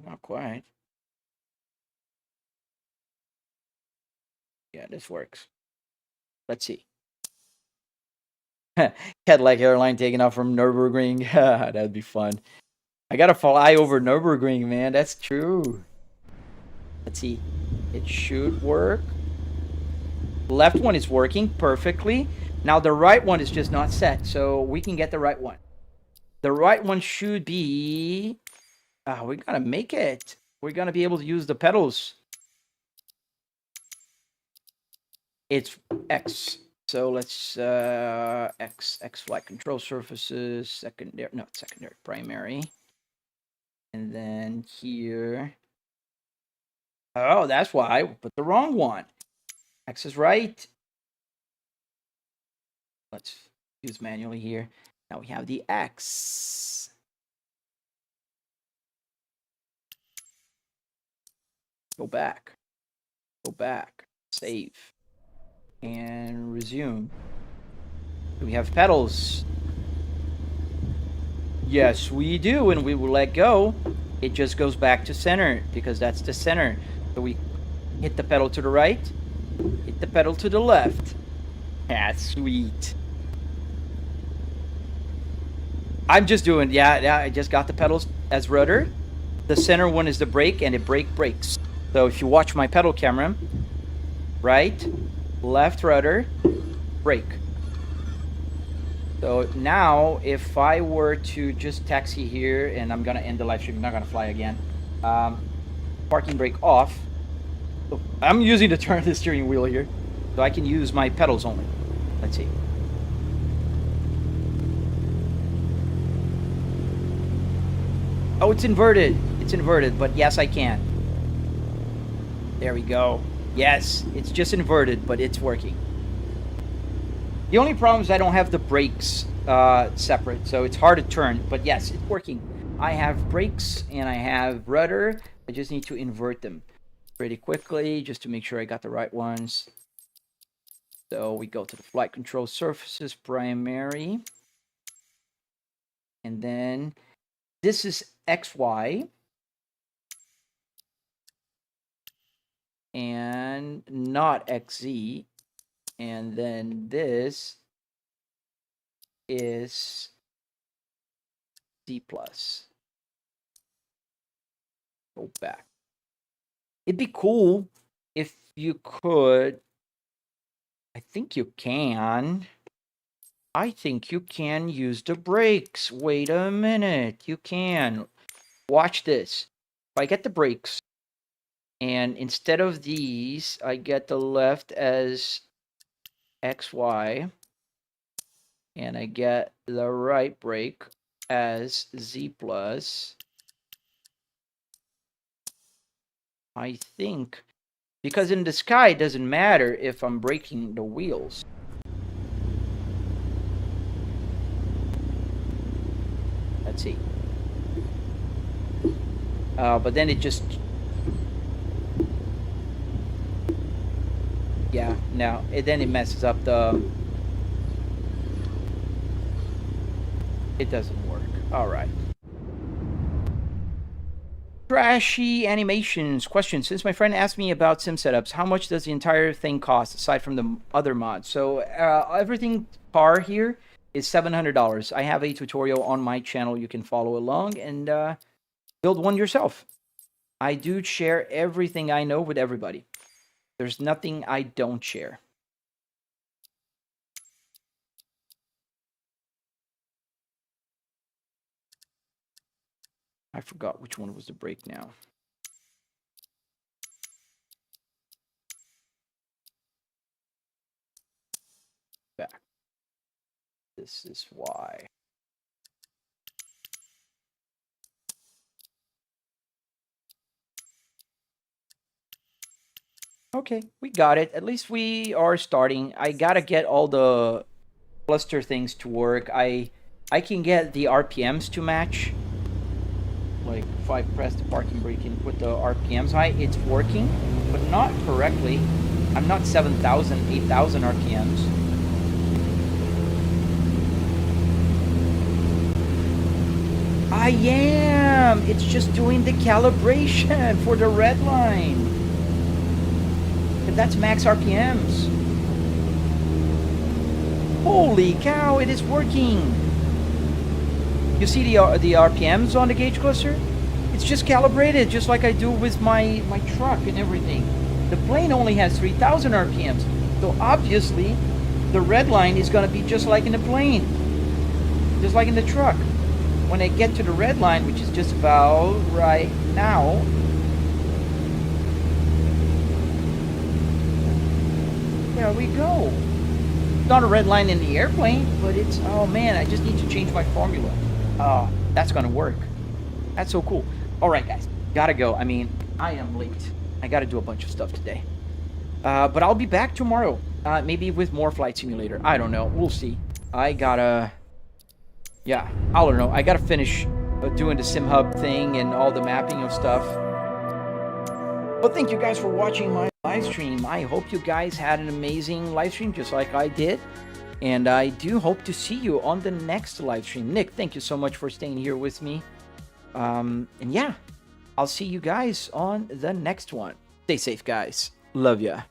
Not quite. Yeah, this works. Let's see. Cadillac airline taking off from Nürburgring. That'd be fun. I gotta fly over Nürburgring, man. That's true. Let's see. It should work. Left one is working perfectly. Now the right one is just not set, so we can get the right one. The right one should be... we gotta make it. We're gonna be able to use the pedals. It's X. So let's X flight control surfaces, secondary, primary. And then here. Oh, that's why I put the wrong one. X is right. Let's use manually here. Now we have the X. Go back. Go back. Save. And resume. We have pedals. Yes, we do. And we will let go. It just goes back to center because that's the center. So we hit the pedal to the right. Hit the pedal to the left. That's sweet. I'm just doing, yeah, I just got the pedals as rudder. The center one is the brake, and it brakes. So if you watch my pedal camera, right, left rudder, brake. So now if I were to just taxi here, and I'm gonna end the live stream, I'm not gonna fly again. Parking brake off. So I'm using to turn the steering wheel here, so I can use my pedals only. Let's see. Oh, it's inverted. It's inverted, but yes, I can. There we go. Yes, it's just inverted, but it's working. The only problem is I don't have the brakes separate, so it's hard to turn, but yes, it's working. I have brakes and I have rudder. I just need to invert them pretty quickly just to make sure I got the right ones. So we go to the flight control surfaces, primary. And then this is XY. And not XZ. And then this is Z plus. Go back. It'd be cool if you could. I think you can. I think you can use the brakes. Wait a minute. You can. Watch this. If I get the brakes, and instead of these, I get the left as XY, and I get the right brake as Z plus. I think, because in the sky it doesn't matter if I'm braking the wheels. Let's see. But then it just, yeah, no, then it messes up the, it doesn't work. All right. Trashy Animations question. Since my friend asked me about sim setups, how much does the entire thing cost aside from the other mods? So everything par here is $700. I have a tutorial on my channel. You can follow along and build one yourself. I do share everything I know with everybody. There's nothing I don't share. I forgot which one was the brake now. Back. This is why. Okay, we got it. At least we are starting. I gotta get all the cluster things to work. I can get the RPMs to match. Like if I press the parking brake and put the RPMs high, it's working, but not correctly. I'm not 7,000, 8,000 RPMs. I am! It's just doing the calibration for the red line. And that's max RPMs. Holy cow, it is working! You see the RPMs on the gauge cluster? It's just calibrated, just like I do with my truck and everything. The plane only has 3,000 RPMs, so obviously the red line is going to be just like in the plane, just like in the truck. When I get to the red line, which is just about right now, there we go. It's not a red line in the airplane, but it's, oh man, I just need to change my formula. Oh, that's gonna work. That's so cool. All right, guys, gotta go. I mean, I am late. I gotta do a bunch of stuff today. But I'll be back tomorrow, maybe with more Flight Simulator. I don't know. We'll see. I gotta, yeah, I don't know. I gotta finish doing the SimHub thing and all the mapping of stuff. But thank you guys for watching my live stream. I hope you guys had an amazing live stream, just like I did. And I do hope to see you on the next live stream. Nick, thank you so much for staying here with me. And yeah, I'll see you guys on the next one. Stay safe, guys. Love ya.